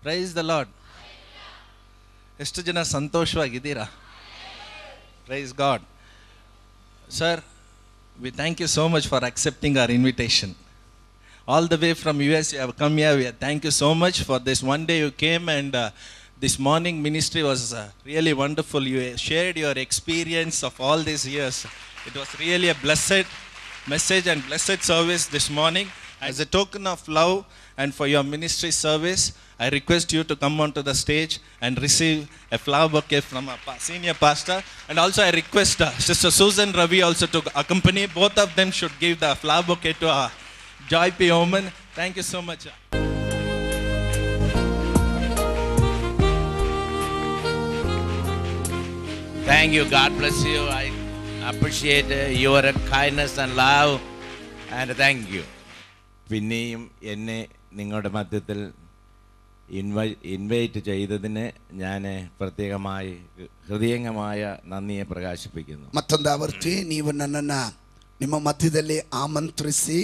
Praise the lord. ಎಷ್ಟು ಜನ ಸಂತೋಷವಾಗಿದ್ದೀರಾ? Praise god. Sir, we thank you so much for accepting our invitation. All the way from US you have come here. We thank you so much for this one day you came, and this morning ministry was really wonderful. You shared your experience of all these years. It was really a blessed message and blessed service this morning. As a token of love and for your ministry service, I request you to come onto the stage and receive a flower bouquet from a senior pastor. And also I request Sister Susan Ravi also to accompany. Both of them should give the flower bouquet to Joy P. Oman. Thank you so much. Thank you. God bless you. I appreciate your kindness and love. And thank you. പിന്നെയും എന്നെ നിങ്ങളുടെ മധ്യത്തിൽ invite ചെയ്തതിന് ഞാൻ ಪ್ರತ್ಯೇಕമായി ಹೃದಯಂಗമായ ನನ್ನಿയെ ಪ್ರಕಾಶಿಪಿക്കുന്നു. ಮತ್ತೊಂದಾವರ್ತಿ ನೀವು ನನ್ನನ್ನು ನಿಮ್ಮ ಮಧ್ಯದಲ್ಲಿ ಆಮಂತ್ರಿಸಿ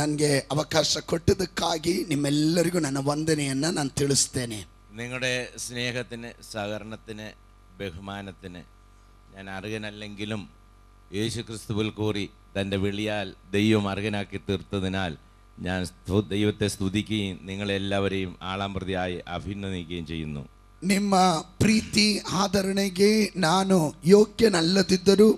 ನನಗೆ ಅವಕಾಶ ಕೊಟ್ಟದಕ್ಕಾಗಿ ನಿಮ್ಮೆಲ್ಲರಿಗೂ ನನ್ನ ವಂದನೆಯನ್ನು ನಾನು ತಿಳಿಸ್ತೇನೆ. നിങ്ങളുടെ സ്നേഹത്തിന്, സഹകരണത്തിന്, ബഹുമാനത്തിന് ഞാൻ അർഹനല്ലെങ്കിലും യേശുക്രിസ്തുവിൽ കൂടി തൻ്റെ വിളിയാൽ ദൈവം അർഹനാക്കി തീർത്തതിനാൽ ഞാൻ ദൈവത്തെ സ്തുതിക്കുകയും നിങ്ങളെല്ലാവരെയും ആളാമ്പ്രതിയായി അഭിനന്ദിക്കുകയും ചെയ്യുന്നു. ನಿಮ್ಮ ಪ್ರೀತಿ ಆದರಣೆಗೆ ನಾನು ಯೋಗ್ಯನಲ್ಲದಿದ್ದರೂ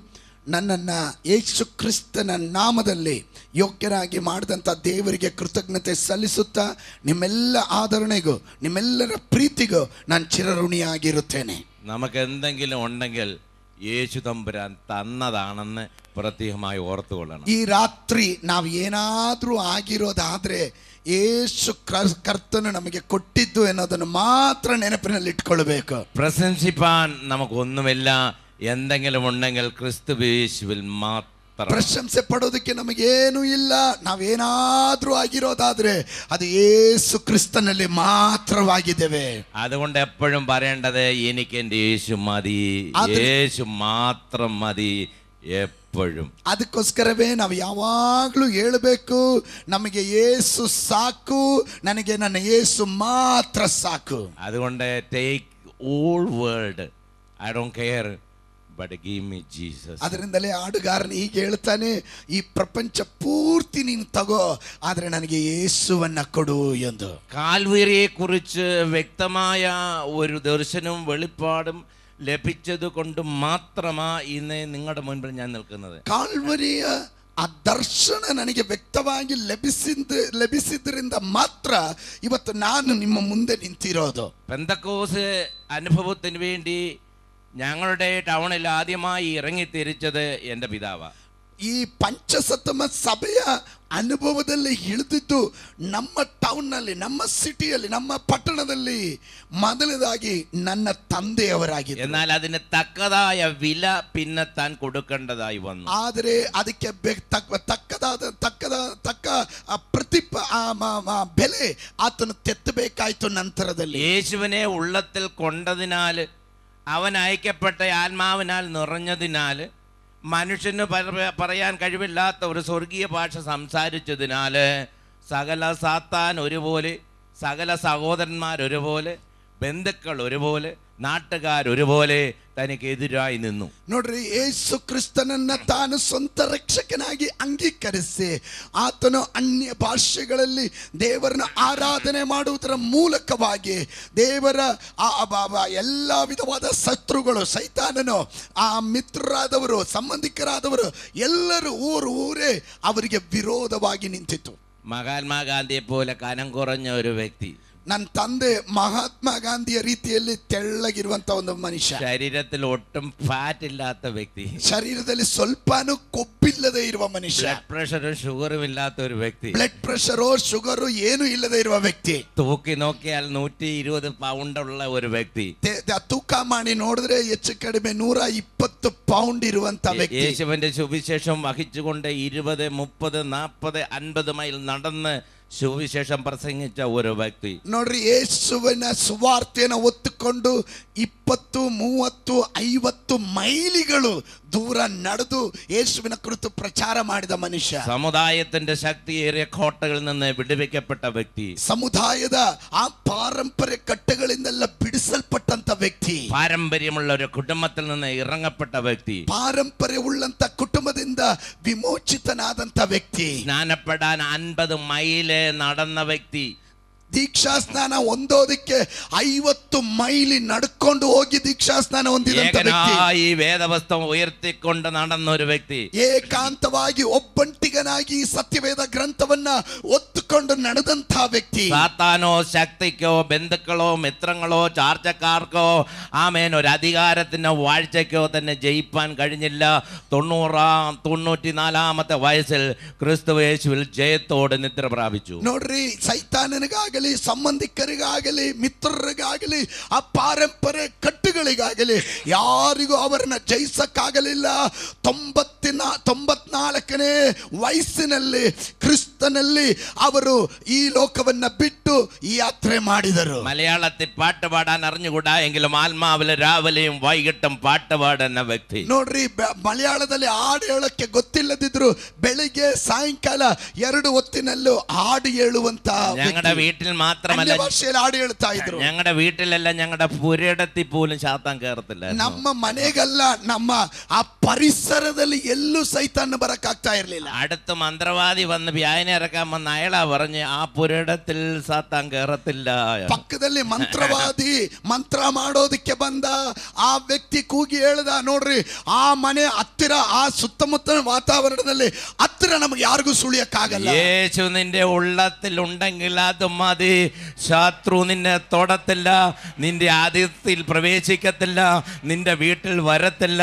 ನನ್ನನ್ನು ಯೇಸು ಕ್ರಿಸ್ತನ ನಾಮದಲ್ಲಿ ಯೋಗ್ಯರಾಗಿ ಮಾಡಿದಂಥ ದೇವರಿಗೆ ಕೃತಜ್ಞತೆ ಸಲ್ಲಿಸುತ್ತಾ ನಿಮ್ಮೆಲ್ಲ ಆದರಣೆಗೂ ನಿಮ್ಮೆಲ್ಲರ ಪ್ರೀತಿಗೂ ನಾನು ಚಿರಋಣಿಯಾಗಿರುತ್ತೇನೆ. നമുക്ക് എന്തെങ്കിലും ഉണ്ടെങ്കിൽ യേശു തമ്പുരാൻ തന്നതാണെന്ന് ಪ್ರತ್ಯೇಕമായി ಓರ್ತುಕೊಳ್ಳೋಣ. ಈ ರಾತ್ರಿ ನಾವು ಏನಾದರೂ ಆಗಿರೋದಾದ್ರೆ ಯೇಸು ಕರ್ತನು ನಮಗೆ ಕೊಟ್ಟಿದ್ದು ಎನ್ನುವುದನ್ನು ಮಾತ್ರ ನೆನಪಿನಲ್ಲಿ ಇಟ್ಕೊಳ್ಬೇಕು. പ്രശംസിപ്പാൻ നമുക്കൊന്നുമില്ല. എന്തെങ്കിലും ഉണ്ടെങ്കിൽ ക്രിസ്തു യേശുവിൽ മാത്രം. ಪ್ರಶಂಸೆ ಪಡೋದಕ್ಕೆ ನಮಗೇನು ಇಲ್ಲ. ನಾವೇನಾದ್ರೂ ಆಗಿರೋದಾದ್ರೆ ಅದು ಯೇಸು ಕ್ರಿಸ್ತನಲ್ಲಿ ಮಾತ್ರವಾಗಿದ್ದೇವೆ. അതുകൊണ്ട് എപ്പോഴും പറയേണ്ടത് എനിക്ക് എൻ്റെ യേശു മതി, യേശು മാത്രം മതി എപ്പോഴും. ಅದಕ್ಕೋಸ್ಕರವೇ ನಾವು ಯಾವಾಗಲೂ ಹೇಳಬೇಕು, ನಮಗೆ ಯೇಸು ಸಾಕು, ನನಗೆ ನನ್ನ ಯೇಸು ಮಾತ್ರ ಸಾಕು. അതുകൊണ്ട് take all world, I don't care, but give me Jesus. ಅದರಿಂದಲೇ ಹಾಡುಗಾರನು ಹೀಗೆ ಹೇಳ್ತಾನೆ, ಈ ಪ್ರಪಂಚ ಪೂರ್ತಿ ನೀನು ತಗೋ, ಆದರೆ ನನಗೆ ಯೇಸುವನ್ನ ಕೊಡು ಎಂದು. കാൽവരിയെ കുറിച്ച് വ്യക്തമായ ഒരു ദർശനവും വെളിപ്പാടും ലഭിച്ചത് കൊണ്ട് മാത്രമാ ഇന്ന് നിങ്ങളുടെ മുൻപിൽ ഞാൻ നിൽക്കുന്നത്. ಕಾಲ್ವರಿಯ ಆ ದರ್ಶನ ನನಗೆ ವ್ಯಕ್ತವಾಗಿ ಲಭಿಸಿದ್ರಿಂದ ಮಾತ್ರ ಇವತ್ತು ನಾನು ನಿಮ್ಮ ಮುಂದೆ ನಿಂತಿರೋದು. പെന്തക്കോസ് അനുഭവത്തിന് വേണ്ടി ഞങ്ങളുടെ ടൗണിൽ ആദ്യമായി ഇറങ്ങിത്തിരിച്ചത് എൻ്റെ പിതാവാണ്. ಈ ಪಂಚಸತ್ತಮ ಸಭೆಯ ಅನುಭವದಲ್ಲಿ ಇಳಿದಿದ್ದು ನಮ್ಮ ಟೌನ್ನಲ್ಲಿ, ನಮ್ಮ ಸಿಟಿಯಲ್ಲಿ, ನಮ್ಮ ಪಟ್ಟಣದಲ್ಲಿ ಮೊದಲದಾಗಿ ನನ್ನ ತಂದೆಯವರಾಗಿದ್ದರು. എന്നാൽ അതിന് തക്കതായ വില പിന്നെ താൻ കൊടുക്കേണ്ടതായി വന്നു. ಆದರೆ ಅದಕ್ಕೆ ತಕ್ಕ ಬೆಲೆ ಆತನು ತೆತ್ತಬೇಕಾಯ್ತು. ನಂತರದಲ್ಲಿ യേശുവിനെ ഉള്ളത്തിൽ കൊണ്ടതിനാൽ, അവൻ അയക്കപ്പെട്ട ആത്മാവിനാൽ നിറഞ്ഞതിനാൽ, മനുഷ്യന് പറയാൻ കഴിവില്ലാത്ത ഒരു സ്വർഗീയ ഭാഷ സംസാരിച്ചതിനാൽ സകല സാത്താൻ ഒരുപോലെ, സകല സഹോദരന്മാർ ഒരുപോലെ, ബന്ധുക്കൾ ഒരുപോലെ, നാട്ടുകാർ ഒരുപോലെ തനിക്കെതിരായി നിന്നു. ನೋಡ್ರಿ, ಯೇಸು ಕ್ರಿಸ್ತನನ್ನ ತಾನು ಸ್ವಂತ ರಕ್ಷಕನಾಗಿ ಅಂಗೀಕರಿಸಿ ಆತನು ಅನ್ಯ ಭಾಷೆಗಳಲ್ಲಿ ದೇವರನ್ನು ಆರಾಧನೆ ಮಾಡುವುದರ ಮೂಲಕವಾಗಿ ದೇವರ ಎಲ್ಲ ವಿಧವಾದ ಶತ್ರುಗಳು, ಸೈತಾನನು, ಆ ಮಿತ್ರರಾದವರು, ಸಂಬಂಧಿಕರಾದವರು ಎಲ್ಲರೂ ಊರೇ ಅವರಿಗೆ ವಿರೋಧವಾಗಿ ನಿಂತಿತ್ತು. മഹാത്മാഗാന്ധിയെ പോലെ കനം കുറഞ്ഞ ഒരു വ്യക്തി, ನನ್ನ ತಂದೆ ಮಹಾತ್ಮ ಗಾಂಧಿಯ ರೀತಿಯಲ್ಲಿ ತೆಳ್ಳಗಿರುವಂತ ಒಂದು ಮನುಷ್ಯ, ശരീരത്തിൽ ഒട്ടും ഫാറ്റ് ഇല്ലാത്ത വ്യക്തി, ಶರೀರದಲ್ಲಿ ಸ್ವಲ್ಪನೂ ಕೊಬ್ಬಿಲ್ಲದೆ ಇರುವ ಮನುಷ್ಯ, ബ്ലഡ് പ്രഷറും ഷുഗറും ഇല്ലാത്ത ഒരു വ്യക്തി, ಬ್ಲಡ್ ಪ್ರೆಷರು ಶುಗರು ಏನು ಇಲ್ಲದೆ ಇರುವ ವ್ಯಕ್ತಿ, തൂക്കി നോക്കിയാൽ 120 പൗണ്ട് ഉള്ള ഒരു വ്യക്തി, ತೂಕ ಮಾಡಿ ನೋಡಿದ್ರೆ ಹೆಚ್ಚು ಕಡಿಮೆ 120 ಪೌಂಡ್ ಇರುವಂತ ವ್ಯಕ್ತಿ, യേശുവിന്റെ സുവിശേഷം വഹിച്ചുകൊണ്ട് 20, 30, 40, 50 മൈൽ നടന്ന് സുവിശേഷം പ്രസംഗിച്ച ഒരു വ്യക്തി. ನೋಡ್ರಿ, ಯೇಸುವಿನ ಸುವಾರ್ತೆಯನ್ನು ಒತ್ತುಕೊಂಡು 20, 30, 50 ಮೈಲಿಗಳು ದೂರ ನಡೆದು ಯೇಸುವಿನ ಕುರಿತು ಪ್ರಚಾರ ಮಾಡಿದ ಮನುಷ್ಯ. സമുദായത്തിന്റെ ശക്തിയേറിയ കോട്ടകളിൽ നിന്ന് വിടുവിക്കപ്പെട്ട വ്യക്തി. ಸಮುದಾಯದ ಆ ಪಾರಂಪರ್ಯ ಕಟ್ಟೆಗಳಿಂದೆಲ್ಲ ಬಿಡಿಸಲ್ಪಟ್ಟಂತ ವ್ಯಕ್ತಿ. പാരമ്പര്യമുള്ള ഒരു കുടുംബത്തിൽ നിന്ന് ഇറങ്ങപ്പെട്ട വ്യക്തി. ಪಾರಂಪರ್ಯವುಳ್ಳಂತ ಕುಟುಂಬದಿಂದ ವಿಮೋಚಿತನಾದಂತ ವ್ಯಕ್ತಿ. സ്നാനപ്പെടാൻ 50 മൈല് നടന്ന വ്യക്തി. ದೀಕ್ಷಾ ಸ್ನಾನ ಹೊಂದೋದಕ್ಕೆ 50 ಮೈಲಿ ನಡ್ಕೊಂಡು ಹೋಗಿ ದೀಕ್ಷಾ ಸ್ನಾನ ಹೊಂದಿದಂತ ವ್ಯಕ್ತಿ. ഈ വേദപുസ്തകം ഉയർത്തിക്കൊണ്ട് നടന്ന ഒരു വ്യക്തി. ಏಕಾಂತವಾಗಿ ಒಬ್ಬಂಟಿಗನಾಗಿ ಸತ್ಯವೇದ ಗ್ರಂಥವನ್ನ ಒತ್ತುಕೊಂಡು ನಡೆದಂತ ವ್ಯಕ್ತಿ. സാത്താനോ ശക്തിക്കോ ബന്ധുക്കളോ മിത്രങ്ങളോ ചാർച്ചക്കാർക്കോ ആമേൻ ഒരു അധികാരത്തിനോ വാഴ്ചയ്ക്കോ തന്നെ ജയിപ്പാൻ കഴിഞ്ഞില്ല. 94-ാമത്തെ വയസ്സിൽ ക്രിസ്തുയേശുവിൽ ജയത്തോടെ നിദ്ര പ്രാപിച്ചു. ನೋಡ್ರಿ, ಸೈತಾನನಿಗಾಗಲಿ ಸಂಬಂಧಿಕರಿಗಾಗಲಿ ಮಿತ್ರರಿಗಾಗಲಿ ಆ ಪಾರಂಪರ್ಯ ಕಟ್ಟುಗಳಿಗಾಗಲಿ ಯಾರಿಗೂ ಅವರನ್ನ ಜಯಿಸಕ್ಕಾಗಲಿಲ್ಲ. 94ನೇ ವಯಸ್ಸಿನಲ್ಲಿ ക്രിസ്തನಲ್ಲಿ ಅವರು ഈ ലോകവನ್ನ ಬಿಟ್ಟು ഈ യാത്ര ಮಾಡಿದರು. മലയാളത്തിൽ പാട്ട് പാടാൻ അറിഞ്ഞുകൂടാ എങ്കിലും ആത്മാവിലെ രാവിലെയും വൈകിട്ടും പാട്ട് പാടുന്ന വ്യക്തി. ನೋಡ್ರಿ, ಮಲಯಾಳದಲ್ಲಿ ಹಾಡು ಹೇಳಕ್ಕೆ ಗೊತ್ತಿಲ್ಲದಿದ್ರು ಬೆಳಿಗ್ಗೆ ಸಾಯಂಕಾಲ 2 ಹೊತ್ತಿನಲ್ಲೂ ಹಾಡು ಹೇಳುವಂತ ഞങ്ങളുടെ വീട്ടിൽ മാത്രമല്ല, ಭಾಷೆಯಲ್ಲಿ ಹಾಡು ಹೇಳ್ತಾ ಇದ್ರು. ഞങ്ങളുടെ വീട്ടിലല്ല, ഞങ്ങളുടെ പുരയിടത്തിൽ പോലും സാത്താൻ കയറത്തില്ല. ನಮ್ಮ ಮನೆಗಲ್ಲ, ನಮ್ಮ ಆ ಪರಿಸರದಲ್ಲಿ ಎಲ್ಲೂ ಸೈತಾನ್ ಬರಕ್ಕಾಗ್ತಾ ಇರಲಿಲ್ಲ. അടുത്ത് മന്ത്രവാദി വന്ന് വ്യായന ഇറക്കാൻ വന്ന അയാളാ പറഞ്ഞ് ആ പുരയിടത്തിൽ സാത്താൻ കയറത്തില്ല. ಪಕ್ಕದಲ್ಲಿ ಮಂತ್ರವಾದಿ ಮಂತ್ರ ಮಾಡೋದಕ್ಕೆ ಬಂದ ಆ ವ್ಯಕ್ತಿ ಕೂಗಿ ಹೇಳ್ದ, ನೋಡ್ರಿ ಆ ಮನೆ ಹತ್ತಿರ ಆ ಸುತ್ತಮುತ್ತಲ ವಾತಾವರಣದಲ್ಲಿ ಹತ್ತಿರ ನಮಗೆ ಯಾರಿಗೂ ಸುಳಿಯಕ್ಕಾಗಲ್ಲ. യേശു നിന്റെ ഉള്ളത്തിൽ ഉണ്ടെങ്കിൽ അത് മതി. ശത്രു നിന്നെ തൊടത്തില്ല, നിന്റെ ആതിഥ്യത്തിൽ പ്രവേശിക്കത്തില്ല, നിന്റെ വീട്ടിൽ വരത്തില്ല.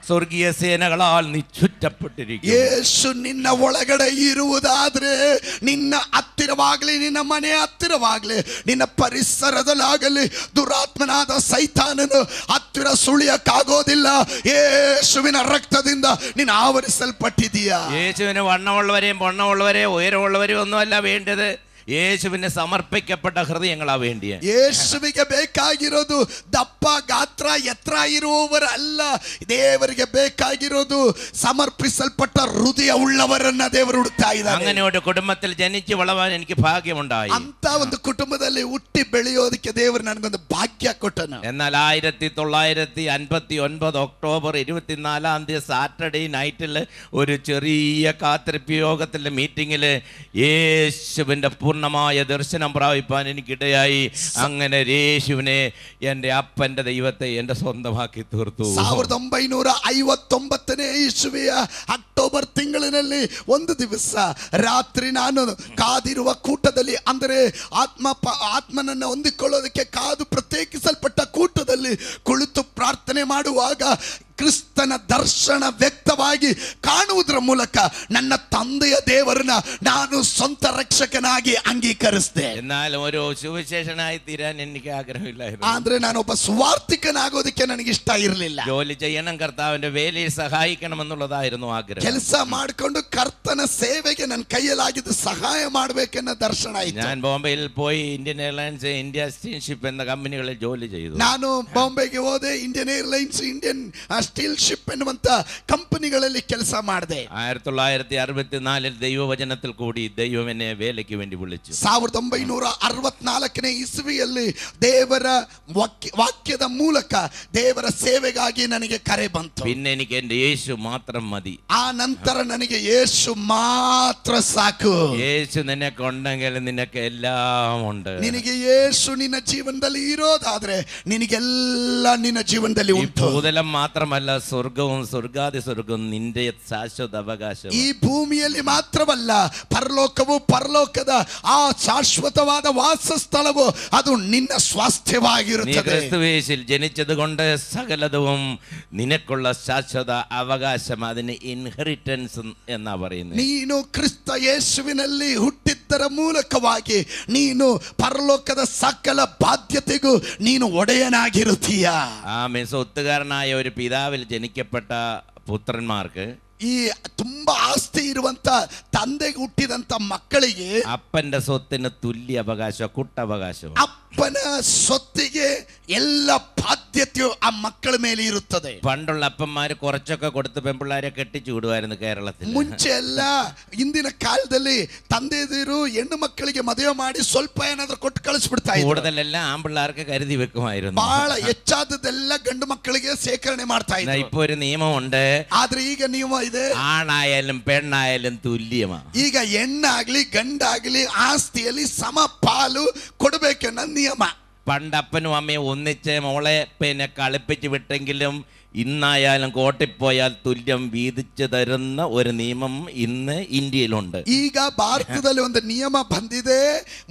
സ്വർഗീയ സേനകളാൽ നീ ചുറ്റപ്പെട്ടിരിക്കും. ಯೇಸು ನಿನ್ನ ಒಳಗಡೆ ಇರುವುದಾದ್ರೆ ನಿನ್ನ ಹತ್ತಿರವಾಗಲಿ, ನಿನ್ನ ಮನೆ ಹತ್ತಿರವಾಗಲಿ, ನಿನ್ನ ಪರಿಸರದಲ್ಲಾಗಲಿ ದುರಾತ್ಮನಾದ ಸೈತಾನನು ಹತ್ತಿರ ಸುಳಿಯಕ್ಕಾಗೋದಿಲ್ಲ. ಯೇಸುವಿನ ರಕ್ತದಿಂದ ನೀನು ಆವರಿಸಲ್ಪಟ್ಟಿದೀಯಾ. യേശുവിന് വണ്ണമുള്ളവരെയും പൊണ്ണമുള്ളവരെയും ഉയരമുള്ളവരെയും ഒന്നുമല്ല വേണ്ടത്. യേശുവിന് സമർപ്പിക്കപ്പെട്ട ഹൃദയങ്ങളാ വേണ്ടിയ. ಯೇಸುವಿಗೆ ಬೇಕಾಗಿರೋದು ದಪ್ಪ ಗಾತ್ರ ಎತ್ತರ ಇರುವವರಲ್ಲ. ದೇವರಿಗೆ ಬೇಕಾಗಿರೋದು ಸಮರ್ಪಿಸಲ್ಪಟ್ಟ ಹೃದಯ ಉಳ್ಳವರನ್ನ ದೇವರು ಹುಡುಕ್ತಾ ಇದ್ದಾರೆ. അങ്ങനെ ഒരു കുടുംബത്തിൽ ജനിച്ചു വളരാൻ എനിക്ക് ഭാഗ്യമുണ്ടായി. ಅಂತ ಒಂದು ಕುಟುಂಬದಲ್ಲಿ ಹುಟ್ಟಿ ಬೆಳೆಯೋದಕ್ಕೆ ದೇವರು ನನಗೊಂದು ಭಾಗ್ಯ ಕೊಟ್ಟನು. എന്നാൽ 1959 ഒക്ടോബർ 24 സാറ്റർഡേ നൈറ്റിൽ ഒരു ചെറിയ കാത്തിരിപ്പ് യോഗത്തിലെ മീറ്റിംഗിൽ യേശുവിന്റെ പൂർണ്ണമായ ദർശനം പ്രാപിപ്പാൻ എനിക്കിടയായി. അങ്ങനെ യേശുവിനെ, എൻ്റെ അപ്പൻ്റെ ദൈവത്തെ എൻ്റെ സ്വന്തമാക്കി തീർത്തു. 1959ನೇ ಇಸುವಿಯ ಅಕ್ಟೋಬರ್ ತಿಂಗಳಿನಲ್ಲಿ ಒಂದು ದಿವಸ ರಾತ್ರಿ ನಾನು ಕಾದಿರುವ ಕೂಟದಲ್ಲಿ, ಅಂದರೆ ಆತ್ಮನನ್ನ ಹೊಂದಿಕೊಳ್ಳೋದಕ್ಕೆ ಕಾದು ಪ್ರತ್ಯೇಕಿಸಲ್ಪಟ್ಟ ಕೂಟದಲ್ಲಿ ಕುಳಿತು ಪ್ರಾರ್ಥನೆ ಮಾಡುವಾಗ ಕ್ರಿಸ್ತನ ದರ್ಶನ ವ್ಯಕ್ತವಾಗಿ ಕಾಣುವುದರ ಮೂಲಕ ನನ್ನ ತಂದೆಯ ದೇವರನ್ನ ನಾನು ಸ್ವಂತ ರಕ್ಷಕನಾಗಿ ಅಂಗೀಕರಿಸಿದೆ. എന്നാലും ഒരു സുവിശേഷനായി തീരാൻ എനിക്ക് ആഗ്രഹമില്ലായിരുന്നു. ಆದ್ರೆ ನಾನೊಬ್ಬ ಸುವಾರ್ತಿಕನಾಗೋದಕ್ಕೆ ನನಗೆ ಇಷ್ಟ ಇರಲಿಲ್ಲ. ജോലി ചെയ്യണം, കർത്താവിന്റെ വേലയിൽ സഹായിക്കണം എന്നുള്ളതായിരുന്നു ആഗ്രഹം. ಕೆಲಸ ಮಾಡಿಕೊಂಡು ಕರ್ತನ ಸೇವೆಗೆ ನನ್ನ ಕೈಯಲ್ಲಾಗಿದ್ದು ಸಹಾಯ ಮಾಡಬೇಕೆನ್ನ ದರ್ಶನ ಆಯಿತು. ഞാൻ ബോംബെയിൽ പോയി ഇന്ത്യൻ എയർലൈൻസ്, ഇന്ത്യ സ്റ്റീൽഷിപ്പ് എന്ന കമ്പനികളിൽ ജോലി ചെയ്തു. ನಾನು ಬಾಂಬೆಗೆ ಹೋದೆ. Indian airlines, Indian steel ship ಎನ್ನುವಂತ ಕಂಪನಿಗಳಲ್ಲಿ ಕೆಲಸ ಮಾಡಿದೆ. 1964 ദൈവവചനത്തിൽ കൂടി ദൈവം എന്നെ വേലയ്ക്ക് വേണ്ടി വിളിച്ചു. 1964ನೇ ಇಸವಿಯಲ್ಲಿ ದೇವರ ವಾಕ್ಯದ ಮೂಲಕ ದೇವರ ಸೇವೆಗಾಗಿ ನನಗೆ ಕರೆ ಬಂತು. പിന്നെ എനിക്ക് എൻ്റെ യേശു മാത്രം മതി. ಆ ನಂತರ ನನಗೆ ಯೇಸು ಮಾತ್ರ ಸಾಕು. യേശു നിനക്കുണ്ടെങ്കിൽ നിനക്ക് എല്ലാം ഉണ്ട്. ನಿನಗೆ ಯೇಸು ನಿನ್ನ ಜೀವನದಲ್ಲಿ ಇರೋದಾದ್ರೆ ನಿನಗೆಲ್ಲ ನಿನ್ನ ಜೀವನದಲ್ಲಿ ಉಂಟು. ഭൂതലം മാത്രമല്ല, സ്വർഗവും സ്വർഗാതി സ്വർഗവും നിന്റെ ശാശ്വത അവകാശം. ಈ ಭೂಮಿಯಲ್ಲಿ ಮಾತ್ರವಲ್ಲ, ಪರಲೋಕವು, ಪರಲೋಕದ ಆ ಶಾಶ್ವತವಾದ ವಾಸಸ್ಥಳವು ಅದು ನಿನ್ನ ಸ್ವಾಸ್ಥ್ಯವಾಗಿರುತ್ತದೆ. ക്രിസ്തുവേശുവിൽ ജനിച്ചത് കൊണ്ട് സകലതും നിനക്കുള്ള ശാശ്വത അവകാശം, അതിന് ഇൻഹെറിറ്റൻസ് എന്നാ പറയുന്നത്. ನೀನು ಕ್ರಿಸ್ತ ಯೇಸುವಿನಲ್ಲಿ ಹುಟ್ಟಿದ್ದರ ಮೂಲಕವಾಗಿ ನೀನು ಪರಲೋಕದ ಸಕಲ ಬಾಧ್ಯತೆಗೂ ನೀನು ಒಡೆಯನಾಗಿರುತ್ತೀಯ. ആമേൻ. സ്വത്തുകാരനായ ഒരു പിതാവിൽ ജനിക്കപ്പെട്ട പുത്രന്മാർക്ക്, ಈ ತುಂಬಾ ಆಸ್ತಿ ಇರುವಂತ ತಂದೆಗೆ ಹುಟ್ಟಿದಂತ ಮಕ್ಕಳಿಗೆ അപ്പന്റെ സ്വത്തിന് തുല്യ അവകാശം, കുട്ടവകാശം. ಅಪ್ಪನ ಸೊತ್ತಿಗೆ ಎಲ್ಲ ಬಾಧ್ಯತೆಯು ಆ ಮಕ್ಕಳ ಮೇಲೆ ಇರುತ್ತದೆ. പണ്ടുള്ള അപ്പന്മാര് കുറച്ചൊക്കെ കൊടുത്ത് പെൺപിള്ളാരെ കെട്ടിച്ചു വിടുമായിരുന്നു കേരളത്തിൽ. ಮುಂಚೆ ಎಲ್ಲ ಹಿಂದಿನ ಕಾಲದಲ್ಲಿ ತಂದೆದಿರು ಹೆಣ್ಣು ಮಕ್ಕಳಿಗೆ ಮದುವೆ ಮಾಡಿ ಸ್ವಲ್ಪ ಏನಾದ್ರೂ ಕೊಟ್ಟು ಕಳಿಸ್ಬಿಡ್ತಾ ಇದ್ರು. കൂടുതലെല്ലാം ആൺപിള്ളേർക്ക് കരുതി വെക്കുമായിരുന്നു. ಬಹಳ ಹೆಚ್ಚಾದದೆಲ್ಲ ಗಂಡು ಮಕ್ಕಳಿಗೆ ಸೇಕರಣೆ ಮಾಡ್ತಾ ಇದ್ರು. ഇപ്പൊ ഒരു നിയമമുണ്ട്. ಆದ್ರೆ ಈಗ ನಿಯಮ ಇದೆ, ആണായാലും പെണ്ണായാലും തുല്യമാണ്. ಈಗ ಹೆಣ್ಣಾಗ್ಲಿ ಗಂಡಾಗ್ಲಿ ಆಸ್ತಿಯಲ್ಲಿ ಸಮ ಪಾಲು ಕೊಡಬೇಕೆನ್ನ ನಿಯಮ. പണ്ടപ്പനും അമ്മയും ഒന്നിച്ച് മോളെ പിന്നെ കളിപ്പിച്ച് വിട്ടെങ്കിലും ഇന്നായാലും കോട്ടിപ്പോയാൽ തുല്യം വീതിച്ചു തരുന്ന ഒരു നിയമം ഇന്ന് ഇന്ത്യയിലുണ്ട്. ಈಗ ಭಾರತದಲ್ಲಿ ಒಂದು ನಿಯಮ ಬಂದಿದೆ.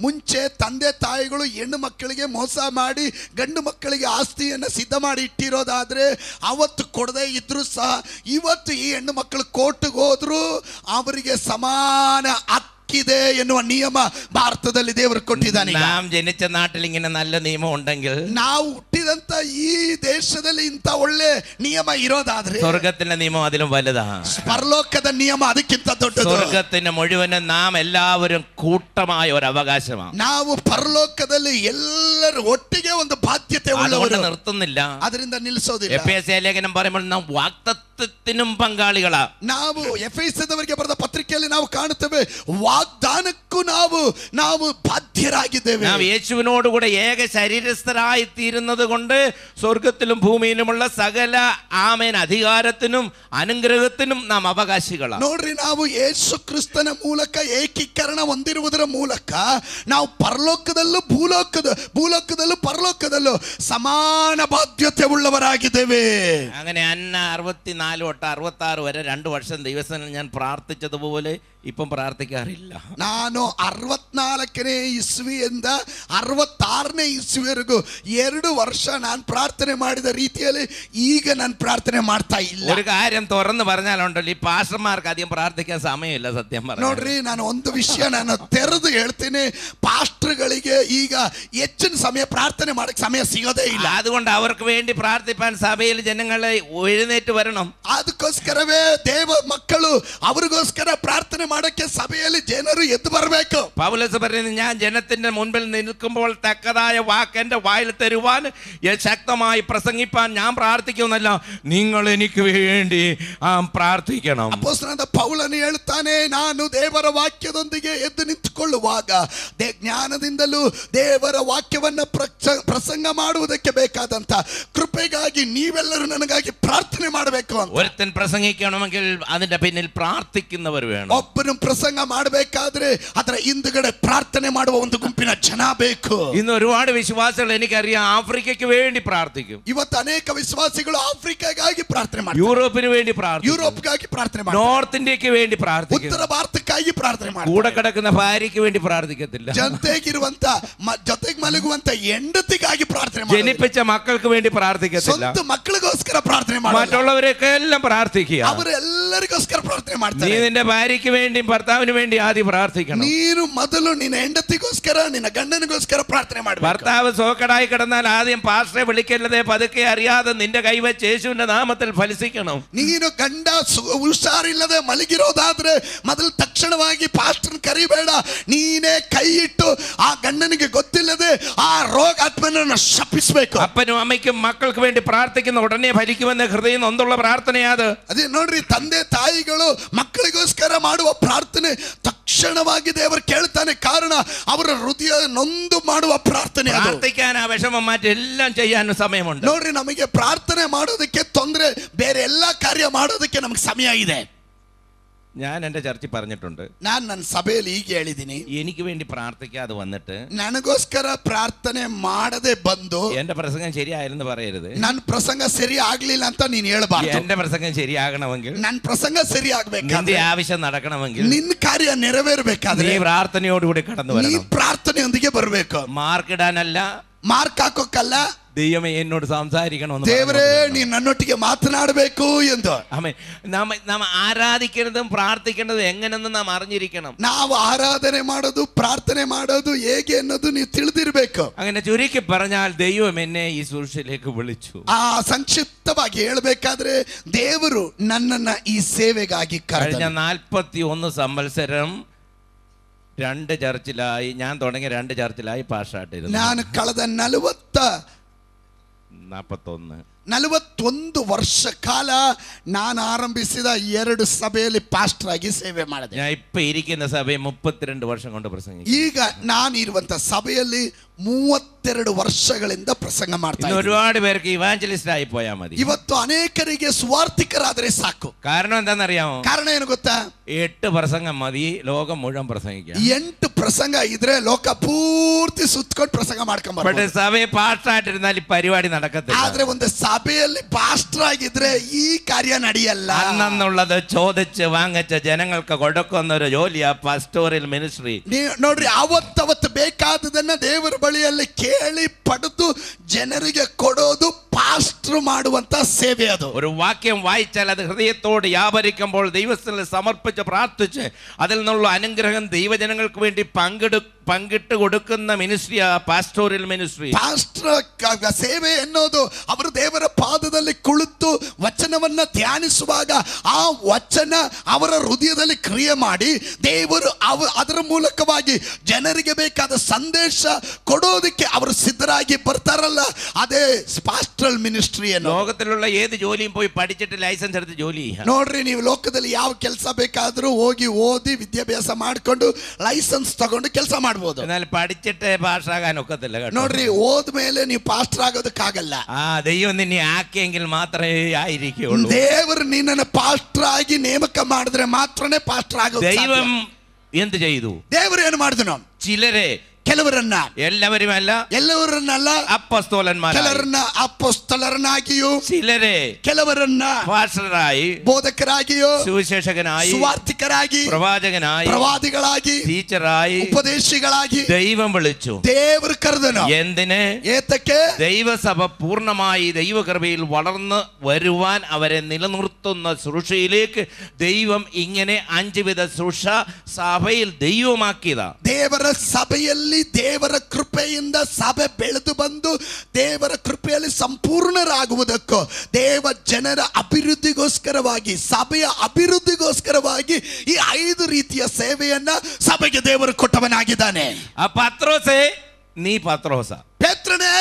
ಮುಂಚೆ ತಂದೆ ತಾಯಿಗಳು ಹೆಣ್ಣು ಮಕ್ಕಳಿಗೆ ಮೋಸ ಮಾಡಿ ಗಂಡು ಮಕ್ಕಳಿಗೆ ಆಸ್ತಿಯನ್ನು ಸಿದ್ಧ ಮಾಡಿ ಇಟ್ಟಿರೋದಾದ್ರೆ ಅವತ್ತು ಕೊಡದೇ ಇದ್ರು ಸಹ ಇವತ್ತು ಈ ಹೆಣ್ಣು ಮಕ್ಕಳು ಕೋರ್ಟ್ಗೆ ಹೋದ್ರು ಅವರಿಗೆ ಸಮಾನ ಇದೆ ಎನ್ನುವ ನಿಯಮ ಭಾರತದಲ್ಲಿ ದೇವರು ಕೊಟ್ಟಿದ್ದಾನೆ. നാം ജനിച്ച നാട്ടിൽ ഇങ്ങനെ നല്ല നിയമം ഉണ്ടെങ്കിൽ, ನಾವು ಹುಟ್ಟಿದಂತ ಈ ದೇಶದಲ್ಲಿ ಇಂತ ಒಳ್ಳೆ ನಿಯಮ ಇರೋದಾದ್ರೆ സ്വർഗത്തിന്റെ നിയമം അതിലും വലുതാണ്. ಪರಲೋಕದ ನಿಯಮ ಅದಕ್ಕಿಂತ ದೊಡ್ಡದು. സ്വർഗത്തിന് മുഴുവനും നാം എല്ലാവരും കൂട്ടമായ ഒരു അവകാശമാണ്. ನಾವು ಪರಲೋಕದಲ್ಲಿ ಎಲ್ಲರೂ ಒಟ್ಟಿಗೆ ಒಂದು ಬಾಧ್ಯತೆ ಉಳ್ಳವರು. നിർത്തുന്നില്ല, ಅದರಿಂದ ನಿಲ್ಲಿಸೋದಿಲ್ಲ. എഫേസ്യ ലേഖനം പറയുമ്പോൾ നാം വാഗ്ദത്തത്തിനും പങ്കാളികളാ. ನಾವು ಎಫೆಸದವರಿಗೆ ಬರೆದ ಪತ್ರಿಕೆಯಲ್ಲಿ ನಾವು ಕಾಣುತ್ತೇವೆ, വാഗ്ദാനಕ್ಕೂ ನಾವು ബാധ്യരാಗಿದ್ದೇವೆ. നാം യേശുവിനോട് കൂടെ ഏക ശരീരസ്ഥരായി തീരുന്നത് കൊണ്ട് സ്വർഗത്തിലും ഭൂമിയിലുമുള്ള സകല ആമേൻ അധികാരത്തിനും അനുഗ്രഹത്തിനും നാം അവകാശികളാണ്. ನೋಡ್ರಿ, ನಾವು ಯೇಸು ಕ್ರಿಸ್ತನ ಮೂಲಕ ಏಕೀಕರಣ ಹೊಂದಿರುವುದರ ಮೂಲಕ ನಾವು ಪರಲೋಕದಲ್ಲೂ ಭೂಲೋಕದಲ್ಲೂ ಪರಲೋಕದಲ್ಲೂ ಸಮಾನ ಬಾಧ್ಯತೆ ಉಳ್ಳವರಾಗಿದ್ದೇವೆ. അങ്ങനെ അന്ന 64 തൊട്ട് 66 വരെ 2 വർഷം ദിവസം ഞാൻ പ്രാർത്ഥിച്ചതുപോലെ ഇപ്പം പ്രാർത്ഥിക്കാറില്ല. ನಾನು 64ನೇ ಇಸ್ವಿಯಿಂದ 66ನೇ ಇಸ್ವಿವರೆಗೂ 2 ವರ್ಷ ನಾನು ಪ್ರಾರ್ಥನೆ ಮಾಡಿದ ರೀತಿಯಲ್ಲಿ ಈಗ ನಾನು ಪ್ರಾರ್ಥನೆ ಮಾಡ್ತಾ ಇಲ್ಲ. ഒരു കാര്യം തുറന്ന് പറഞ്ഞാലുണ്ടല്ലോ, ഈ പാസ്റ്റർമാർക്ക് അധികം പ്രാർത്ഥിക്കാൻ സമയമില്ല. സത്യം പറഞ്ഞു ನೋಡ್ರಿ, ನಾನು ಒಂದು ವಿಷಯ ನಾನು ತೆರೆದು ಹೇಳ್ತೀನಿ, ಪಾಸ್ಟರ್ಗಳಿಗೆ ಈಗ ಹೆಚ್ಚಿನ ಸಮಯ ಪ್ರಾರ್ಥನೆ ಮಾಡಕ್ಕೆ ಸಮಯ ಸಿಗೋದೇ ಇಲ್ಲ. അതുകൊണ്ട് അവർക്ക് വേണ്ടി പ്രാർത്ഥിപ്പാൻ സഭയിൽ ജനങ്ങളെ എഴുന്നേറ്റ് വരണം. ಅದಕ್ಕೋಸ್ಕರವೇ ದೇವ ಮಕ್ಕಳು ಅವರಿಗೋಸ್ಕರ ಪ್ರಾರ್ಥನೆ ಮಾಡಕ್ಕೆ ಸಭೆಯಲ್ಲಿ ಜನರು ಎದ್ದು ಬರಬೇಕು. പൗലോസ് പറയുന്നു, ഞാൻ ജനത്തിന്റെ മുൻപിൽ നിൽക്കുമ്പോൾ തക്കതായ വാക്ക് എന്റെ വായിൽ തരുവാൻ ശക്തമായി പ്രസംഗിപ്പാൻ ഞാൻ പ്രാർത്ഥിക്കുന്നല്ല, നിങ്ങൾ എനിക്ക് വേണ്ടി പ്രാർത്ഥിക്കണം. ಅಪೊಸ್ತಲನಾದ ಪೌಲನು ಹೇಳುತ್ತಾನೆ, ನಾನು ದೇವರ ವಾಕ್ಯದೊಂದಿಗೆ ಎದ್ದು ನಿಂತುಕೊಳ್ಳುವಾಗ ಜ್ಞಾನದಿಂದಲೂ ದೇವರ ವಾಕ್ಯವನ್ನ ಪ್ರಸಂಗ ಮಾಡುವುದಕ್ಕೆ ಬೇಕಾದಂತ ಕೃಪೆಗಾಗಿ ನೀವೆಲ್ಲರೂ ನನಗಾಗಿ ಪ್ರಾರ್ಥನೆ ಮಾಡಬೇಕು ಅಂತ. ഒരുത്തൻ പ്രസംഗിക്കണമെങ്കിൽ അതിന്റെ പിന്നിൽ പ്രാർത്ഥിക്കുന്നവർ വേണം. ಒಬ್ಬನು ಪ್ರಸಂಗ ಮಾಡಬೇಕಾದ್ರೆ ಅದರ ಹಿಂದುಗಡೆ ಪ್ರಾರ್ಥನೆ ಮಾಡುವ ಒಂದು ಗುಂಪಿನ ಜನ ಬೇಕು. ഇന്ന് ഒരുപാട് വിശ്വാസികൾ എനിക്കറിയാം ആഫ്രിക്കയ്ക്ക് വേണ്ടി പ്രാർത്ഥിക്കും. ಇವತ್ತು ಅನೇಕ ವಿಶ್ವಾಸಿಗಳು ಆಫ್ರಿಕಾಗಾಗಿ ಪ್ರಾರ್ಥನೆ ಮಾಡ್ತಾರೆ, യൂറോപ്പിന് വേണ്ടി പ്രാർത്ഥിക്കും, ಯುರೋಪ್ಗಾಗಿ ಪ್ರಾರ್ಥನೆ ಮಾಡ್ತಾರೆ, നോർത്ത് ഇന്ത്യക്ക് വേണ്ടി പ്രാർത്ഥിക്കും, ಉತ್ತರ ಭಾರತಕ್ಕಾಗಿ ಪ್ರಾರ್ಥನೆ ಮಾಡ್ತಾರೆ. കൂടെ കിടക്കുന്ന ഭാര്യയ്ക്ക് വേണ്ടി പ്രാർത്ഥിക്കത്തില്ല, ಜೊತೆಗಿರುವಂತ ಜೊತೆಗೆ ಮಲಗುವಂತ ಹೆಂಡತಿಗಾಗಿ ಪ್ರಾರ್ಥನೆ ಮಾಡ್ತಾರೆ, ജനിപ്പിച്ച മക്കൾക്ക് വേണ്ടി പ്രാർത്ഥിക്കത്തില്ല, ಸ್ವಂತ ಮಕ್ಕಳಿಗೋಸ್ಕರ ಪ್ರಾರ್ಥನೆ ಮಾಡ್ತಾರೆ, മറ്റുള്ളവരൊക്കെ എല്ലാം പ്രാർത്ഥിക്കുക. ಅವರೆಲ್ಲರಿಗೋಸ್ಕರ ಪ್ರಾರ್ಥನೆ നീ ಮಾಡ್ತಾರೆ. നിന്റെ ഭാര്യയ്ക്ക് വേണ്ടിയും ഭർത്താവിന് വേണ്ടി ആദ്യം പ്രാർത്ഥിക്കണം. ನೀನು ಮೊದಲು ನಿನ್ನ ಹೆಂಡತಿಗೋಸ್ಕರ ನಿನ್ನ ಗಂಡನಿಗೋಸ್ಕರ ಪ್ರಾರ್ಥನೆ ಮಾಡಬೇಕು. ഭർത്താവ് സോക്കടായി കിടന്നാൽ ആദ്യം പാസ്റ്ററെ വിളിക്കരുതേ, പതുക്കെ അറിയാതെ നിന്റെ കൈവച്ച് യേശുവിന്റെ നാമത്തിൽ ഫലിക്കണം. ನೀನು ಗಂಡ ಹುಷಾರಿಲ್ಲದೆ ಮಲಗಿರೋದಾದ್ರೆ ಮೊದಲು ತಕ್ಷಣವಾಗಿ ಪಾಸ್ಟರ್ ಕರಿಬೇಡ, ನೀನೇ ಕೈ ಇಟ್ಟು ಆ ಗಂಡನಿಗೆ ಗೊತ್ತಿಲ್ಲದೆ ಆ ರೋಗಾತ್ಮನನ್ನು ಶಪಿಸಬೇಕು. അപ്പനും അമ്മയ്ക്കും മക്കൾക്ക് വേണ്ടി പ്രാർത്ഥിക്കുന്ന ഉടനെ ഫലിക്കുമെന്ന് ഹൃദയം നൊന്തുള്ള പ്രാർത്ഥനയാത്. ಅದೇ ನೋಡ್ರಿ, ತಂದೆ ತಾಯಿಗಳು ಮಕ್ಕಳಿಗೋಸ್ಕರ ಮಾಡುವ ಪ್ರಾರ್ಥನೆ ತಕ್ಷಣವಾಗಿ ದೇವರು ಕೇಳ್ತಾನೆ. ಕಾರಣ ಅವರ ಹೃದಯ ನೊಂದು ಮಾಡುವ ಪ್ರಾರ್ಥನೆ. പ്രാർത്ഥിക്കാൻ ആ വിഷമം മാറ്റി എല്ലാം ചെയ്യാനും സമയമുണ്ട്. ನೋಡ್ರಿ, ನಮಗೆ ಪ್ರಾರ್ಥನೆ ಮಾಡೋದಕ್ಕೆ ತೊಂದರೆ, ಬೇರೆ ಎಲ್ಲಾ ಕಾರ್ಯ ಮಾಡೋದಕ್ಕೆ ನಮಗೆ ಸಮಯ ಇದೆ. ഞാൻ എന്റെ ചർച്ചിൽ പറഞ്ഞിട്ടുണ്ട്, ನಾನು ನನ್ನ ಸಭೆಯಲ್ಲಿ ಹೀಗೆ ಹೇಳಿದ್ದೀನಿ, എനിക്ക് വേണ്ടി പ്രാർത്ഥിക്കാതെ വന്നിട്ട് ನನಗೋಸ್ಕರ ಪ್ರಾರ್ಥನೆ ಮಾಡದೆ ಬಂದು എന്റെ പ്രസംഗം ശരിയായിരുന്നു പറയരുത്. ನನ್ನ ಪ್ರಸಂಗ ಸರಿ ಆಗ್ಲಿಲ್ಲ ಅಂತ ನೀನ್ ಹೇಳ್ಬಾರ್ದು. എന്റെ പ്രസംഗം ശരിയാകണമെങ്കിൽ, ನನ್ನ ಪ್ರಸಂಗ ಸರಿ നിന്റെ ಆಗ್ಬೇಕಾದ್ರೆ, ആവശ്യം നടക്കണമെങ്കിൽ, ನಿನ್ನ ಕಾರ್ಯ ನೆರವೇರ್ಬೇಕಾದ್ರೆ നീ പ്രാർത്ഥനയോടുകൂടി കടന്നു ನೀ വരണം. ಪ್ರಾರ್ಥನೆಯೊಂದಿಗೆ ಬರಬೇಕು. മാർക്കിടാനല്ല, ಮಾರ್ಕ್ ಹಾಕೋಕ್ಕಲ್ಲ, ദൈവമേ എന്നോട് സംസാരിക്കണമെന്ന് ದೇವರೇ ನೀನ್ ನನ್ನೊಟ್ಟಿಗೆ ಮಾತನಾಡಬೇಕು ಎಂದು. നാം ആരാധിക്കുന്നതും പ്രാർത്ഥിക്കുന്നതും എങ്ങനെയെന്ന് നാം അറിഞ്ഞിരിക്കണം. ನಾವು ಆರಾಧನೆ ಮಾಡೋದು ಪ್ರಾರ್ಥನೆ ಮಾಡೋದು ಹೇಗೆ ಅನ್ನೋದು ನೀವು ತಿಳಿದಿರ್ಬೇಕು. അങ്ങനെ ചുരുക്കി പറഞ്ഞാൽ ദൈവം എന്നെ ഈ ശുശ്രൂഷയിലേക്ക് വിളിച്ചു. ಆ ಸಂಕ್ಷಿಪ್ತವಾಗಿ ಹೇಳ್ಬೇಕಾದ್ರೆ ದೇವರು ನನ್ನನ್ನ ಈ ಸೇವೆಗಾಗಿ കഴിഞ്ഞ ಕರೆದ. 41 സംവത്സരം 2 ചർച്ചിലായി, ഞാൻ തുടങ്ങിയ 2 ചർച്ചിലായി പാസ്സായിട്ടിരുന്നു. ನಾನು ಕಳೆದ 41 ವರ್ಷ ಕಾಲ ನಾನು ಆರಂಭಿಸಿದ 2 ಸಭೆಯಲ್ಲಿ ಪಾಸ್ಟರ್ ಆಗಿ ಸೇವೆ ಮಾಡಿದೆ. ഞാൻ ഇപ്പൊ ഇരിക്കുന്ന സഭയെ 32 വർഷം കൊണ്ട് പ്രസംഗിക്കും. ಈಗ ನಾನು ಇರುವಂತ ಸಭೆಯಲ್ಲಿ 32 ವರ್ಷಗಳಿಂದ ಪ್ರಸಂಗ ಮಾಡ್ತಾ ഇന്ന് ഒരുപാട് പേർക്ക് ഇവാഞ്ചലിസ്റ്റ് ആയി പോയാൽ മതി. ಇವತ್ತು ಅನೇಕರಿಗೆ ಸ್ವಾರ್ಥಿಕರಾದರೆ ಸಾಕು. കാരണം എന്താണെന്നറിയാമോ? ಕಾರಣ ಏನು ಗೊತ್ತಾ? 8 പ്രസംഗം മതി ലോകം മുഴുവൻ പ്രസംഗിക്കാം. 8 ಪ್ರಸಂಗ ಇದ್ರೆ ಲೋಕ ಪೂರ್ತಿ ಸುತ್ತಕೊಂಡು ಪ್ರಸಂಗ ಮಾಡ್ಕೊಂಡ್ പക്ഷേ സഭയെ പാസ്റ്റർ ആയിട്ടിരുന്നാൽ ഈ പരിപാടി നടക്കത്തില്ല. ಆದ್ರೆ ಒಂದು ಸಭೆಯಲ್ಲಿ ಪಾಸ್ಟರ್ ಆಗಿದ್ರೆ ಈ ಕಾರ್ಯ ನಡೆಯಲ್ಲ. അന്നുള്ളത് ചോദിച്ച് വാങ്ങിച്ച ജനങ്ങൾക്ക് കൊടുക്കുന്ന ഒരു ജോലിയാ പാസ്റ്റോറിയൽ മിനിസ്ട്രി. ನೋಡ್ರಿ, ಅವತ್ತು ಬೇಕಾದದನ್ನ ದೇವರ ಬಳಿಯಲ್ಲಿ ಕೇಳಿ ಪಡೆದು ಜನರಿಗೆ ಕೊಡೋದು ಪಾಸ್ಟರ್ ಮಾಡುವಂತ ಸೇವೆ. ಅದು ഒരു വാക്യം വായിച്ചാൽ അത് ഹൃദയത്തോട് വ്യാപരിക്കുമ്പോൾ ദൈവത്തിൽ സമർപ്പിച്ച് പ്രാർത്ഥിച്ച് അതിൽ നിന്നുള്ള അനുഗ്രഹം ദൈവജനങ്ങൾക്ക് വേണ്ടി പങ്കിട്ട് കൊടുക്കുന്ന മിനിസ്ട്രിയാ പാസ്റ്റോറിയൽ മിനിസ്ട്രി. ಪಾಸ್ಟರ್ ಸೇವೆ ಎನ್ನುವುದು ಅವರು ದೇವರ ಪಾದದಲ್ಲಿ ಕುಳಿತು ವಚನವನ್ನ ಧ್ಯಾನಿಸುವಾಗ ಆ ವಚನ ಅವರ ಹೃದಯದಲ್ಲಿ ಕ್ರಿಯೆ ಮಾಡಿ ದೇವರು ಅದರ ಮೂಲಕವಾಗಿ ಜನರಿಗೆ ಬೇಕಾದ ಸಂದೇಶ ಕೊಡೋದಕ್ಕೆ ಅವರು ಸಿದ್ಧರಾಗಿ ಬರ್ತಾರಲ್ಲ, ಅದೇ ಪಾಸ್ಟರಲ್ ಮಿನಿಸ್ಟ್ರಿ. ലോകത്തിലുള്ള ഏത് ജോലിയും പോയി പഠിച്ചിട്ട് ലൈസൻസ് എടുത്ത് ജോലി ചെയ്യാം. ನೋಡ್ರಿ, ನೀವು ಲೋಕದಲ್ಲಿ ಯಾವ ಕೆಲಸ ಬೇಕಾದ್ರೂ ಹೋಗಿ ಓದಿ ವಿದ್ಯಾಭ್ಯಾಸ ಮಾಡ್ಕೊಂಡು ಲೈಸೆನ್ಸ್ ತಗೊಂಡು ಕೆಲಸ ಮಾಡಬಹುದು. എന്നാൽ പഠിച്ചിട്ട് പാസ്റ്റാകാൻ ഒക്കത്തില്ല. ನೋಡ್ರಿ, ಹೋದ್ಮೇಲೆ ನೀವು ಪಾಸ್ಟರ್ ಆಗೋದಕ್ಕಾಗಲ್ಲ. ദൈവം നിന്നെ ആക്കിയെങ്കിൽ മാത്രമേ ആയിരിക്കുള്ളൂ. ದೇವರು ನಿನ್ನನ್ನು ಪಾಸ್ಟರ್ ಆಗಿ ನೇಮಕ ಮಾಡಿದ್ರೆ ಮಾತ್ರನೇ ಪಾಸ್ಟರ್ ಆಗೋದು. ദൈവം എന്ത് ചെയ്തു? ದೇವರು ಏನು ಮಾಡಿದನು? ചിലരെ, ಕೆಲವರನ್ನ, ಎಲ್ಲವರನ್ನಲ್ಲ, ಅಪೊಸ್ತಲರನ್ನಾಗಿ, ಕೆಲವರನ್ನ ಅಪೊಸ್ತಲರನ್ನಾಗಿಯೂ, ചിലരെ ಕೆಲವರನ್ನ ಪಾಸ್ಟರಾಗಿ, ಬೋಧಕರಾಗಿಯೂ, സുവിശേഷകനായി, ಸುವಾರ್ತಿಕರಾಗಿ, പ്രവാചകനായി, പ്രവാദികളാಗಿ, ടീച്ചറായി, ഉപദേശികളാಗಿ ദൈവം വിളിച്ചു. ದೇವರು ಕರೆದನು. എന്തിന്? ഏതಕ್ಕೆ? ദൈവസഭ പൂർണ്ണമായി ദൈവകൃപയിൽ വളർന്ന് വരുവാൻ അവരെ നിലനിർത്തുന്ന ശുശ്രൂഷയിലേക്ക് ദൈവം ഇങ്ങനെ 5 വിധ ശുശ്രൂഷ സഭയിൽ ദൈവമാക്കിയതാ. ದೇವರ ಸಭೆಯಲ್ಲಿ ದೇವರ ಕೃಪೆಯಿಂದ ಸಭೆ ಬೆಳೆದು ಬಂದು ದೇವರ ಕೃಪೆಯಲ್ಲಿ ಸಂಪೂರ್ಣರಾಗುವುದಕ್ಕೂ ದೇವ ಜನರ ಅಭಿವೃದ್ಧಿಗೋಸ್ಕರವಾಗಿ, ಸಭೆಯ ಅಭಿವೃದ್ಧಿಗೋಸ್ಕರವಾಗಿ ಈ 5 ರೀತಿಯ ಸೇವೆಯನ್ನ ಸಭೆಗೆ ದೇವರು ಕೊಟ್ಟವನಾಗಿದ್ದಾನೆ. ಆ ಪತ್ರೋಸೇ, ನೀ ಪತ್ರೋಸ. ಪೇತ್ರನೇ,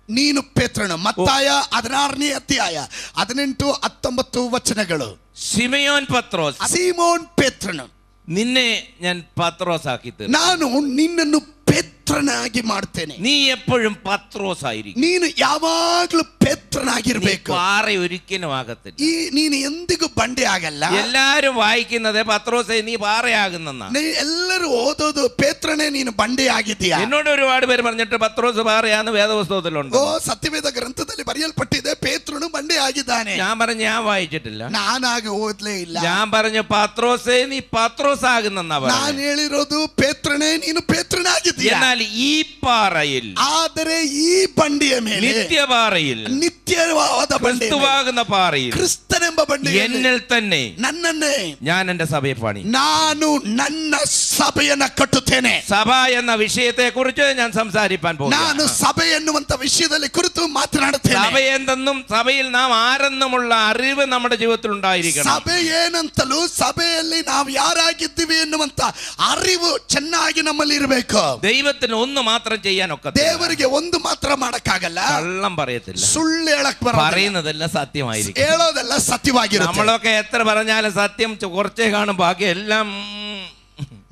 ನೀನು ಪೇತ್ರನು. ಮತ್ತಾಯ 16ನೇ ಅಧ್ಯಾಯ 18-19 ವಚನಗಳು. സിമയോൻ പത്രോസ്, ಸೀಮೋನ್ ಪೇತ್ರನು, നിന്നെ ഞാൻ പത്രോസ് ആക്കി തീർക്കും. ನಾನು ನಿನ್ನನ್ನು ಪೇತ್ರನಾಗಿ ಮಾಡ್ತೇನೆ. നീ എപ്പോഴും പത്രോസ് ആയിരിക്കും. ನೀನು ಯಾವಾಗಲೂ ಪೇತ್ರನಾಗಿರ್ಬೇಕು. പാറ ഒരിക്കലും ആകത്തില്ല. ನೀನು ಎಂದಿಗೂ ಬಂಡೆ ಆಗಲ್ಲ. എല്ലാരും വായിക്കുന്നത് പത്രോസേ നീ പാറയാകുന്നെന്നാ. ಎಲ್ಲರೂ ಓದೋದು ಪೇತ್ರನೇ ನೀನು ಬಂಡೆ ಆಗಿದ್ದೀಯಾ. എന്നോട് ഒരുപാട് പേര് പറഞ്ഞിട്ട് പത്രോസ് പാറയാന്ന് വേദപുസ്തകത്തിലുണ്ട്. ಸತ್ಯವೇದ ಗ್ರಂಥದಲ್ಲಿ ಬರೆಯಲ್ಪಟ್ಟಿದೆ, ಪೇತ್ರನು ಬಂಡೆ ಆಗಿದ್ದಾನೆ. ഞാൻ പറഞ്ഞു ഞാൻ വായിച്ചിട്ടില്ല. ನಾನಾಗಿ ಓದ್ಲೇ ಇಲ್ಲ. ഞാൻ പറഞ്ഞു പത്രോസേ നീ പത്രോസ് ആകുന്നെന്നാ പറഞ്ഞു. ನಾನು ಹೇಳಿರೋದು ಪೇತ್ರನೇ ನೀನು ಪೇತ್ರನಾಗಿದ್ದೀಯಾ. എന്നാൽ ഈ പാറയിൽ, ಆದರೆ ಈ ಬಂಡೆಯ ಮೇಲೆ, നിത്യപാറയിൽ, ನಿತ್ಯವಾದ ಬಂಡೆ, ക്രിസ്തുവാകുന്ന പാറയിൽ, ಕ್ರಿಸ್ತನೆಂಬ ಬಂಡೆ, എന്നിൽ തന്നെ ನನ್ನನ್ನೇ ഞാൻ എന്റെ സഭയെ പണി. ನಾನು ನನ್ನ ಸಭೆಯನ್ನ ಕಟ್ಟುತ್ತೇನೆ. സഭ എന്ന വിഷയത്തെ കുറിച്ച് ഞാൻ സംസാരിക്കാൻ പോകുന്നു. ನಾನು ಸಭೆ ಎನ್ನುವಂತ ವಿಷಯದಲ್ಲಿ ಕುರಿತು ಮಾತನಾಡುತ್ತೇನೆ. സഭ എന്തെന്നും സഭയിൽ നാം ആരെന്നുമുള്ള അറിവ് നമ്മുടെ ജീവിതത്തിൽ ഉണ്ടായിരിക്കണം. ಸಭೆ ಏನಂತಲೂ ಸಭೆಯಲ್ಲಿ ನಾವು ಯಾರಾಗಿದ್ದೀವಿ ಎನ್ನುವಂತ ಅರಿವು ಚೆನ್ನಾಗಿ ನಮ್ಮಲ್ಲಿ ಇರಬೇಕು. ദൈവത്തിന് ഒന്ന് മാത്രം ചെയ്യാൻ ഒക്കത്തില്ല. ದೇವರಿಗೆ ಒಂದು ಮಾತ್ರ ಮಾಡಕ್ಕಾಗಲ್ಲ. കള്ളം പറയത്തില്ല. ಸುಳ್ಳು ಹೇಳಕ್ ಬರಲ್ಲ. പറയുന്നതെല്ലാം സത്യമായിരിക്കും. ಹೇಳೋದೆಲ್ಲ ಸತ್ಯವಾಗಿರುತ್ತೆ. നമ്മളൊക്കെ എത്ര പറഞ്ഞാലും സത്യം കുറച്ചേ കാണും, ബാക്കി എല്ലാം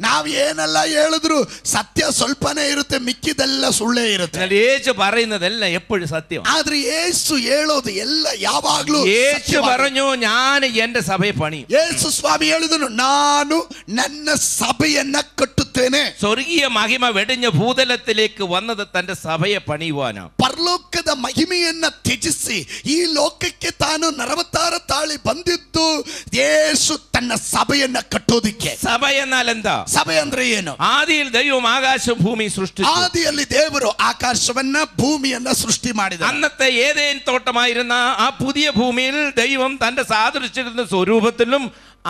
ನಾವ್ ಏನೆಲ್ಲ ಹೇಳಿದ್ರು ಸತ್ಯ ಸ್ವಲ್ಪನೇ ಇರುತ್ತೆ, ಮಿಕ್ಕಿದೆಲ್ಲ ಸುಳ್ಳೇ ಇರುತ್ತೆ. യേശു പറയുന്നതെല്ലാം എപ്പോഴും സത്യം. ಆದ್ರೆ ಯೇಸು ಹೇಳೋದು ಎಲ್ಲ ಯಾವಾಗ್ಲೂ യേശു പറഞ്ഞു ഞാൻ എന്റെ ಸಭೆ പണി. ಯೇಸು ಸ್ವಾಮಿ ಹೇಳಿದನು, ನಾನು ನನ್ನ ಸಭೆಯನ್ನ ಕಟ್ಟುತ್ತೇನೆ. സ്വർഗീയ മഹിമ വെടിഞ്ഞ് ഭൂതലത്തിലേക്ക് വന്നത് തന്റെ സഭയെ പണിയുവാനാണ്. ಪರಲೋಕದ ಮಹಿಮೆಯನ್ನ ತ್ಯಜಿಸಿ ಈ ಲೋಕಕ್ಕೆ ತಾನು ನರವತಾರ ತಾಳಿ ಬಂದಿದ್ದು ಯೇಸು ತನ್ನ ಸಭೆಯನ್ನ ಕಟ್ಟೋದಿಕ್ಕೆ. സഭ എന്നാൽ എന്താ? ಸಭೆ ಅಂದ್ರೆ ಏನು? ആദിയിൽ ദൈവം ആകാശം ഭൂമി സൃഷ്ടിച്ചു. ಆದಿಯಲ್ಲಿ ದೇವರು ಆಕಾಶವನ್ನ ಭೂಮಿಯನ್ನ ಸೃಷ್ಟಿ ಮಾಡಿದ. അന്നത്തെ ഏതേൻ തോട്ടമായിരുന്ന ആ പുതിയ ഭൂമിയിൽ ദൈവം തന്റെ സാദൃശ്യത്തിന്റെ സ്വരൂപത്തിലും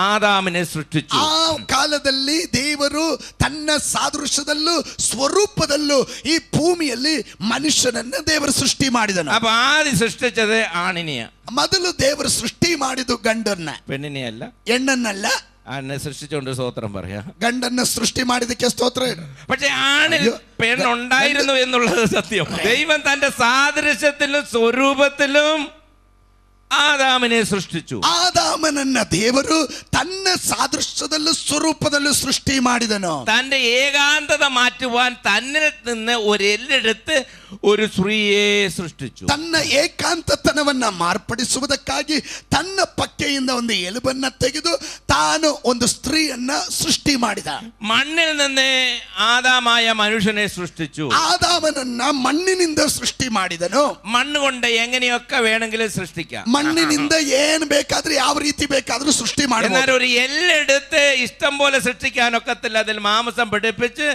ಆದಾಮನೆ ಸೃಷ್ಟಿച്ചു. ಆ ಕಾಲದಲ್ಲಿ ದೇವರು ತನ್ನ ಸಾದೃಶ್ಯದಲ್ಲೂ ಸ್ವರೂಪದಲ್ಲೂ ಈ ಭೂಮಿಯಲ್ಲಿ ಮನುಷ್ಯನನ್ನ ದೇವರು ಸೃಷ್ಟಿ ಮಾಡಿದನು. അപ്പൊ ആദ്യം സൃഷ്ടിച്ചത് ആണിനെയ. ಮೊದಲು ದೇವರು ಸೃಷ್ಟಿ ಮಾಡಿದ್ದು ಗಂಡನ್ನ, പെണ്ണിനെയല്ല. ಹೆಣ್ಣನ್ನಲ್ಲ. എന്നെ സൃഷ്ടിച്ചുകൊണ്ട് സ്തോത്രം പറയാ. ಗಂಡನ್ನ ಸೃಷ್ಟಿ ಮಾಡಿದಕ್ಕೆ ಸ್ತೋತ್ರ ಹೇಳು. പക്ഷെ ആണിൽ പെണ്ണുണ്ടായിരുന്നു എന്നുള്ളത് സത്യം. ദൈവം തന്റെ സാദൃശ്യത്തിലും സ്വരൂപത്തിലും ആദാമിനെ സൃഷ്ടിച്ചു. ആദാമനನ್ನ ದೇವರು ತನ್ನ സാദൃശ്യದಲ್ಲೂ ಸ್ವರೂಪದಲ್ಲೂ ಸೃಷ್ಟಿ ಮಾಡಿದನು. തന്റെ ഏകാന്തത മാറ്റുവാൻ തന്നിൽ നിന്ന് ഒരു എല്ലെടുത്ത് ഒരു സ്ത്രീയെ സൃഷ്ടിച്ചു. ತನ್ನ ಏಕಾಂತತನವನ್ನ ಮಾರ್ಪಡಿಸುವುದಕ್ಕಾಗಿ ತನ್ನ ಪಕ್ಕೆಯಿಂದ ಒಂದು ಎಲುಬನ್ನ ತೆಗೆದು ತಾನು ಒಂದು ಸ್ತ್ರೀಯನ್ನ ಸೃಷ್ಟಿ ಮಾಡಿದ. മണ്ണിൽ നിന്ന് ആദാമായ മനുഷ്യനെ സൃഷ്ടിച്ചു. ಆದಾಮನನ್ನ ಮಣ್ಣಿನಿಂದ ಸೃಷ್ಟಿ ಮಾಡಿದನು. മണ്ണ് കൊണ്ട് എങ്ങനെയൊക്കെ വേണമെങ്കിലും സൃഷ്ടിക്കാം. ಮಣ್ಣಿನಿಂದ ಏನು ಬೇಕಾದ್ರೆ ಯಾವ ರೀತಿ ಬೇಕಾದ್ರೂ ಸೃಷ್ಟಿ എന്നാൽ ಮಾಡಬಹುದು. ഒരു എല്ലെടുത്ത് ഇഷ്ടം പോലെ സൃഷ്ടിക്കാനൊക്കത്തില്ല. അതിൽ മാംസം പിടിപ്പിച്ച്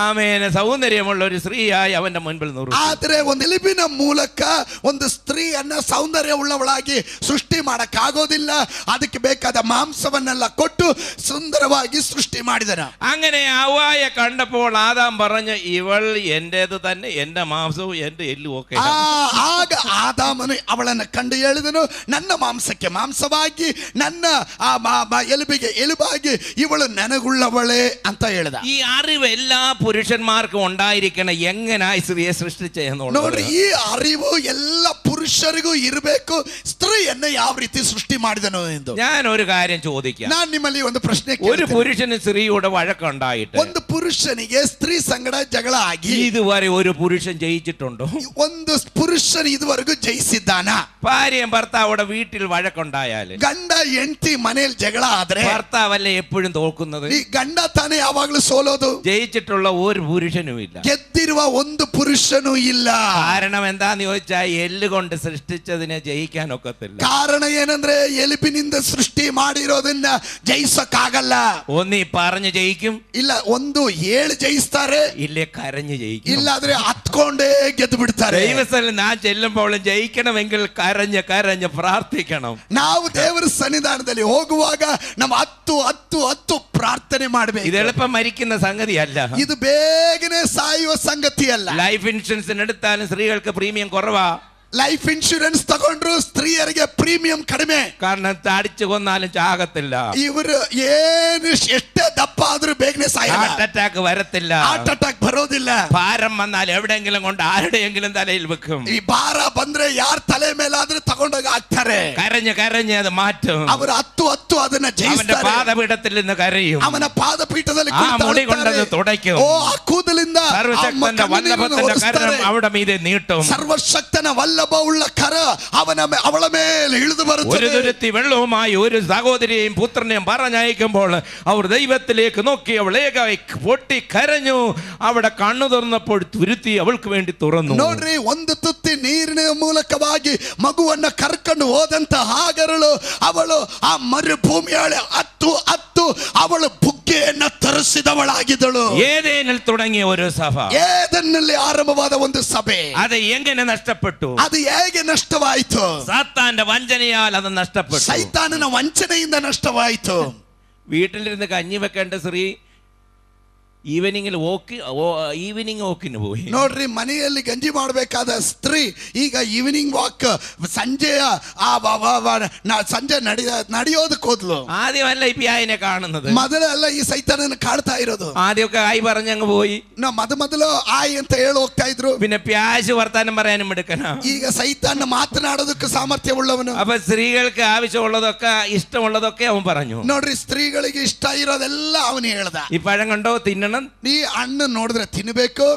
ആമേനെ സൗന്ദര്യമുള്ള ഒരു സ്ത്രീയായി അവന്റെ മുൻപിൽ നിർത്തി. ಆದ್ರೆ ಒಂದು ಎಲುಬಿನ ಮೂಲಕ ಒಂದು ಸ್ತ್ರೀಯನ್ನ ಸೌಂದರ್ಯ ಉಳ್ಳವಳಾಗಿ ಸೃಷ್ಟಿ ಮಾಡಕ್ಕಾಗೋದಿಲ್ಲ. ಅದಕ್ಕೆ ಬೇಕಾದ ಮಾಂಸವನ್ನೆಲ್ಲ ಕೊಟ್ಟು ಸುಂದರವಾಗಿ ಸೃಷ್ಟಿ ಮಾಡಿದನು. അങ്ങനെ ഹവ്വായെ കണ്ടപ്പോൾ ആദാം പറഞ്ഞു, ഇവൾ എന്റേത് തന്നെ, എന്റെ മാംസവും എന്റെ എല്ലും ഒക്കെ. ಆಗ ಆದಾಮನು ಅವಳನ್ನು ಕಂಡು ಹೇಳಿದನು, ನನ್ನ ಮಾಂಸಕ್ಕೆ ಮಾಂಸವಾಗಿ ನನ್ನ ಎಲುಬಿಗೆ ಎಲುಬಾಗಿ ಇವಳು ನನಗುಳ್ಳವಳೇ ಅಂತ ಹೇಳಿದ. ഈ അറിവ് എല്ലാ പുരുഷന്മാർക്കും ഉണ്ടായിരിക്കണം, എങ്ങനായി സ്ത്രീയെ സൃഷ്ടിച്ചെന്നുള്ളത്. ನೋಡ್ರಿ, ಈ ಅರಿವು ಎಲ್ಲ ಪುರುಷರಿಗೂ ಇರಬೇಕು, ಸ್ತ್ರೀಯನ್ನ ಯಾವ ರೀತಿ ಸೃಷ್ಟಿ ಮಾಡಿದನು ಎಂದು. ഞാൻ ഒരു കാര്യം ചോദിക്കാം. ನಾನು ನಿಮ್ಮಲ್ಲಿ ಒಂದು ಪ್ರಶ್ನೆ ഒരു ಕೇಳ್ತೇನೆ. പുരുഷന് സ്ത്രീയോട് വഴക്കുണ്ടായിട്ട് ಒಂದು ಪುರುಷನಿಗೆ ಸ್ತ್ರೀ ಸಂಗಡ ಜಗಳ ಆಗಿ ഇതുവരെ ഒരു പുരുഷൻ ജയിച്ചിട്ടുണ്ടോ? ಒಂದು ಪುರುಷನ್ ಇದುವರೆಗೂ ಜಯಿಸಿದ್ದಾನ? ഭാര്യയും ഭർത്താവോടെ വീട്ടിൽ വഴക്കുണ്ടായാല് ಗಂಡ ಹೆಂಡತಿ ಮನೆಯಲ್ಲಿ ಜಗಳ ಆದ್ರೆ ഭർത്താവല്ലേ എപ്പോഴും തോൽക്കുന്നത്? ಈ ಗಂಡ ತಾನೇ ಯಾವಾಗ್ಲೂ ಸೋಲೋದು. ജയിച്ചിട്ടുള്ള ഒരു പുരുഷനും ഇല്ല. ಗೆದ್ದಿರುವ ಒಂದು ಪುರುಷನೂ ಇಲ್ಲ. കാരണം എന്താന്ന് ചോദിച്ചാൽ എല്ല് കൊണ്ട് സൃഷ്ടിച്ചതിനെ ജയിക്കാൻ ഒക്കത്തില്ല. ಕಾರಣ ಏನಂದ್ರೆ ಎಲುಬಿನಿಂದ ಸೃಷ್ಟಿ ಮಾಡಿರೋದನ್ನ ಜಯಿಸಕ್ಕಾಗಲ್ಲ. ഒന്നീ പറഞ്ഞു ജയിക്കും, ಇಲ್ಲ ಒಂದು ಹೇಳಿ ಜಯಿಸ್ತಾರೆ, ഇല്ലേ കരഞ്ഞു ജയിക്കും. ಇಲ್ಲಾದ್ರೆ ಹತ್ಕೊಂಡೇ ಗೆದ್ದು ಬಿಡ್ತಾರೆ. ദൈവസ്ഥലം ഞാൻ ചെല്ലുമ്പോൾ ജയിക്കണമെങ്കിൽ കരഞ്ഞ് കരഞ്ഞ് പ്രാർത്ഥിക്കണം. ನಾವು ದೇವರ ಸನ್ನಿಧಾನದಲ್ಲಿ ಹೋಗುವಾಗ ನಾವು ಹತ್ತು ಪ್ರಾರ್ಥನೆ ಮಾಡಬೇಕು. ഇത് എളുപ്പം മരിക്കുന്ന സംഗതിയല്ല. ಇದು ಬೇಗನೆ ಸಾಯುವ ಸಂಗತಿ ಅಲ್ಲ. ലൈഫ് ഇൻഷുറൻസിന് എടുത്താലും സ്ത്രീകൾക്ക് പ്രീമിയം കുറവാ. ಲೈಫ್ ಇನ್ಶೂರೆನ್ಸ್ ತಗೊಂಡ್ರು ಸ್ತ್ರೀಯರಿಗೆ ಪ್ರೀಮಿಯಂ ಕಡಿಮೆ. കാരണം അടിച്ചു കൊന്നാലും ചാകത്തില്ല. ಇವರು ಏನು ಎಷ್ಟೇ ದಪ್ಪ ಆದ್ರೂ ಬೇಗನೆ ಸಾಯಲ್ಲ. ഹാർട്ട് അറ്റാക്ക് വരത്തില്ല. ಹಾರ್ಟ್ ಅಟ್ಯಾಕ್ ಬರೋದಿಲ್ಲ. ഭാരം വന്നാൽ എവിടെയെങ്കിലും കൊണ്ട് ആരുടെയെങ്കിലും തലയിൽ വെക്കും. ಈ ಭಾರ ಬಂದ್ರೆ ಯಾರ ತಲೆ ಮೇಲಾದ್ರೂ ತಗೊಂಡೋಗಿ ಹಾಕ್ತಾರೆ. കരഞ്ഞ് കരഞ്ഞ് അത് മാറ്റും. ಅವರು ಹತ್ತು ಅದನ್ನ അവന്റെ ಜಯಿಸ್ತಾರೆ. പാദപീഠത്തിൽ നിന്ന് കരയും. ಅವನ ಪಾದಪೀಠದಲ್ಲಿ ആ മുടി കൊണ്ടത് തുടയ്ക്കും. ಓ ಆ ಕೂದಲಿಂದ സർവശക്തന്റെ വല്ലഭത്തിന്റെ കരം അവിടെ മീതെ നീട്ടും. ಸರ್ವಶಕ್ತನ ವಲ್ಲಭವುಳ್ಳ ಕರ ಅವಳ ಮೇಲೆ ಇಳಿದು ಬರುತ್ತದೆ. ഒരു തുരുത്തി വെള്ളവുമായി ഒരു സഹോദരിയെയും പുത്രനെയും പറഞ്ഞയക്കുമ്പോൾ അവർ ദൈവത്തിലേക്ക് നോക്കി അവൾ ഏകായി പൊട്ടി കരഞ്ഞു. അവിടെ കണ്ണു തുറന്നപ്പോൾ തുരുത്തി അവൾക്ക് വേണ്ടി തുറന്നു. ನೋಡ್ರಿ, ಒಂದು ತುತ್ತಿ ನೀರಿನ ಮೂಲಕವಾಗಿ ಮಗುವನ್ನ ಕರ್ಕೊಂಡು ಹೋದಂತ ಹಾಗರಳು ಅವಳು ಆ ಮರುಭೂಮಿಯೊಳಗೆ ಹತ್ತು ಅವಳು ಬುಗ್ಗೆಯನ್ನ ತರಿಸಿದವಳಾಗಿದ್ದಳು. ഏതേനിൽ തുടങ്ങിയ ഒരു സഭ, ಏದನ್ನಲ್ಲಿ ಆರಂಭವಾದ ಒಂದು ಸಭೆ, അത് എങ്ങനെ നഷ്ടപ്പെട്ടു? ಅದು ಹೇಗೆ ನಷ್ಟವಾಯಿತು? സാത്താന്റെ വഞ്ചനയാൽ അത് നഷ്ടപ്പെട്ടു. ಸೈತಾನನ ವಂಚನೆಯಿಂದ ನಷ್ಟವಾಯಿತು. വീട്ടിലിരുന്ന് കഞ്ഞി വെക്കേണ്ട സ്ത്രീ ಈವ್ನಿಂಗ್ ವಾಕಿന് പോയി. ನೋಡ್ರಿ, ಮನೆಯಲ್ಲಿ ಗಂಜಿ ಮಾಡಬೇಕಾದ ಸ್ತ್ರೀ ಈಗ ಈವ್ನಿಂಗ್ ವಾಕ್ ಸಂಜೆ ನಡೆಯೋದಕ್ಕೆ ಹೋದ್ಲು. ആദ്യമല്ല ഈ പ്യായനെ കാണുന്നത്, ಮೊದಲೆಲ್ಲ ಈ ಸೈತಾನನ ಕಾಡ್ತಾ ಇರೋದು. ആദ്യമൊക്കെ ആയി പറഞ്ഞങ്ങ് പോയി. ಮೊದಲು ಆಯ್ ಅಂತ ಹೇಳಿ ಹೋಗ್ತಾ ಇದ್ರು. പിന്നെ പ്യാശ് വർത്താനം പറയാനും എടുക്കണ. ಈಗ ಸೈತಾನ ಮಾತನಾಡೋದಕ್ಕೆ ಸಾಮರ್ಥ್ಯವುಳ್ಳವನು. അപ്പൊ സ്ത്രീകൾക്ക് ആവശ്യമുള്ളതൊക്കെ ഇഷ്ടമുള്ളതൊക്കെ അവൻ പറഞ്ഞു. ನೋಡ್ರಿ, ಸ್ತ್ರೀಗಳಿಗೆ ಇಷ್ಟ ಇರೋದೆಲ್ಲ ಅವನು ಹೇಳ್ದ. ഈ പഴം കണ്ടോ, തിന്നണം. ನೀ ಹಣ್ಣು ನೋಡಿದ್ರೆ ತಿನ್ಬೇಕು.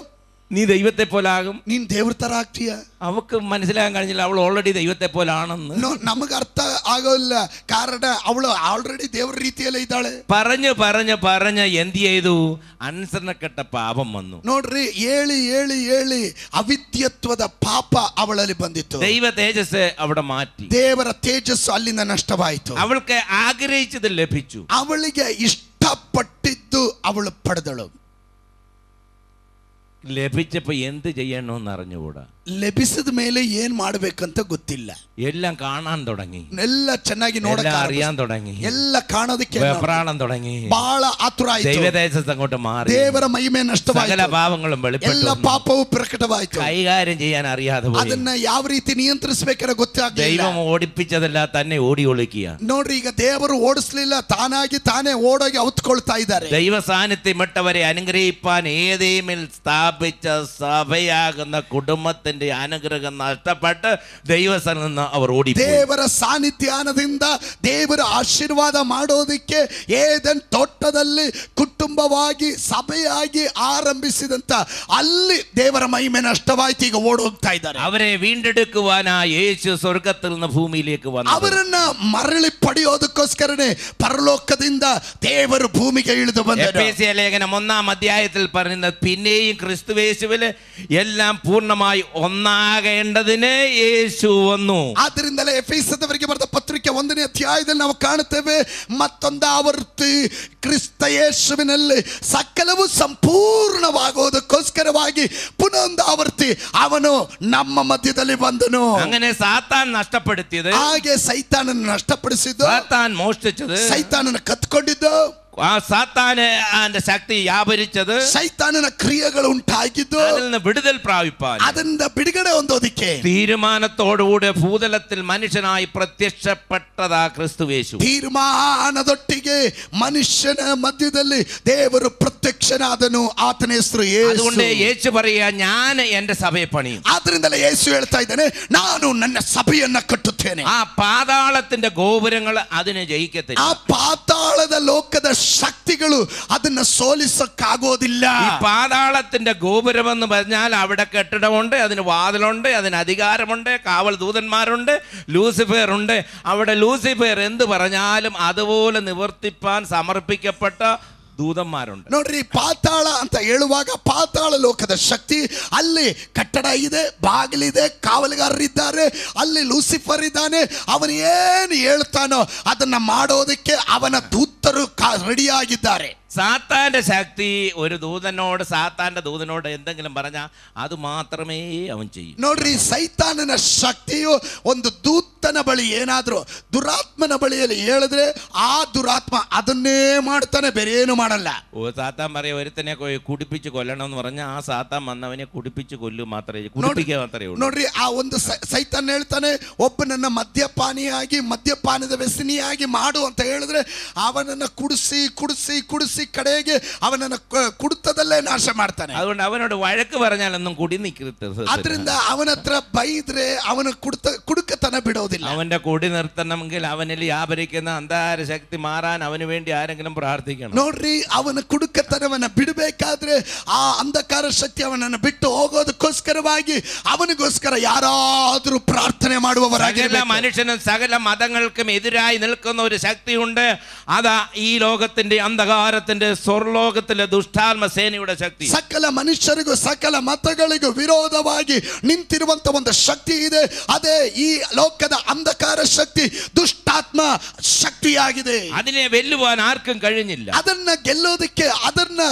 നീ ദൈവത്തെ പോലാകും. ನೀನ್ ದೇವ್ರ ತರ ಆಗ್ತೀಯ. അവക്ക് മനസ്സിലാക്കാൻ കഴിഞ്ഞില്ല, അവൾ ഓൾറെഡി ദൈവത്തെ പോലാണെന്ന്. ನಮಗ ಅರ್ಥ ಆಗೋಲ್ಲ, ಕಾರಣ ಅವಳು ಆಲ್ರೆಡಿ ದೇವ್ರ ರೀತಿಯಲ್ಲೇ ಇದ್ದಾಳೆ. പറഞ്ഞു പറഞ്ഞു പറഞ്ഞ് എന്ത് ചെയ്തു? അനുസരണക്കെട്ട പാപം വന്നു. ನೋಡ್ರಿ, ಹೇಳಿ ಅವಿದ್ಯತ್ವದ ಪಾಪ ಅವಳಲ್ಲಿ ಬಂದಿತ್ತು. ദൈവ തേജസ് അവിടെ മാറ്റി. ದೇವರ ತೇಜಸ್ಸು ಅಲ್ಲಿಂದ ನಷ್ಟವಾಯಿತು. അവൾക്ക് ആഗ്രഹിച്ചത് ലഭിച്ചു. ಅವಳಿಗೆ ಇಷ್ಟಪಟ್ಟಿದ್ದು ಅವಳು ಪಡೆದಳು. ലഭിച്ചപ്പോ എന്ത് ചെയ്യണമെന്ന് അറിഞ്ഞുകൂടാ. ಲಭಿಸಿದ ಮೇಲೆ ಏನ್ ಮಾಡ್ಬೇಕಂತ ಗೊತ್ತಿಲ್ಲ. എല്ലാം കാണാൻ തുടങ്ങി, ಎಲ್ಲ ಚೆನ್ನಾಗಿ എല്ലാം അറിയാൻ തുടങ്ങി, ಎಲ್ಲ ಕಾಣೋದಕ್ಕೆ വെപ്രാളം തുടങ്ങി, ಬಹಳ ಆತುರ ಆಯ್ತು. ദൈവദേശത്ത് അങ്ങോട്ട് മാറി, ದೇವರ ಮಹಿಮೆ ನಷ್ಟವಾಯಿತು, സകല പാപങ്ങളും വെളിപ്പെട്ടു, ಎಲ್ಲ ಪಾಪವು ಪ್ರಕಟವಾಯಿತು. കൈകാര്യം ചെയ്യാൻ അറിയാതെ പോയി. ಅದನ್ನ ಯಾವ ರೀತಿ ನಿಯಂತ್ರಿಸಬೇಕಾದ್ರೆ ಗೊತ್ತಾಗಲಿಲ್ಲ. ദൈവം ഓടിപ്പിച്ചതല്ല, തന്നെ ഓടി ഒളിക്കുക. ನೋಡ್ರಿ, ಈಗ ದೇವರು ಓಡಿಸ್ಲಿಲ್ಲ, ತಾನಾಗಿ ತಾನೇ ಓಡೋಗಿ ಔತ್ಕೊಳ್ತಾ ಇದ್ದಾರೆ. ദൈവ സാന്നിധ്യമിട്ടവരെ അനുഗ്രഹിപ്പാൻ ഏതേമിൽ സ്ഥാപിച്ച സഭയാകുന്ന കുടുംബത്തിന്റെ അനുഗ്രഹം നഷ്ടപ്പെട്ട് ദൈവസ്ഥനിൽ നിന്ന് അവർ ഓടി. ದೇವರ ಸಾನ್ನಿಧ್ಯಾನದಿಂದ ದೇವರ ಆಶೀರ್ವಾದ ಮಾಡೋದಕ್ಕೆ ಏದೆನ್ ತೋಟದಲ್ಲಿ ಕುಟುಂಬವಾಗಿ ಸಭೆಯಾಗಿ ಆರಂಭಿಸಿದಂತ ಅಲ್ಲಿ ದೇವರ ಮಹಿಮೆ ನಷ್ಟವಾಯ್ತು. ಈಗ ಓಡೋಗ್ತಾ ಇದ್ದಾರೆ. അവരെ വീണ്ടെടുക്കുവാനാ യേശു സ്വർഗത്തിൽ നിന്ന് ഭൂമിയിലേക്ക് വന്നു. ಅವರನ್ನ ಮರಳಿ ಪಡೆಯೋದಕ್ಕೋಸ್ಕರನೇ ಪರಲೋಕದಿಂದ ದೇವರು ಭೂಮಿಗೆ ಇಳಿದು ಬಂದರು. എഫേസ്യ ലേഖനം 1-ാം അധ്യായത്തിൽ പറയുന്നത്, പിന്നെയും ക്രിസ്തുയേശുവിൽ എല്ലാം പൂർണ്ണമായി ഒന്നാകേണ്ടതിന് യേശു വന്നു. ಆದ್ದರಿಂದಲೇ ಎಫೆಸದವರಿಗೆ ಬರೆದ ಪತ್ರಿಕೆ 1ನೇ ಅಧ್ಯಾಯದಲ್ಲಿ ನಾವು ಕಾಣುತ್ತೇವೆ, ಮತ್ತೊಂದಾವರ್ತಿ ಕ್ರಿಸ್ತ ಯೇಸುವಿನಲ್ಲಿ ಸಕಲವು ಸಂಪೂರ್ಣವಾಗುವುದಕ್ಕೋಸ್ಕರವಾಗಿ ಪುನೊಂದಾವರ್ತಿ ಅವನು ನಮ್ಮ ಮಧ್ಯದಲ್ಲಿ ಬಂದನು. അങ്ങനെ സാത്താൻ നഷ്ടപ്പെടുത്തിയത്, ಹಾಗೆ ಸೈತಾನನ್ನು ನಷ್ಟಪಡಿಸಿದ್ದು, സാത്താൻ മോഷ്ടിച്ചത്, ಸೈತಾನನ್ನು ಕತ್ಕೊಂಡಿದ್ದು, ആ സാത്താന്റെ ശക്തി വ്യാപരിച്ചത്, ಸೈತಾನನ ಕ್ರಿಯೆಗಳು ಉಂಟಾಗಿದ್ದು, അതിൽ നിന്ന് വിടുതൽ പ്രാപിപ്പാൻ, ಅದರಿಂದ ಬಿಡುಗಡೆ ಹೊಂದೋದಿಕ್ಕೆ തീരുമാനത്തോടുകൂടെ ഭൂതലത്തിൽ മനുഷ്യനായി പ്രത്യക്ഷപ്പെട്ടതാ ക്രിസ്തുയേശു. ತೀರ್ಮಾನದೊಟ್ಟಿಗೆ ಮನುಷ್ಯನ ಮಧ್ಯದಲ್ಲಿ ದೇವರು ಪ್ರತ್ಯಕ್ಷನಾದನು. ಆತನ ಹೆಸರು ಯೇಸು. അതുകൊണ്ട് യേശു പറയുക, ഞാൻ എന്റെ സഭയെ പണിയും. ಆದ್ರಿಂದಲೇ ಯೇಸು ಹೇಳ್ತಾ ಇದ್ದಾನೆ, ನಾನು ನನ್ನ ಸಭೆಯನ್ನ ಕಟ್ಟುತ್ತೇನೆ. ആ പാതാളത്തിന്റെ ഗോപുരങ്ങൾ അതിനെ ജയിക്കത്തില്ല. ಆ ಪಾತಾಳದ ಲೋಕದ ശക്തിಗಳು ಅದನ್ನ ಸೋಲಿಸಕ್ಕಾಗೋದಿಲ್ಲ. ഈ പാതാളത്തിന്റെ ഗോപുരം എന്ന് പറഞ്ഞാൽ അവിടെ കെട്ടിടമുണ്ട്, അതിന് വാതിലുണ്ട്, അതിന് അധികാരമുണ്ട്, കാവൽ ദൂതന്മാരുണ്ട്, ലൂസിഫർ ഉണ്ട്. അവിടെ ലൂസിഫർ എന്ത് പറഞ്ഞാലും അതുപോലെ നിവർത്തിപ്പാൻ സമർപ്പിക്കപ്പെട്ട ദൂതന്മാരുണ്ട്. ನೋಡ್ರಿ, ಪಾತಾಳ ಅಂತ ಹೇಳುವಾಗ ಪಾತಾಳ ಲೋಕದ ಶಕ್ತಿ, ಅಲ್ಲಿ ಕಟ್ಟಡ ಇದೆ, ಬಾಗಿಲಿದೆ, ಕಾವಲುಗಾರರಿದ್ದಾರೆ, ಅಲ್ಲಿ ಲೂಸಿಫರ್ ಇದ್ದಾನೆ. ಅವನು ಏನು ಹೇಳ್ತಾನೋ ಅದನ್ನ ಮಾಡೋದಕ್ಕೆ ಅವನ ದೂತರು ರೆಡಿಯಾಗಿದ್ದಾರೆ. സാത്താന്റെ ശക്തി ഒരു ദൂതനോട്, സാത്താന്റെ ദൂതനോട് എന്തെങ്കിലും പറഞ്ഞാൽ അത് മാത്രമേ അവൻ ചെയ്യും. ನೋಡ್ರಿ, ಸೈತಾನನ ಶಕ್ತಿಯು ಒಂದು ದೂತನ ಬಳಿ ಏನಾದ್ರೂ ದುರಾತ್ಮನ ಬಳಿಯಲ್ಲಿ ಹೇಳಿದ್ರೆ ಆ ದುರಾತ್ಮ ಅದನ್ನೇ ಮಾಡ್ತಾನೆ, ಬೇರೆ ಏನು ಮಾಡಲ್ಲ. സാത്താൻ പറയാ, ഒരുത്തനെ കുടിപ്പിച്ച് കൊല്ലണം എന്ന് പറഞ്ഞാൽ ആ സാത്താൻ വന്നവനെ കുടിപ്പിച്ച് കൊല്ലും മാത്രമേ, കുടിപ്പിക്കുക മാത്രമേ ഉള്ളൂ. ನೋಡ್ರಿ, ಆ ಒಂದು ಸೈತಾನ್ ಹೇಳ್ತಾನೆ, ಒಬ್ಬನನ್ನ ಮದ್ಯಪಾನಿಯಾಗಿ ಮದ್ಯಪಾನದ ವ್ಯಸನಿಯಾಗಿ ಮಾಡು ಅಂತ ಹೇಳಿದ್ರೆ ಅವನನ್ನ ಕುಡಿಸಿ ಕುಡಿಸಿ ಕುಡಿಸಿ ಕಡೆಗೆ ಅವನನ್ನ ಕುಡಿತದಲ್ಲೇ ನಾಶ ಮಾಡ್ತಾನೆ. അതുകൊണ്ട് അവനോട് വഴക്ക് പറഞ്ഞാലൊന്നും കുടി നിൽക്കരുത്. ಆದ್ರಿಂದ ಅವನ ಹತ್ರ ಬೈದ್ರೆ ಅವನ ಕುಡುಕತನ ಬಿಡೋದಿಲ್ಲ. അവന്റെ കുടി നിർത്തണമെങ്കിൽ അവനിൽ വ്യാപരിക്കുന്ന അന്ധകാര ശക്തി മാറാൻ അവന് വേണ്ടി ആരെങ്കിലും പ്രാർത്ഥിക്കണം. ನೋಡ್ರಿ, ಅವನ ಕುಡುಕತನವನ್ನ ಬಿಡಬೇಕಾದ್ರೆ ಆ ಅಂಧಕಾರ ಶಕ್ತಿ ಅವನನ್ನು ಬಿಟ್ಟು ಹೋಗೋದಕ್ಕೋಸ್ಕರವಾಗಿ ಅವನಿಗೋಸ್ಕರ ಯಾರಾದರೂ ಪ್ರಾರ್ಥನೆ ಮಾಡುವವರಾಗಿರಬೇಕು. സകല മനുഷ്യനും സകല മതങ്ങൾക്കും എതിരായി നിൽക്കുന്ന ഒരു ശക്തിയുണ്ട്. അതാ ഈ ലോകത്തിന്റെ അന്ധകാരത്തിന്റെ സ്വർലോകത്തിലെ ദുഷ്ടാത്മ ಸೇನೆയുടെ ശക്തി. ಸಕಲ ಮನುಷ್ಯರಿಗೂ ಸಕಲ ಮತಗಳಿಗೂ ವಿರೋಧವಾಗಿ ನಿಂತಿರುವಂತ ಒಂದು ಶಕ್ತಿ ಇದೆ. ಅದೇ ಈ ಲೋಕದ ಅಂಧಕಾರ ಶಕ್ತಿ, ದುಷ್ಟಾತ್ಮ ಶಕ್ತಿಯಾಗಿದೆ. അതിനെ വെല്ലുവാൻ ആർക്കും കഴിഞ്ഞില്ല. ಅದನ್ನ ಗೆಲ್ಲೋದಕ್ಕೆ, ಅದನ್ನ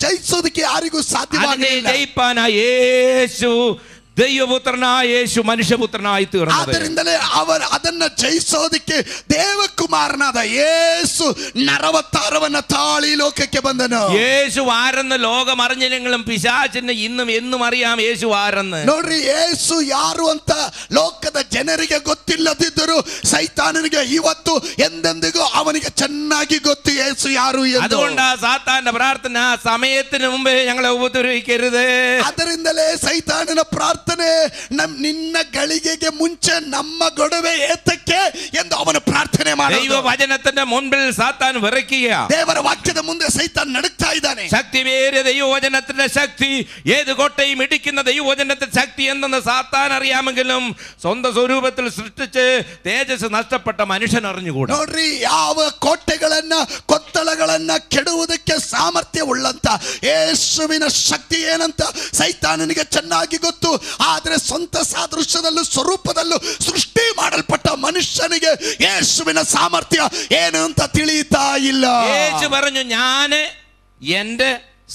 ಜಯಿಸೋದಕ್ಕೆ ಯಾರಿಗೂ ಸಾಧ್ಯವಾಗಿಲ್ಲ. ജയിപ്പാനായി യേശു, ദൈവപുത്രനായ യേശു മനുഷ്യപുത്രനായി തീർന്നു. ಆದ್ದರಿಂದಲೇ ಅವರು ಅದನ್ನ ಜಯಿಸೋದಕ್ಕೆ ದೇವಕುಮಾರನಾದ ಯೇಸು ನರವತಾರವನ್ನ ತಾಳಿ ಲೋಕಕ್ಕೆ ಬಂದನು. യേശു ആരെന്ന് ലോകം അറിഞ്ഞില്ലെങ്കിലും പിശാചിന് ഇന്നും എന്നും അറിയാം യേശു ആരെന്ന്. ನೋಡ್ರಿ, ಯೇಸು ಯಾರು ಅಂತ ಲೋಕದ ಜನರಿಗೆ ಗೊತ್ತಿಲ್ಲದಿದ್ದರೂ ಸೈತಾನನಿಗೆ ಇವತ್ತು ಎಂದೆಂದಿಗೂ ಅವನಿಗೆ ಚೆನ್ನಾಗಿ ಗೊತ್ತು ಯೇಸು ಯಾರು ಎಂದು. അതുകൊണ്ട് സാത്താന്റെ പ്രാർത്ഥന, സമയത്തിന് മുമ്പേ ഞങ്ങളെ ഉപദ്രവിക്കരുത്. ಅದರಿಂದಲೇ ಸೈತಾನನ ಪ್ರಾರ್ಥನೆ, ನಿನ್ನ ಗಳಿಗೆಗೆ ಮುಂಚೆ ನಮ್ಮ ಗೊಡವೆ ಏತಕ್ಕೆ ಎಂದು ಅವನು ಪ್ರಾರ್ಥನೆ ಮಾಡಿದ. ദൈവവചനത്തിന്റെ മുൻപിൽ സാത്താൻ വിറയ്ക്കുക. ದೇವರ ವಾಕ್ಯದ ಮುಂದೆ ಸೈತಾನ್ ನಡುಕ್ತಾ ಇದ್ದಾನೆ. ശക്തിവേറിയ ദൈവവചനത്തിന്റെ ശക്തി, ഏത് കോട്ടയും ഇടിക്കുന്ന ദൈവവചനത്തിന്റെ ശക്തി എന്തെന്ന് സാത്താൻ അറിയാമെങ്കിലും സ്വന്തം സ്വരൂപത്തിൽ സൃഷ്ടിച്ച് തേജസ് നഷ്ടപ്പെട്ട മനുഷ്യൻ അറിഞ്ഞുകൂടാ. ನೋಡ್ರಿ, ಯಾವ ಕೋಟೆಗಳನ್ನ ಕೊತ್ತಳಗಳನ್ನ ಕೆಡುವುದಕ್ಕೆ ಸಾಮರ್ಥ್ಯ ಉಳ್ಳಂತ ಯೇಸುವಿನ ಶಕ್ತಿ ಏನಂತ ಸೈತಾನನಿಗೆ ಚೆನ್ನಾಗಿ ಗೊತ್ತು. ಆದರೆ ಸ್ವಂತ ಸಾದೃಶ್ಯದಲ್ಲೂ ಸ್ವರೂಪದಲ್ಲೂ ಸೃಷ್ಟಿ ಮಾಡಲ್ಪಟ್ಟ ಮನುಷ್ಯನಿಗೆ ಯೇಸುವಿನ ಸಾಮರ್ಥ್ಯ ಏನು ಅಂತ ತಿಳಿಯುತ್ತಾ ಇಲ್ಲ. യേശു പറഞ്ഞു, ഞാൻ എന്റെ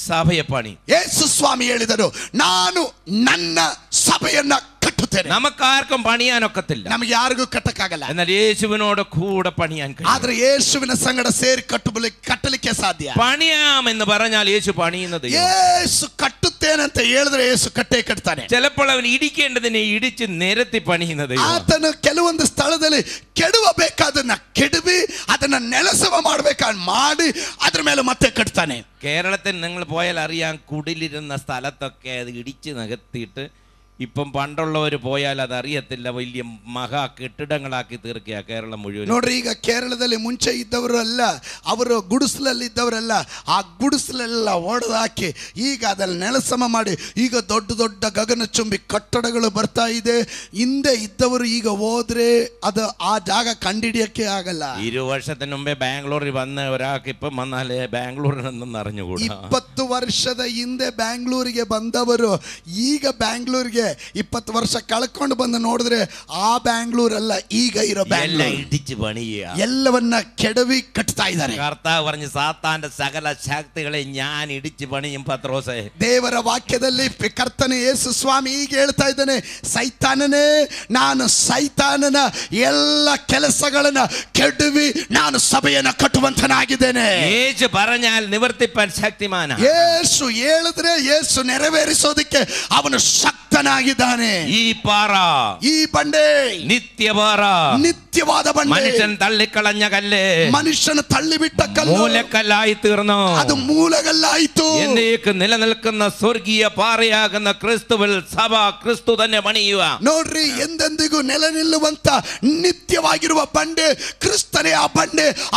ಸಭೆಯ ಪಣಿ. ಯೇಸು ಸ್ವಾಮಿ ಹೇಳಿದರು, ನಾನು ನನ್ನ ಸಭೆಯನ್ನ ಕಟ್ಟುತ್ತೇನೆ. നമുക്കാർക്കും പണിയാനൊക്കത്തില്ല, ನಮಗೆ ಯಾರಿಗೂ ಕಟ್ಟಕ್ಕಾಗಲ್ಲ. എന്നാൽ യേശുവിനോട് കൂടെ പണിയാൻ കഴിയും. ಆದ್ರೆ ಯೇಸುವಿನ ಸಂಗಡ ಸೇರಿ ಕಟ್ಟಲಿಕ್ಕೆ ಸಾಧ್ಯ. പണിയാമെന്ന് പറഞ്ഞാൽ യേശു പണിയുന്നത്. ಯೇಸು ಕಟ್ಟುತ್ತೇನೆ ಅಂತ ಹೇಳಿದ್ರೆ ಯೇಸು ಕಟ್ಟೇ ಕಟ್ತಾನೆ. ചിലപ്പോൾ അവൻ ഇടിക്കേണ്ടതിനെ ഇടിച്ച് നിരത്തി പണിയുന്നത്. ಆತನು ಕೆಲವೊಂದು ಸ್ಥಳದಲ್ಲಿ ಕೆಡವಬೇಕಾದನ್ನ ಕೆಡವಿ ಅದನ್ನ ನೆಲಸಮ ಮಾಡಬೇಕಾದ್ ಮಾಡಿ ಅದ್ರ ಮೇಲೆ ಮತ್ತೆ ಕಟ್ತಾನೆ. കേരളത്തിൽ നിങ്ങൾ പോയാൽ അറിയാം, കുടിലിരുന്ന സ്ഥലത്തൊക്കെ അത് ഇടിച്ച് നികത്തിയിട്ട് ഇപ്പം പണ്ടുള്ളവർ പോയാൽ അതറിയത്തില്ല, വലിയ മഹാ കെട്ടിടങ്ങളാക്കി തീർക്കുക കേരളം മുഴുവൻ. ನೋಡ್ರಿ, ಈಗ ಕೇರಳದಲ್ಲಿ ಮುಂಚೆ ಇದ್ದವರು ಅಲ್ಲ, ಅವರು ಗುಡಿಸಲಲ್ಲಿ ಇದ್ದವರಲ್ಲ, ಆ ಗುಡಿಸಲೆಲ್ಲ ಒಡೆದಾಕಿ ಈಗ ಅದನ್ನ ನೆಲಸಮ ಮಾಡಿ ಈಗ ದೊಡ್ಡ ದೊಡ್ಡ ಗಗನಚುಂಬಿ ಕಟ್ಟಡಗಳು ಬರ್ತಾ ಇದೆ. ಹಿಂದೆ ಇದ್ದವರು ಈಗ ಹೋದ್ರೆ ಅದು ಆ ಜಾಗ ಕಂಡಿಡಿಯಕ್ಕೆ ಆಗಲ್ಲ. 20 വർഷത്തിന് മുമ്പേ ബാംഗ്ലൂരിൽ വന്ന ഒരാൾക്ക് ഇപ്പം വന്നാലേ ബാംഗ്ലൂരിനൊന്നും അറിഞ്ഞുകൂടാ. 20 ವರ್ಷದ ಹಿಂದೆ ಬ್ಯಾಂಗ್ಳೂರಿಗೆ ಬಂದವರು ಈಗ ಬ್ಯಾಂಗ್ಳೂರಿಗೆ 20 ವರ್ಷ ಕಳ್ಕೊಂಡು ಬಂದು ನೋಡಿದ್ರೆ ಆ ಬ್ಯಾಂಗ್ಳೂರ್ ಅಲ್ಲ, ಈಗ ಇರೋ ಬ್ಯಾಂಗ್ಳೂರ್. ഇടിച്ച് പണിയുക, ಎಲ್ಲವನ್ನ ಕೆಡವಿ ಕಟ್ತಾ ಇದ್ದಾರೆ. കർത്താവ് പറഞ്ഞു, സാത്താന്റെ സകല ശക്തികളെ ഞാൻ ഇടിച്ച് പണിയും പത്രോസേ. ದೇವರ ವಾಕ್ಯದಲ್ಲಿ ಕರ್ತನೆ ಯೇಸು ಸ್ವಾಮಿ ಈಗ ಹೇಳ್ತಾ ಇದ್ದಾನೆ, ಸೈತಾನನೇ, ನಾನು ಸೈತಾನನ ಎಲ್ಲ ಕೆಲಸಗಳನ್ನ ಕೆಡವಿ ನಾನು ಸಭೆಯನ್ನ ಕಟ್ಟುವಂತನಾಗಿದ್ದೇನೆ. യേശു പറഞ്ഞാൽ നിവർത്തിപ്പാൻ ശക്തിമാന. ಯೇಸು ಹೇಳಿದ್ರೆ ಯೇಸು ನೆರವೇರಿಸೋದಕ್ಕೆ ಅವನು ಶಕ್ತನಾಗಿದ್ದಾನೆ. ഈ പാറ, ಈ ಬಂಡೆ നിത്യപാറ, ನಿತ್ಯವಾದ ಬಂಡೆ, മനുഷ്യൻ തള്ളിക്കളഞ്ഞ കല്ല്, ಮನುಷ್ಯನ ತಳ್ಳಿಬಿಟ್ಟ ಕಲ್ಲು, മൂലക്കല്ലായി തീർന്നു. ಅದು ಮೂಲಗಲ್ಲಾಯಿತು. എന്നേക്ക് നിലനിൽക്കുന്ന സ്വർഗീയ പാറയാകുന്ന ക്രിസ്തുവിൽ സഭ ಕ್ರಿಸ್ತು തന്നെ പണിയുക. ನೋಡ್ರಿ, ಎಂದೆಂದಿಗೂ ನೆಲೆ ನಿಲ್ಲುವಂತ ನಿತ್ಯವಾಗಿರುವ ಬಂಡೆ ಕ್ರಿಸ್ತನೇ.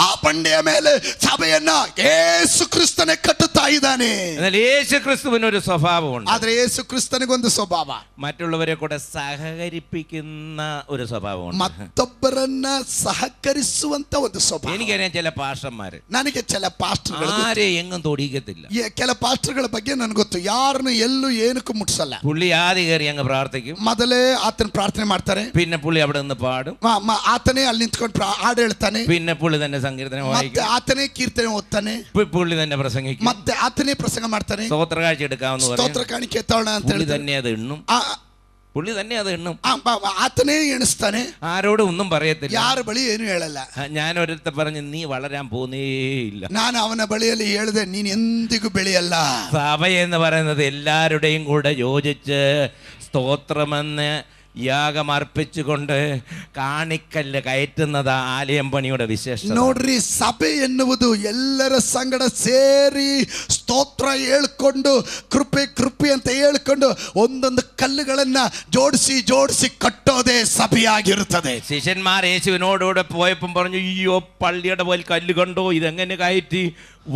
ಆ ಬಂಡೆಯ ಮೇಲೆ ಸಭೆಯನ್ನ ಯೇಸು ಕ್ರಿಸ್ತನೇ ಕಟ್ಟುತ್ತಾ ಇದ್ದಾನೆ. എന്നാൽ യേശു ക്രിസ്തുവിനൊരു സ്വഭാവമുണ്ട്. ಆದ್ರೆ ಯೇಸು ಕ್ರಿಸ್ತನಿಗೊಂದು ಸ್ವಭಾವ, മറ്റുള്ളവരെ കൂടെ സഹകരിപ്പിക്കുന്ന ഒരു സ്വഭാവമുണ്ട്. ಮತ್ತೊಬ್ಬರನ್ನ ಸಹಕರಿಸುವಂತ ಒಂದು ಸ್ವಭಾವ. എനിക്കറിയാം ചില പാസ്റ്റർമാര് ನನಗೆ ಕೆಲ ಪಾಸ್ಟರ್ಗಳು, ആരെ എങ്ങും തൊടിക്കത്തില്ല. ಕೆಲ ಪಾಸ್ಟರ್ಗಳ ಬಗ್ಗೆ ನನಗೆ ಗೊತ್ತು, ಯಾರನ್ನು ಎಲ್ಲೂ ಏನಕ್ಕೂ ಮುಟ್ಸಲ್ಲ. പുള്ളി ആദ്യ കയറി അങ്ങ് പ്രാർത്ഥിക്കും, ಮೊದಲೇ ಆತನ ಪ್ರಾರ್ಥನೆ ಮಾಡ್ತಾರೆ, പിന്നെ പുള്ളി അവിടെ നിന്ന് പാടും, ಆತನೇ ಅಲ್ಲಿ ನಿಂತ್ಕೊಂಡು ಹಾಡು ಹೇಳ್ತಾನೆ, പിന്നെ പുള്ളി തന്നെ സങ്കീർത്തനം ಮತ್ತೆ വായിക്കും, ಆತನೇ ಕೀರ್ತನೆ ಓದ್ತಾನೆ, പുള്ളി തന്നെ പ്രസംഗിക്കും, ಮತ್ತೆ ಆತನೇ ಪ್ರಸಂಗ ಮಾಡ್ತಾನೆ, സ്തോത്ര കാഴ്ച എടുക്കാമെന്ന് ಸ್ತೋತ್ರ പറയും, ಕಾಣಿಕೆ ಎತ್ತೋಣ ಅಂತ പുള്ളി ಹೇಳ್ತಾನೆ. തന്നെ അത് എണ്ണും, പുള്ളി തന്നെ അത് എണ്ണും, ಆತನೇ ಎಣಿಸ್ತಾನೆ, ആരോടും ഒന്നും പറയത്തില്ല. ಯಾರ ಬಳಿ ಏನು ಹೇಳಲ್ಲ. ഞാൻ ഒരിടത്ത് പറഞ്ഞു, നീ വളരാൻ പോകുന്നേയില്ല. ನಾನು ಅವನ ಬಳಿಯಲ್ಲಿ ಹೇಳಿದೆ, ನೀನ್ ಎಂದಿಗೂ ಬೆಳೆಯಲ್ಲ. സഭ എന്ന് പറയുന്നത് എല്ലാവരുടെയും കൂടെ യോജിച്ച് സ്തോത്രമെന്ന് യാഗം അർപ്പിച്ചുകൊണ്ട് കാണിക്കല്ല് കയറ്റുന്നത് ആലയം പണിയുടെ വിശേഷത. ನೋಡ್ರಿ, ಸಭೆ ಎನ್ನುವುದು ಎಲ್ಲರ ಸಂಗಡ ಸೇರಿ ಸ್ತೋತ್ರ ಹೇಳ್ಕೊಂಡು ಕೃಪೆ ಕೃಪೆ ಅಂತ ಹೇಳ್ಕೊಂಡು ಒಂದೊಂದು ಕಲ್ಲುಗಳನ್ನ ಜೋಡಿಸಿ ಕಟ್ಟೋದೇ ಸಭೆಯಾಗಿರುತ್ತದೆ. ശിഷ്യന്മാർ യേശുവിനോടുകൂടെ പോയപ്പം പറഞ്ഞു, അയ്യോ പള്ളിയുടെ പോൽ കല്ല് കണ്ടോ, ഇതെങ്ങനെ കയറ്റി,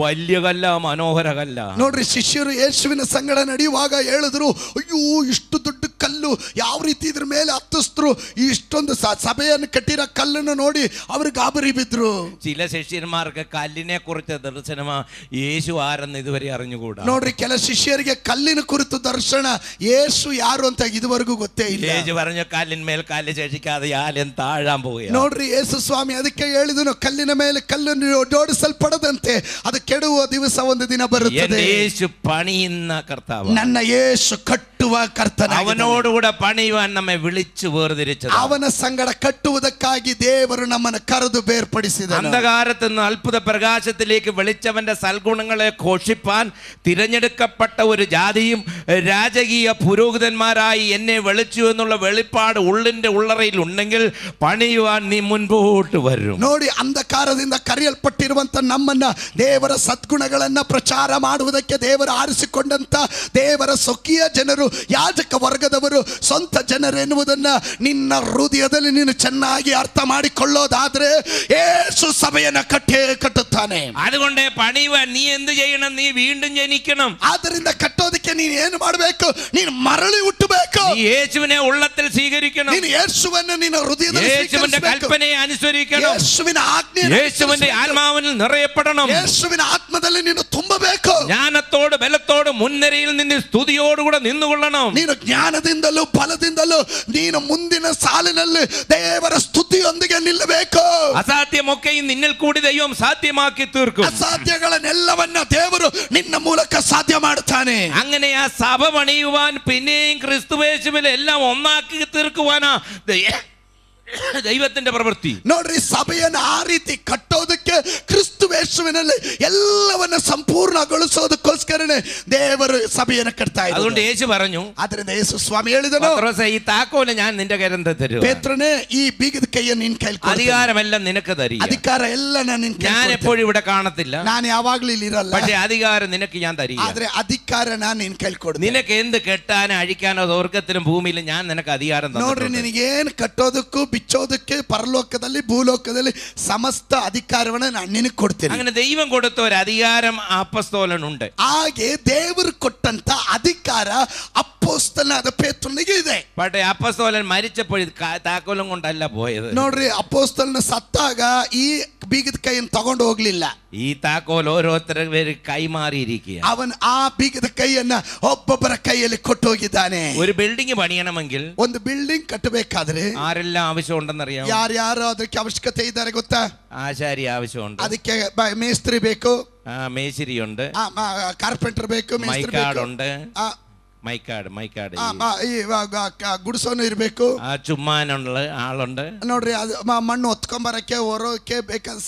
വലിയ കല്ല, മനോഹര കല്ല. ನೋಡ್ರಿ, ಶಿಷ್ಯರು ಯೇಸುವಿನ ಸಂಗಡ ನಡೆಯುವಾಗ ಹೇಳಿದ್ರು, ಅಯ್ಯೋ ಇಷ್ಟು ದೊಡ್ಡ ಕಲ್ಲು, ಯಾವ ರೀತಿ ಇದ್ರ ಮೇಲೆ ಹತ್ತಿಸಿದ್ರು, ಇಷ್ಟೊಂದು ಸಭೆಯನ್ನು ಕಟ್ಟಿರೋ ಕಲ್ಲನ್ನು ನೋಡಿ ಅವರು ಗಾಬರಿ ಬಿದ್ರು. ചില ശിഷ്യന്മാർക്ക് കല്ലിനെ കുറിച്ച് ദർശനമാ യേശു ആരെന്ന് ഇതുവരെ അറിഞ്ഞുകൂടാ. ನೋಡ್ರಿ, ಕೆಲ ಶಿಷ್ಯರಿಗೆ ಕಲ್ಲಿನ ಕುರಿತು ದರ್ಶನ, ಯೇಸು ಯಾರು ಅಂತ ಇದುವರೆಗೂ ಗೊತ್ತೇ ಇಲ್ಲ. യേശു പറഞ്ഞു, കല്ലിന്മേൽ കല്ല് ശേഷിക്കാതെ ആലയം താഴാൻ പോവുക. ನೋಡ್ರಿ, ಯೇಸು ಸ್ವಾಮಿ ಅದಕ್ಕೆ ಹೇಳಿದನು, ಕಲ್ಲಿನ ಮೇಲೆ ಕಲ್ಲನ್ನು ಜೋಡಿಸಲ್ಪಡದಂತೆ ಅದು ಕೆಡುವ ದಿವಸ ಒಂದು ದಿನ ಬರುತ್ತದೆ. യേശു പണിയുന്ന കർത്താവ്, ನನ್ನ ಯೇಸು ಕಟ್ಟುವ ಕರ್ತನ. അവനോടുകൂടെ പണിയുവാൻ നമ്മെ വിളിച്ചു വേർതിരിച്ചത്. ಅವನ ಸಂಗಡ ಕಟ್ಟುವುದಕ್ಕಾಗಿ ದೇವರು ನಮ್ಮನ್ನು ಕರೆದು ಬೇರ್ಪಡಿಸಿದನು. അന്ധകാരത്തിൽ നിന്ന് അത്ഭുത പ്രകാശത്തിലേക്ക് വിളിച്ചവന്റെ സൽഗുണങ്ങളെ ഘോഷിപ്പാൻ തിരഞ്ഞെടുക്കപ്പെട്ട ഒരു ജാതിയും രാജകീയ പുരോഹിതന്മാരായി എന്നെ വിളിച്ചു എന്നുള്ള വെളിപ്പാട് ഉള്ളിന്റെ ഉള്ളറയിൽ ഉണ്ടെങ്കിൽ പണിയുവാൻ നീ മുൻപോട്ട് വരും. ನೋಡಿ, ಅಂಧಕಾರದಿಂದ ಕರೆಯಲ್ಪಟ್ಟಿರುವಂತ ನಮ್ಮನ್ನ ದೇವರ ಸದ್ಗುಣಗಳನ್ನ ಪ್ರಚಾರ ಮಾಡುವುದಕ್ಕೆ ದೇವರು ಆರಿಸಿಕೊಂಡಂತ ದೇವರ ಸ್ವಕೀಯ ಜನರು, ಯಾಜಕ ವರ್ಗದವರು, ಸ್ವಂತ ಜನರೆನ್ನುವುದನ್ನ ನಿನ್ನ ಹೃದಯದಲ್ಲಿ ನೀನು ಚೆನ್ನಾಗಿ ಅರ್ಥ ಮಾಡಿಕೊಳ್ಳೋದಾದ್ರೆ ಯೇಸು ಸಭೆಯನ್ನ ಕಟ್ಟುತ್ತಾನೆ. അതുകൊണ്ട് പണിയുവാൻ നീ എന്ത് ചെയ്യണം? നീ വീണ്ടും ജനിക്കണം. ಆದ್ದರಿಂದ ಕಟ್ಟೋದಕ್ಕೆ ನೀನು ಏನು ಮಾಡಬೇಕು? ನೀನು ಮರಳಿ ಹುಟ್ಟಬೇಕು. നീ യേശുവിനെ ഉള്ളത്തിൽ സ്വീകരിക്കണം. ನೀನು ಯೇಸುವನ್ನು ನಿನ್ನ ಹೃದಯದಲ್ಲಿ യേശുവിന്റെ കൽപ്പനയെ അനുസരിക്കണം. ಯೇಸುವಿನ ಆಜ್ಞೆಯನ್ನು യേശുവിന്റെ ആത്മാവിൽ നിറയപ്പെടണം. ಯೇಸುವಿನ ಆತ್ಮದಲ್ಲಿ ನೀನು ತುಂಬಬೇಕು. ജ്ഞാനത്തോട് ബലത്തോട് മുൻനിരയിൽ നിന്ന് സ്തുതിയോടുകൂടെ നിന്നുകൊള്ളുന്ന ನಿಂತುಕೊಳ್ಳണം. ನೀನು ಜ್ಞಾನದಿಂದಲೂ ಫಲದಿಂದಲೂ ನೀನು ಮುಂದಿನ ಸಾಲಿನಲ್ಲಿ ದೇವರ ಸ್ತುತಿಯೊಂದಿಗೆ ನಿಲ್ಲಬೇಕು. ಅಸಾಧ್യമൊക്കെയും നിന്നിൽ കൂടി ദൈവം സാധ്യമാക്കി തീർക്കും. ಅಸಾಧ್ಯಗಳನ್ನೆಲ್ಲವನ್ನ ದೇವರು ನಿನ್ನ ಮೂಲಕ ಸಾಧ್ಯ ಮಾಡುತ್ತಾನೆ. അങ്ങനെ ആ സഭ പണിയുവാൻ പിന്നെയും ക്രിസ്തുയേശുവിൽ എല്ലാം ഒന്നാക്കി തീർക്കുവാനാ ദൈവത്തിന്റെ പ്രവൃത്തി. ನೋಡ್ರಿ, ಸಭೆಯನ್ನು ಆ ರೀತಿ ಕಟ್ಟೋದಕ್ಕೆ ಕ್ರಿಸ್ತುವೇಶುವಿನಲ್ಲಿ ಎಲ್ಲವನ್ನ ಸಂಪೂರ್ಣಗೊಳಿಸೋದಕ್ಕೋಸ್ಕರನೇ ದೇವರು ಸಭೆಯನ್ನು ಕಟ್ತಾ ಇದ್ದಾರೆ. അതുകൊണ്ട് യേശു പറഞ്ഞു, ಆದ್ರಿಂದ ಯೇಸು ಸ್ವಾಮಿ ಹೇಳಿದನು, പത്രോസേ, ಈ ತಾಕೋಲು ഞാൻ നിന്റെ കയ്യിൽ തരും. ಪೇತ್ರನೇ, ಈ ಬೀಗದ ಕೈಯನ್ನು ನಿನ್ನ ಕೈಯಲ್ಲಿ ಕೊಡ್ತೇನೆ. അധികാരമെല്ലാം നിനക്ക് തരും. ಅಧಿಕಾರ ಎಲ್ಲ ನಾನು ನಿನ್ನ ಕೈಯಲ್ಲಿ ഞാൻ ಕೊಡ್ತೇನೆ. എപ്പോഴും ഇവിടെ കാണത്തില്ല, ನಾನು ಯಾವಾಗಲೂ ಇಲ್ಲಿ ಇರಲ್ಲ, പക്ഷേ അധികാരം നിനക്ക് ഞാൻ തരും. ಆದ್ರೆ ಅಧಿಕಾರ ನಾನು ನಿನ್ನ ಕೈಯಲ್ಲಿ ಕೊಡ್ತೇನೆ. നിനക്ക് എന്ത് കെട്ടാനോ അഴിക്കാനോ സ്വർഗത്തിലും ഭൂമിയിലും ഞാൻ നിനക്ക് അധികാരം തന്നു. ನೋಡ್ರಿ, ನಿನಗೇನು ಕಟ್ಟೋದಕ್ಕೂ ಬಿಚ್ಚೋದಕ್ಕೆ ಪರಲೋಕದಲ್ಲಿ ಭೂಲೋಕದಲ್ಲಿ ಸಮಸ್ತ ಅಧಿಕಾರವನ್ನು ನಾನು ನಿನಗೆ ಕೊಡ್ತೇನೆ. അങ്ങനെ ദൈവം കൊടുത്ത ഒരു അധികാരം അപ്പസ്തോലനുണ്ട്. ಹಾಗೆ ದೇವರು ಕೊಟ್ಟಂತ ಅಧಿಕಾರ ಅಪೊಸ್ತಲನಾದ ಪೇತ್ರನಿಗೆ ಇದೆ. പക്ഷേ അപ്പസ്തോലൻ മരിച്ചപ്പോൾ താക്കോലും കൊണ്ടല്ല പോയത്. ನೋಡ್ರಿ, ಅಪೊಸ್ತಲನ ಸತ್ತಾಗ ಈ ಬೀಗದ ಕೈಯನ್ನು ತಗೊಂಡು ಹೋಗ್ಲಿಲ್ಲ. ഈ താക്കോൽ ഓരോരുത്തരുടെ പേര് കൈമാറിയിരിക്കുക. ಅವನ್ ಆ ಬೀಗದ ಕೈಯನ್ನ ಒಬ್ಬೊಬ್ಬರ ಕೈಯಲ್ಲಿ ಕೊಟ್ಟೋಗಿದ್ದಾನೆ. ഒരു ബിൽഡിംഗ് പണിയണമെങ്കിൽ, ಒಂದು ಬಿಲ್ಡಿಂಗ್ ಕಟ್ಟಬೇಕಾದ್ರೆ ആരെല്ലാം ആവശ്യമുണ്ടെന്നറിയാം? ಯಾರ್ಯಾರು ಅದಕ್ಕೆ ಅವಶ್ಯಕತೆ ಇದ್ದಾರೆ ಗೊತ್ತಾ? ആശാരി ആവശ്യമുണ്ട്, ಅದಕ್ಕೆ ಮೇಸ್ತ್ರಿ ಬೇಕು, മേശിരിയുണ്ട്, ಕಾರ್ಪೆಂಟರ್ ಬೇಕು, ಮೇಸ್ತ್ರಿ ಬೇಕು, മൈക്കാടുണ്ട്, മൈക്കാട് ಗುಡಿಸೋನು ಇರಬೇಕು, ചുമ്മാനുള്ള ആളുണ്ട്. ನೋಡ್ರಿ, ಅದು ಮಣ್ಣು ಹೊತ್ಕೊಂಬರಕ್ಕೆ ಹೊರೋಕೆ ಬೇಕಾದ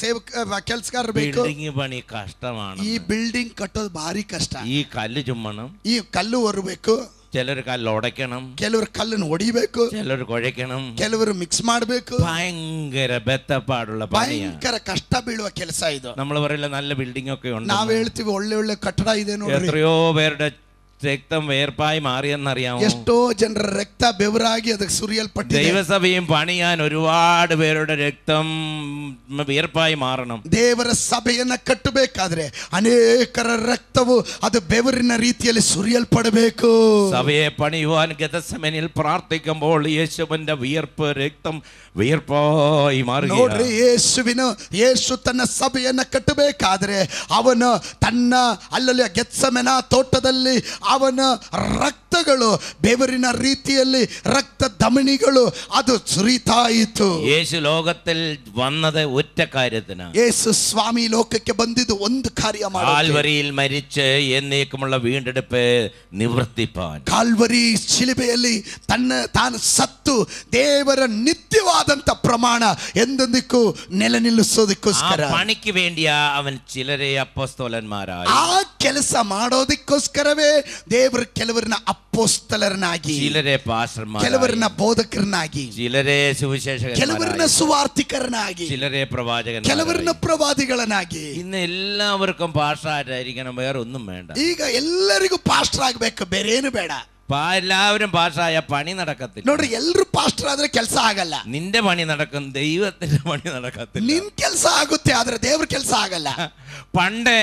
ಕೆಲಸಗಾರ ಬೇಕು. ബിൽഡിംഗ് പണി കഷ്ടമാണ്. ಈ ಬಿಲ್ಡಿಂಗ್ ಕಟ್ಟೋದು ಭಾರಿ ಕಷ್ಟ. ഈ കല്ല് ചുമ്മണം, ಈ ಕಲ್ಲು ಹೊರಬೇಕು, ചിലർ കല്ല് ഉടയ്ക്കണം, ಕೆಲವರು കല്ലನ್ನು ಹೊಡಿಬೇಕು, ചിലർ കുഴയ്ക്കണം, ಕೆಲವರು ಮಿಕ್ಸ್ ಮಾಡಬೇಕು. ഭയങ്കര ബെത്തപ്പാടുള്ള പണിയാണ്. ಭಯಂಕರ ಕಷ್ಟ ಬೀಳುವ ಕೆಲಸ ಇದು. നമ്മൾ പറയില്ല നല്ല ബിൽഡിംഗ് ഒക്കെ ഉണ്ട്, ನಾವ್ ಹೇಳ್ತೀವಿ ಒಳ್ಳೆ ಒಳ್ಳೆ ಕಟ್ಟಡ ಇದೆ ನೋಡ್ರಿ. എത്രയോ പേരുടെ രക്തം വേർപ്പായി മാറിയെന്നറിയാമോ? ಎಷ್ಟೋ ಜನರ ರಕ್ತ ಬೆವರಾಗಿ ಅದಕ್ಕೆ ಸುರಿಯಲ್ಪಟ್ಟಿದೆ. ദൈവസഭയും പണിയാൻ ഒരുപാട് പേരുടെ രക്തം വേർപ്പായി മാറണം. ದೇವರ ಸಭೆಯನ್ನ ಕಟ್ಟಬೇಕಾದ್ರೆ ಅನೇಕರ ರಕ್ತವು ಅದು ಬೆವರಿನ ರೀತಿಯಲ್ಲಿ ಸುರಿಯಲ್ಪಡಬೇಕು. സഭയെ പണിയുവാൻ ഗെത്സമനിൽ പ്രാർത്ഥിക്കുമ്പോൾ യേശുവിന്റെ വിയർപ്പ് രക്തം വിയർപ്പായി മാറുകയാണ്. ನೋಡ್ರಿ, ಯೇಸು ತನ್ನ ಸಭೆಯನ್ನ ಕಟ್ಟಬೇಕಾದ್ರೆ ಅವನು ತನ್ನ ಅಲ್ಲಲ್ಲಿ ಗೆತ್ಸೆಮನೆ ತೋಟದಲ್ಲಿ ಅವನ ರಕ್ತಗಳು ಬೆವರಿನ ರೀತಿಯಲ್ಲಿ ರಕ್ತ ಧಮನಿಗಳು ಅದು ಸುರಿತಾ ಇತ್ತು. യേശു ലോകത്തിൽ വന്നത് ഒറ്റ കാര്യത്തിനാണ്. ಯೇಸು ಸ್ವಾಮಿ ಲೋಕಕ್ಕೆ ಬಂದಿದ್ದು ಒಂದು ಕಾರ್ಯ ಮಾಡಲು, കാൽവരിയിൽ മരിച്ച് എന്നേക്കുമുള്ള വീണ്ടെടുപ്പ് നിവർത്തിപ്പാൻ. ಕಾಲ್ವರಿ ಶಿಲುಬೆಯಲ್ಲಿ ತಾನು ಸತ್ತು ದೇವರ ನಿತ್ಯವಾದಂತ ಪ್ರಮಾಣ ಎಂದೆಂದಿಗೂ ನೆಲೆ ನಿಲ್ಲಿಸೋದಕ್ಕೋಸ್ಕರ, ആ പണിക്ക് വേണ്ടിയാ അവൻ ചിലരെ അപ്പോസ്തലന്മാരായി. ಆ ಕೆಲಸ ಮಾಡೋದಕ್ಕೋಸ್ಕರವೇ ದೇವರು ಕೆಲವರನ್ನ ಅಪೊಸ್ತಲರನ್ನಾಗಿ, ചിലരെ പാസ്റ്റർമാരായി, ಕೆಲವರನ್ನ ಬೋಧಕರನ್ನಾಗಿ, ചിലരെ സുവിശേഷകന്മാരായി, ಕೆಲವರನ್ನ ಸುವಾರ್ತಿಕರನ್ನಾಗಿ, ചിലരെ പ്രവാചകന്മാരായി. ಕೆಲವರನ್ನ ಪ್ರವಾದಿಗಳನ್ನಾಗಿ. ഇന്ന് എല്ലാവർക്കും പാസ്റ്ററായിട്ടായിരിക്കണം, വേറെ ഒന്നും വേണ്ട. ಈಗ ಎಲ್ಲರಿಗೂ ಪಾಸ್ಟರ್ ಆಗ್ಬೇಕು, ಬೇರೆ ಏನು ಬೇಡ. എല്ലാവരും പാസ്റ്ററായ പണി നടക്കത്തില്ല. ನೋಡ್ರಿ, ಎಲ್ರು ಪಾಸ್ಟರ್ ಆದ್ರೆ ಕೆಲಸ ಆಗಲ್ಲ. നിന്റെ പണി നടക്കും, ദൈവത്തിന്റെ പണി നടക്കത്തില്ല. ನಿನ್ ಕೆಲಸ ಆಗುತ್ತೆ, ಆದ್ರೆ ದೇವ್ರ ಕೆಲಸ ಆಗಲ್ಲ. പണ്ട്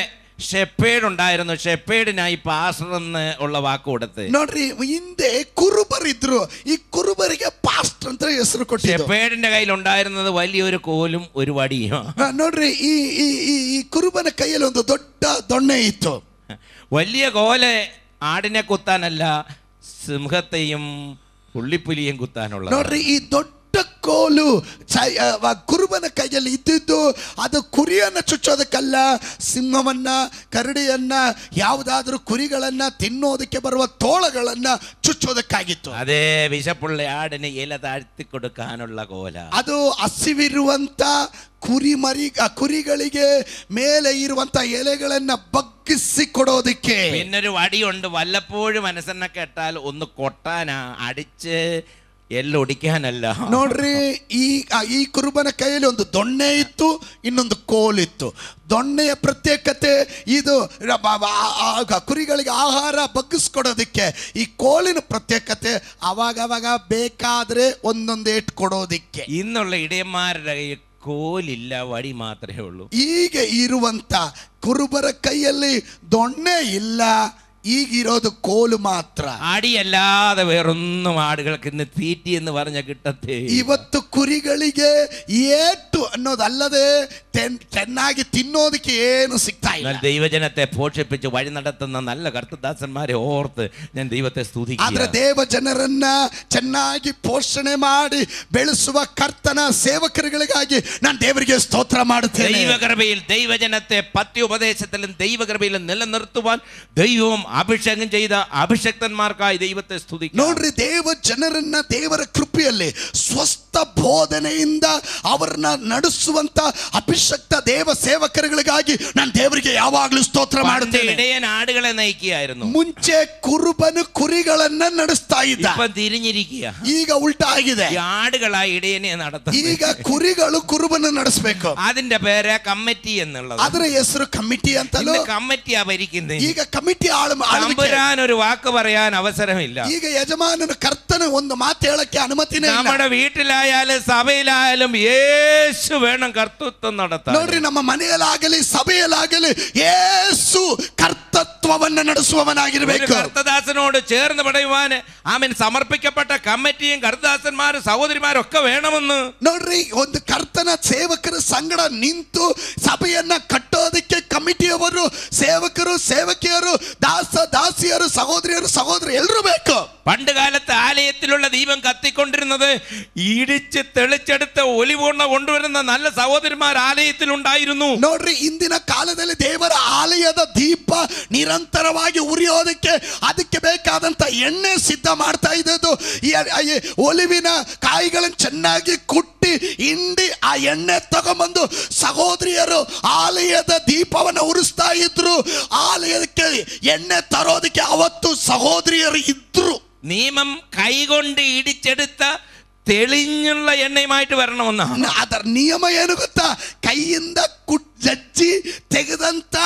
ഷെപ്പേഡ് ഉണ്ടായിരുന്നു, ഷെപ്പേഡിനായി പാസ്റ്റർ എന്ന് ഉള്ള വാക്ക് കൊടുത്ത്. ನೋಡ್ರಿ, ಹಿಂದೆ ಕುರುಬರಿದ್ರು, ಈ ಕುರುಬರಿಗೆ ಪಾಸ್ಟರ್ ಅಂತ ಹೆಸರು ಕೊಟ್ಟಿದ್ರು. ഷെപ്പേഡിന്റെ കയ്യിൽ ഉണ്ടായിരുന്നത് വലിയൊരു ಕೋലും ഒരു വടിയും. ನೋಡ್ರಿ, ಈ ಈ ಕುರುಬನ ಕೈಯಲ್ಲಿ ಒಂದು ದೊಡ್ಡ ದೊಣ್ಣೆ ಇತ್ತು. വലിയ കോല് ആടിനെ കുത്താനല്ല, സിംഹത്തെയും പുള്ളിപ്പുലിയും കുത്താനുള്ള. ನೋಡ್ರಿ, ಈ ದೊಡ್ಡ ಕೋಲು ಕುರುಬನ ಕೈಯಲ್ಲಿ ಇದ್ದಿದ್ದು ಅದು ಕುರಿಯನ್ನ ಚುಚ್ಚೋದಕ್ಕಲ್ಲ, ಸಿಂಹವನ್ನ, ಕರಡಿಯನ್ನ, ಯಾವುದಾದ್ರೂ ಕುರಿಗಳನ್ನ ತಿನ್ನೋದಕ್ಕೆ ಬರುವ ತೋಳಗಳನ್ನ ಚುಚ್ಚೋದಕ್ಕಾಗಿತ್ತು. ಅದೇ ವಿಷಪುಳ್ಳ ಆಡಿನ ಎಲೆ ತಾഴ്ത്തി കൊടുക്കാനുള്ള ಕೋಲ. ಅದು ಹಸಿವಿರುವಂತ ಕುರಿಗಳಿಗೆ ಮೇಲೆ ಇರುವಂತ ಎಲೆಗಳನ್ನ ಬಗ್ಗಿಸಿ ಕೊಡೋದಕ್ಕೆ. പിന്നൊരു വടിയുണ്ട്, വല്ലപ്പോഴും മനസ്സെന്നെ കേട്ടാൽ ഒന്ന് കൊട്ടാനാ, അടിച്ച് ಎಲ್ಲೊಡಿക്കാനല്ല. ನೋಡ್ರಿ, ಈ ಕುರುಬನ ಕೈಯಲ್ಲಿ ಒಂದು ದೊಣ್ಣೆ ಇತ್ತು, ಇನ್ನೊಂದು ಕೋಲಿತ್ತು. ದೊಣ್ಣೆಯ ಪ್ರತ್ಯೇಕತೆ ಇದು ಕುರಿಗಳಿಗೆ ಆಹಾರ ಬಗ್ಗಿಸ್ಕೊಡೋದಿಕ್ಕೆ. ಈ ಕೋಲಿನ ಪ್ರತ್ಯೇಕತೆ ಅವಾಗವಾಗ ಬೇಕಾದ್ರೆ ಒಂದೊಂದು ಏಟ್ ಕೊಡೋದಿಕ್ಕೆ. ഇന്നുള്ള ഇടയന്മാരുടെ ಕೋಲಿಲ್ಲ, ವಡಿ ಮಾತ್ರವೇ ಉಳ್ಳು. ಈಗ ಇರುವಂತ ಕುರುಬರ ಕೈಯಲ್ಲಿ ದೊಣ್ಣೆ ಇಲ್ಲ, ಈಗಿರೋದು ಕೋಲು ಮಾತ್ರ. അടിയല്ലാതെ വേറൊന്നും ആടുകൾക്ക് ഇന്ന് തീറ്റി എന്ന് പറഞ്ഞ കിട്ടത്തേ. ಇವತ್ತು ಕುರಿಗಳಿಗೆ ಏಟು ಅನ್ನೋದಲ್ಲದೆ ಚೆನ್ನಾಗಿ ತಿನ್ನೋದಕ್ಕೆ ಏನು ಸಿಗ್ತಾ ಇಲ್ಲ. ദൈവജനത്തെ പോഷിപ്പിച്ച് വഴി നടത്തുന്ന നല്ല കർത്തദാസന്മാരെ ഓർത്ത് ഞാൻ ദൈവത്തെ സ്തുതിക്കുന്നു. ಆದ್ರೆ ದೇವ ಜನರನ್ನ ಚೆನ್ನಾಗಿ ಪೋಷಣೆ ಮಾಡಿ ಬೆಳೆಸುವ ಕರ್ತನ ಸೇವಕರುಗಳಿಗಾಗಿ ನಾನು ದೇವರಿಗೆ ಸ್ತೋತ್ರ ಮಾಡುತ್ತೇನೆ. ദൈവകൃപയിൽ ദൈവജനത്തെ പത്യോപദേശത്തിലും ദൈവകൃപയിലും നിലനിർത്തുവാൻ ദൈവം അഭിഷേകം ചെയ്ത അഭിഷക്തന്മാർക്കായി ദൈവത്തെ സ്തുതിക്കുന്നു. ನೋಡ್ರಿ, ದೇವ ಜನರನ್ನ ದೇವರ ಕೃಪೆಯಲ್ಲಿ ಸ್ವಸ್ಥ ಬೋಧನೆಯಿಂದ ಅವರನ್ನ ನಡೆಸುವಂತ ಅಭಿಷಕ್ತ ದೇವ ಸೇವಕರುಗಳಿಗಾಗಿ ನಾನು ದೇವರಿಗೆ ಯಾವಾಗಲೂ ಸ್ತೋತ್ರ ಮಾಡುತ್ತೇನೆ. ഇടയൻ ആടുകളെ നയിക്കുകയായിരുന്നു. ಮುಂಚೆ ಕುರುಬನು ಕುರಿಗಳನ್ನ ನಡೆಸ್ತಾ ಇದ್ದ. ഇപ്പൊ തിരിഞ്ഞിരിക്കുക. ಈಗ ಉಲ್ಟಾ ಆಗಿದೆ. ആടുകളാ ഇടയനെ നടത്തുന്നത്. ಈಗ ಕುರಿಗಳು ಕುರುಬನ ನಡೆಸಬೇಕು. അതിന്റെ പേര് കമ്മിറ്റി എന്നുള്ളത്. ಅದರ ಹೆಸರು ಕಮಿಟಿ ಅಂತಲೂ. കമ്മിറ്റിയാ ഭരിക്കുന്നത്. ಈಗ ಕಮಿಟಿ തമ്പുരാൻ ഒരു വാക്ക് പറയാൻ അവസരമില്ല. ಈಗ ಯಜಮಾನನ ಕರ್ತನ ಒಂದು ಮಾತು ಹೇಳಕ್ಕೆ ಅನುಮತಿನೇ ಇಲ್ಲ. നമ്മുടെ വീട്ടിലായാലും സഭയിലായാലും യേശു വേണം കർത്തൃത്വം നടത്താൻ. ನೋಡ್ರಿ, ನಮ್ಮ ಮನೆಯಲ್ಲಾಗಲಿ ಸಭೆಯಲ್ಲಾಗಲಿ ಯೇಸು ಕರ್ತತ್ವವನ್ನು ನಡೆಸುವವನಾಗಿರಬೇಕು. കർത്തദാസനോട് ചേർന്ന് പടയുവാൻ ആമേൻ സമർപ്പിക്കപ്പെട്ട കമ്മിറ്റിയും കർത്തദാസന്മാരും സഹോദരിമാരും ഒക്കെ വേണമെന്ന്. ನೋಡ್ರಿ, ಒಂದು ಕರ್ತನ ಸೇವಕರ ಸಂಗಡ ನಿಂತು ಸಭೆಯನ್ನ ಕಟ್ಟೋದಕ್ಕೆ ಕಮಿಟಿಯವರು, ಸೇವಕರು, ಸೇವಕಿಯರು, ದಾಸಿಯರು, ಸಹೋದರಿ ಎಲ್ಲರೂ ಬೇಕು. പണ്ട് കാലത്ത് ആലയത്തിലുള്ള ദീപം കത്തിക്കൊണ്ടിരുന്നത് ഇടിച്ച് തെളിച്ചെടുത്ത ഒലിവെണ്ണ കൊണ്ടുവരുന്ന നല്ല സഹോദരിമാർ ആലയത്തിലുണ്ടായിരുന്നു. ನೋಡ್ರಿ, ಇಂದಿನ ಕಾಲದಲ್ಲಿ ದೇವರ ಆಲಯದ ದೀಪ ನಿರಂತರವಾಗಿ ಉರಿಯೋದಕ್ಕೆ ಅದಕ್ಕೆ ಬೇಕಾದಂತ ಎಣ್ಣೆ ಸಿದ್ಧ ಮಾಡ್ತಾ ಇದ್ದದ್ದು. ಈ ಒಲಿವಿನ ಕಾಯಿಗಳನ್ನು ಚೆನ್ನಾಗಿ ಕುಟ್ಟಿ ಹಿಂಡಿ ಆ ಎಣ್ಣೆ ತಗೊಂಬಂದು ಸಹೋದರಿಯರು ಆಲಯದ ದೀಪವನ್ನು ಉರಿಸ್ತಾ ಇದ್ರು. ಆಲಯಕ್ಕೆ ಎಣ್ಣೆ ತರೋದಕ್ಕೆ ಅವತ್ತು ಸಹೋದರಿಯರು ಇದ್ರು. നിയമം കൈകൊണ്ട് ഇടിച്ചെടുത്ത തെളിഞ്ഞുള്ള എണ്ണയുമായിട്ട് വരണമെന്നാണ്. ಅದರ ನಿಯಮ ಏನು ಗೊತ್ತಾ? ಕೈಯಿಂದ ಜಜ್ಜಿ ತೆಗೆದಂತ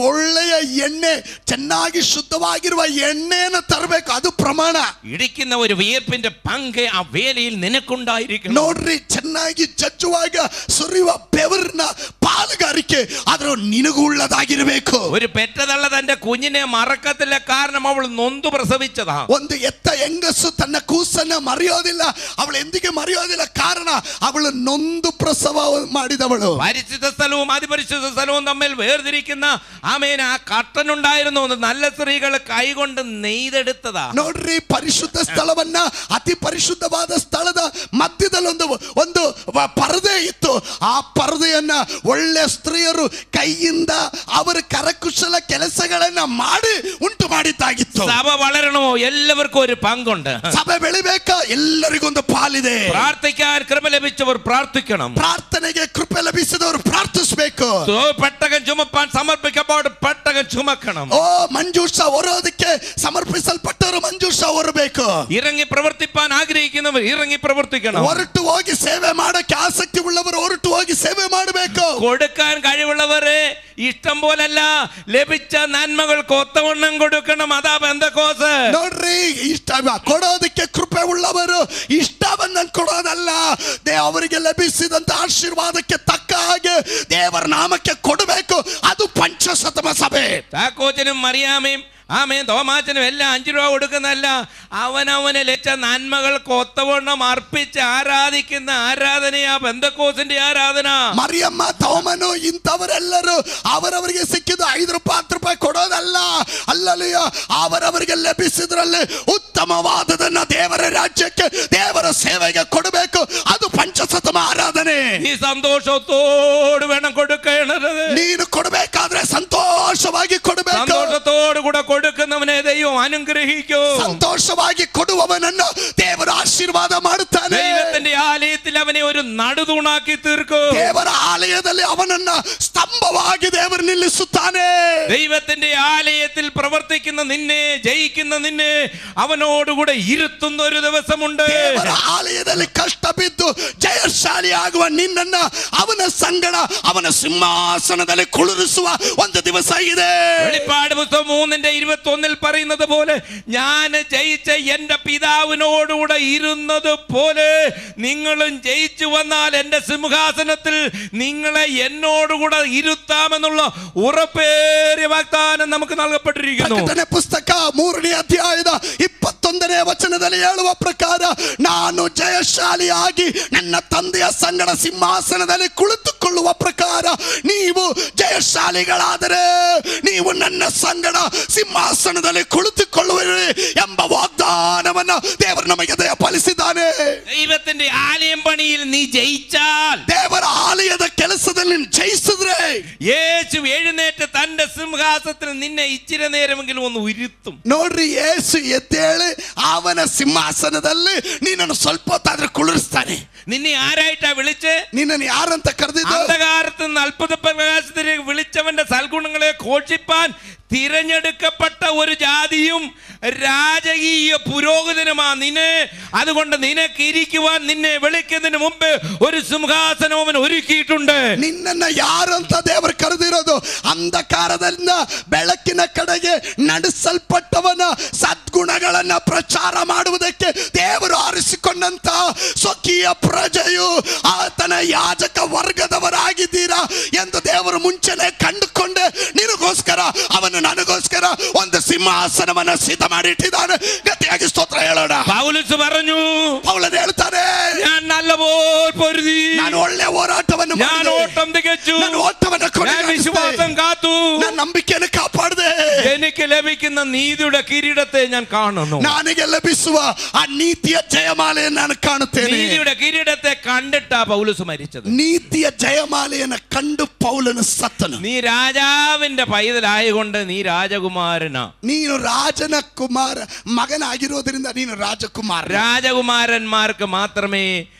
ಒಳ್ಳೆಯ ಎಣ್ಣೆ, ಚೆನ್ನಾಗಿ ಶುದ್ಧವಾಗಿರುವ ಎಣ್ಣೆಯನ್ನು ತರಬೇಕು. ಅದು ಪ್ರಮಾಣ. ഇടിക്കുന്ന ഒരു വിയർപ്പിന്റെ പങ്ക് ആ വേലയിൽ നിനക്കുണ്ടായിരിക്കണം. ನೋಡ್ರಿ, ಚೆನ್ನಾಗಿ ಜಜ್ಜುವಾಗ ಸುರಿಯುವ ಬೆವರಿನ പാലുകാരിക്ക് അത് നിനಗೂ ഉള്ളതാಗಿರಬೇಕು. ഒരു പെറ്റതള്ള തന്റെ കുഞ്ഞിനെ മറക്കത്തില്ല, കാരണം അവൾ നൊന്തു പ്രസവിച്ചതാ. ಒಂದು ಎತ್ತ ಹೆಂಗಸು ತನ್ನ ಕೂಸನ್ನ ಮರೆಯೋದಿಲ್ಲ. ಅವಳು ಎಂದಿಗೆ ಮರೆಯೋದಿಲ್ಲ, ಕಾರಣ ಅವಳು ನೊಂದು ಪ್ರಸವ ಮಾಡಿದವಳು. പരിശുദ്ധ സ്ഥലവും അതിപരിശുദ്ധ സ്ഥലവും തമ്മിൽ വേർതിരിക്കുന്ന ആമേൻ ആ കട്ടനുണ്ടായിരുന്നു. നല്ല സ്ത്രീകൾ കൈകൊണ്ട് നെയ്തെടുത്തതാ. ನೋಡ್ರಿ, ಪರಿಶುದ್ಧ ಸ್ಥಳವನ್ನ ಅತಿ ಪರಿಶುದ್ಧವಾದ ಸ್ಥಳದ ಮಧ್ಯದಲ್ಲಿ ಒಂದು ಪರದೆ ಇತ್ತು. ಆ ಪರದೆಯನ್ನ ಒಳ್ಳೆ ಸ್ತ್ರೀಯರು ಕೈಯಿಂದ ಅವರ ಕರಕುಶಲ ಕೆಲಸಗಳನ್ನ ಮಾಡಿ ಉಂಟು ಮಾಡಿದ್ದಾಗಿತ್ತು. സഭ വളരണമോ? എല്ലാവർക്കും ഒരു പങ്കുണ്ട്. ಸಭೆ ಬೆಳಿಬೇಕಾ? ಎಲ್ಲರಿಗೊಂದು ಪಾಲಿದೆ. പ്രാർത്ഥിക്കാൻ കൃപ ലഭിച്ചവർ പ്രാർത്ഥിക്കണം. ಪ್ರಾರ್ಥನೆಗೆ ಕೃಪೆ ಲಭಿಸಿದವರು ಪ್ರಾರ್ಥಿಸಬೇಕು. പെട്ടകം ചുമപ്പാൻ സമർപ്പിക്കപ്പെട്ട പെട്ടകം ചുമക്കണം. ಓ, ಮಂಜೂಷ ಹೊರೋದಕ್ಕೆ ಸಮರ್ಪಿಸಲ್ಪಟ್ಟವರು ಮಂಜೂಷ ಹೊರಬೇಕು. ഇറങ്ങി പ്രവർത്തിപ്പാൻ ആഗ്രഹിക്കുന്നവർ ഇറങ്ങി പ്രവർത്തിക്കണം. ಹೊರಟು ಹೋಗಿ ಸೇವೆ ಮಾಡಕ್ಕೆ ಆಸಕ್ತಿ ಉಳ್ಳವರು ಹೊರಟು ಹೋಗಿ ಸೇವೆ ಮಾಡಬೇಕು. കൊടുക്കാൻ കഴിവുള്ളവരെ ഇഷ്ടം പോലല്ല, ലഭിച്ച നന്മകൾക്ക് ഒത്തവണ്ണം കൊടുക്കണം. അതാ പെന്തക്കോസ്. ನೋಡ್ರಿ, ಇಷ್ಟ ಕೊಡೋದಕ್ಕೆ ಕೃಪೆ ಉಳ್ಳವರು ಇಷ್ಟ ಬಂದಂಗೆ ಕೊಡೋದಲ್ಲ, ಅವರಿಗೆ ಲಭಿಸಿದಂತ ಆಶೀರ್ವಾದಕ್ಕೆ ತಕ್ಕ ಹಾಗೆ ದೇವರ ನಾಮಕ್ಕೆ ಕೊಡಬೇಕು. ಅದು ಪಂಚಶತಮ ಸಭೆ. താക്കോച്ചനും മറിയാമയും ആമേൻ തോമാച്ചനും എല്ലാം 5 രൂപ കൊടുക്കുന്നതല്ല, അവനവന് ലഭിച്ച നന്മകൾക്ക് ഒത്തവണ്ണം അർപ്പിച്ച് ആരാധിക്കുന്ന ആരാധനയാ പെന്തക്കോസിന്റെ ആരാധന. ಮರಿಯಮ್ಮ, ತೋಮನು ಇಂಥವರೆಲ್ಲರೂ ಅವರವರಿಗೆ ಸಿಕ್ಕಿದ 5 ರೂಪಾಯಿ 10 ರೂಪಾಯಿ ಕೊಡೋದಲ್ಲ. ಅಲ್ಲಲ್ಲಿಯ ಅವರವರಿಗೆ ಲಭಿಸಿದ್ರಲ್ಲಿ ಉತ್ತಮವಾದದನ್ನ ದೇವರ ರಾಜ್ಯಕ್ಕೆ, ದೇವರ ಸೇವೆಗೆ ಕೊಡಬೇಕು. ಅದು ಪಂಚಶತಮ ಆರಾಧನೆ. നീ സന്തോഷത്തോട് വേണം കൊടുക്കേണ്ടത്. ನೀನು ಕೊಡಬೇಕಾದ್ರೆ ಸಂತೋಷವಾಗಿ ಕೊಡಬೇಕು. സന്തോഷത്തോടു കൂടെ കൊടുക്കുന്നവനെ ദൈവം അനുഗ്രഹിക്കും. ಸಂತೋಷವಾಗಿ ಕೊಡುವವನನ್ನು ದೇವರು ಆಶೀರ್ವಾದ ಮಾಡುತ್ತಾನೆ. ദൈവത്തിന്റെ ആലയത്തിൽ അവനെ ഒരു നടുതൂണാക്കി തീർക്കും. ದೇವರ ಆಲಯದಲ್ಲಿ ಅವನನ್ನ ಸ್ತಂಭವಾಗಿ ದೇವರು ನಿಲ್ಲಿಸುತ್ತಾನೆ. ദൈവത്തിന്റെ ആലയത്തിൽ പ്രവർത്തിക്കുന്ന നിന്നെ, ജയിക്കുന്ന നിന്നെ അവനോടുകൂടെ ഇരുത്തുന്ന ഒരു ദിവസമുണ്ട്. ದೇವರ ಆಲಯದಲ್ಲಿ ಕಷ್ಟ ಬಿದ್ದು ಜಯಶಾಲಿಯಾಗುವ ನಿನ್ನನ್ನ ಅವನ ಸಂಗಡ ಅವನ ಸಿಂಹಾಸನದಲ್ಲಿ ಕುಳ್ಳಿರಿಸುವ ಒಂದು ದಿವಸ ಇದೆ. വെളിപ്പാട് പുസ്തകം 3:21 പറയുന്നത് പോലെ, ഞാൻ ജയിച്ച എന്റെ പിതാവിനോടുകൂടെ ഇരുന്നത് പോലെ നിങ്ങളും ജയിച്ചു വന്നാൽ എന്റെ സിംഹാസനത്തിൽ നിങ്ങളെ എന്നോടുകൂടെ ഇരുത്താമെന്നുള്ള ഉറപ്പേറിയ വാഗ്ദാനം നമുക്ക് നൽകപ്പെട്ടിരിക്കുന്നു. ಪ್ರಕಟಣೆ ಪುಸ್ತಕ 3ನೇ ಅಧ್ಯಾಯದ 21 21ನೇ ವಚನದಲ್ಲಿ ಹೇಳುವ ಪ್ರಕಾರ, ನಾನು ಜಯಶಾಲಿಯಾಗಿ ನನ್ನ ತಂದೆಯ ಸಂಗಡ ಸಿಂಹಾಸನದಲ್ಲಿ ಕುಳಿತುಕೊಳ್ಳುವ ಪ್ರಕಾರ ನೀವು ಜಯಶಾಲಿಗಳಾದರೆ ನೀವು ನನ್ನ ಸಂಗಡ ಸಿಂಹಾಸನದಲ್ಲಿ ಕುಳಿತುಕೊಳ್ಳುವಿರಿ ಎಂಬ ವಾಗ್ದಾನವನ್ನು ದೇವರು ನಮಗೆ ದಯಪಾಲಿಸಿದ್ದಾನೆ. ദൈവത്തിന്റെ ആലയം പണിയിൽ നീ ജയിച്ചാൽ, ದೇವರ ಆಲಯದ ಕೆಲಸದಲ್ಲಿ ಜಯಿಸಿದ್ರೆ, യേശു എഴുന്നേറ്റ് തന്റെ സിംഹാസനത്തിൽ നിന്നെ ഇച്ചിരി നേരമെങ്കിലും ഒന്ന് ഉരുത്തും. ನೋಡ್ರಿ, ಯೇಸು ಎದ್ದೇಳಿ ಅವನ ಸಿಂಹಾಸನದಲ್ಲಿ ನಿನ್ನನ್ನು ಸ್ವಲ್ಪ ಹೊತ್ತಾದ್ರೆ ಕುಳಿರ್ಸ್ತಾನೆ. നിന്നെ ആരായിട്ടാ വിളിച്ച്? ನಿನ್ನನ್ನು ಯಾರಂತ ಕರೆದಿದ್ದು? അന്ധകാരത്തിൽ നിന്ന് അത്ഭുത പ്രകാശത്തിലേക്ക് വിളിച്ചവന്റെ സൽഗുണങ്ങളെ ഘോഷിപ്പാൻ തിരഞ്ഞെടുക്കപ്പെട്ട ഒരു ജാതിയും രാജകീയ പുരോഹിതനുമാ നിന്നെ. അതുകൊണ്ട് നിനക്ക് ഇരിക്കുവാൻ നിന്നെ വിളിക്കുന്നതിന് മുമ്പ് ഒരു സിംഹാസനം അവൻ ഒരുക്കിയിട്ടുണ്ട്. ನಿನ್ನನ್ನ ಯಾರಂತ ದೇವರು ಕರೆದಿರೋದು? ಅಂಧಕಾರದಿಂದ ಬೆಳಕಿನ ಕಡೆಗೆ ನಡೆಸಲ್ಪಟ್ಟವನ ಸದ್ಗುಣಗಳನ್ನ ಪ್ರಚಾರ ಮಾಡುವುದಕ್ಕೆ ದೇವರು ಆರಿಸಿಕೊಂಡಂತ ಸ್ವಕೀಯ ಪ್ರಜೆಯು ಆತನ ಯಾಜಕ ವರ್ಗದವರಾಗಿದ್ದೀರಾ ಎಂದು ದೇವರು ಮುಂಚೆನೆ ಕಂಡುಕೊಂಡೆ ನಿನಗೋಸ್ಕರ ಅವನು ನನಗೋಸ್ಕರ ಒಂದು ಸಿಂಹಾಸನವನ್ನ ಸಿದ್ಧ ಮಾಡಿಟ್ಟಿದ್ದಾನೆ. ಗಟ್ಟಿಯಾಗಿ ಸ್ತೋತ್ರ ಹೇಳೋಣ. പൗലോസ് പറഞ്ഞു, ಪೌಲನು ಹೇಳ್ತಾನೆ, ഞാൻ നല്ലപോലെ പൊരുതി, ನಾನು ಒಳ್ಳೆ ಹೋರಾಟವನ್ನು ഞാൻ ಮಾಡಿದೆ, ഓട്ടം തികച്ചു, ನಾನು ಓಟವನ್ನು ഞാൻ വിശ്വാസം കാത്തു, ನಾನು ನಂಬಿಕೆಯನ್ನು ಕಾಪಾಡಿದೆ, എനിക്ക് ലഭിക്കുന്ന നീതിയുടെ കിരീടത്തെ ഞാൻ കാണുന്നു. ನನಗೆ ಲಭಿಸುವ ಆ ನೀತಿಯ ಜಯಮಾಲೆಯನ್ನು ನಾನು ಕಾಣುತ್ತೇನೆ. നീതിയുടെ കിരീടത്തെ കണ്ടിട്ടാ പൗലോസ് മരിച്ചത്. ನೀತಿಯ ಜಯಮಾಲೆಯನ್ನು ಕಂಡು ಪೌಲನು ಸತ್ತನು. നീ രാജാവിന്റെ പൈതലായതുകൊണ്ട് നീ രാജകുമാരനാ. ನೀನು ರಾಜನ ಕುಮಾರ ಮಗನಾಗಿರೋದ್ರಿಂದ ನೀನು ರಾಜಕುಮಾರ. രാജകുമാരന്മാർക്ക് മാത്രമേ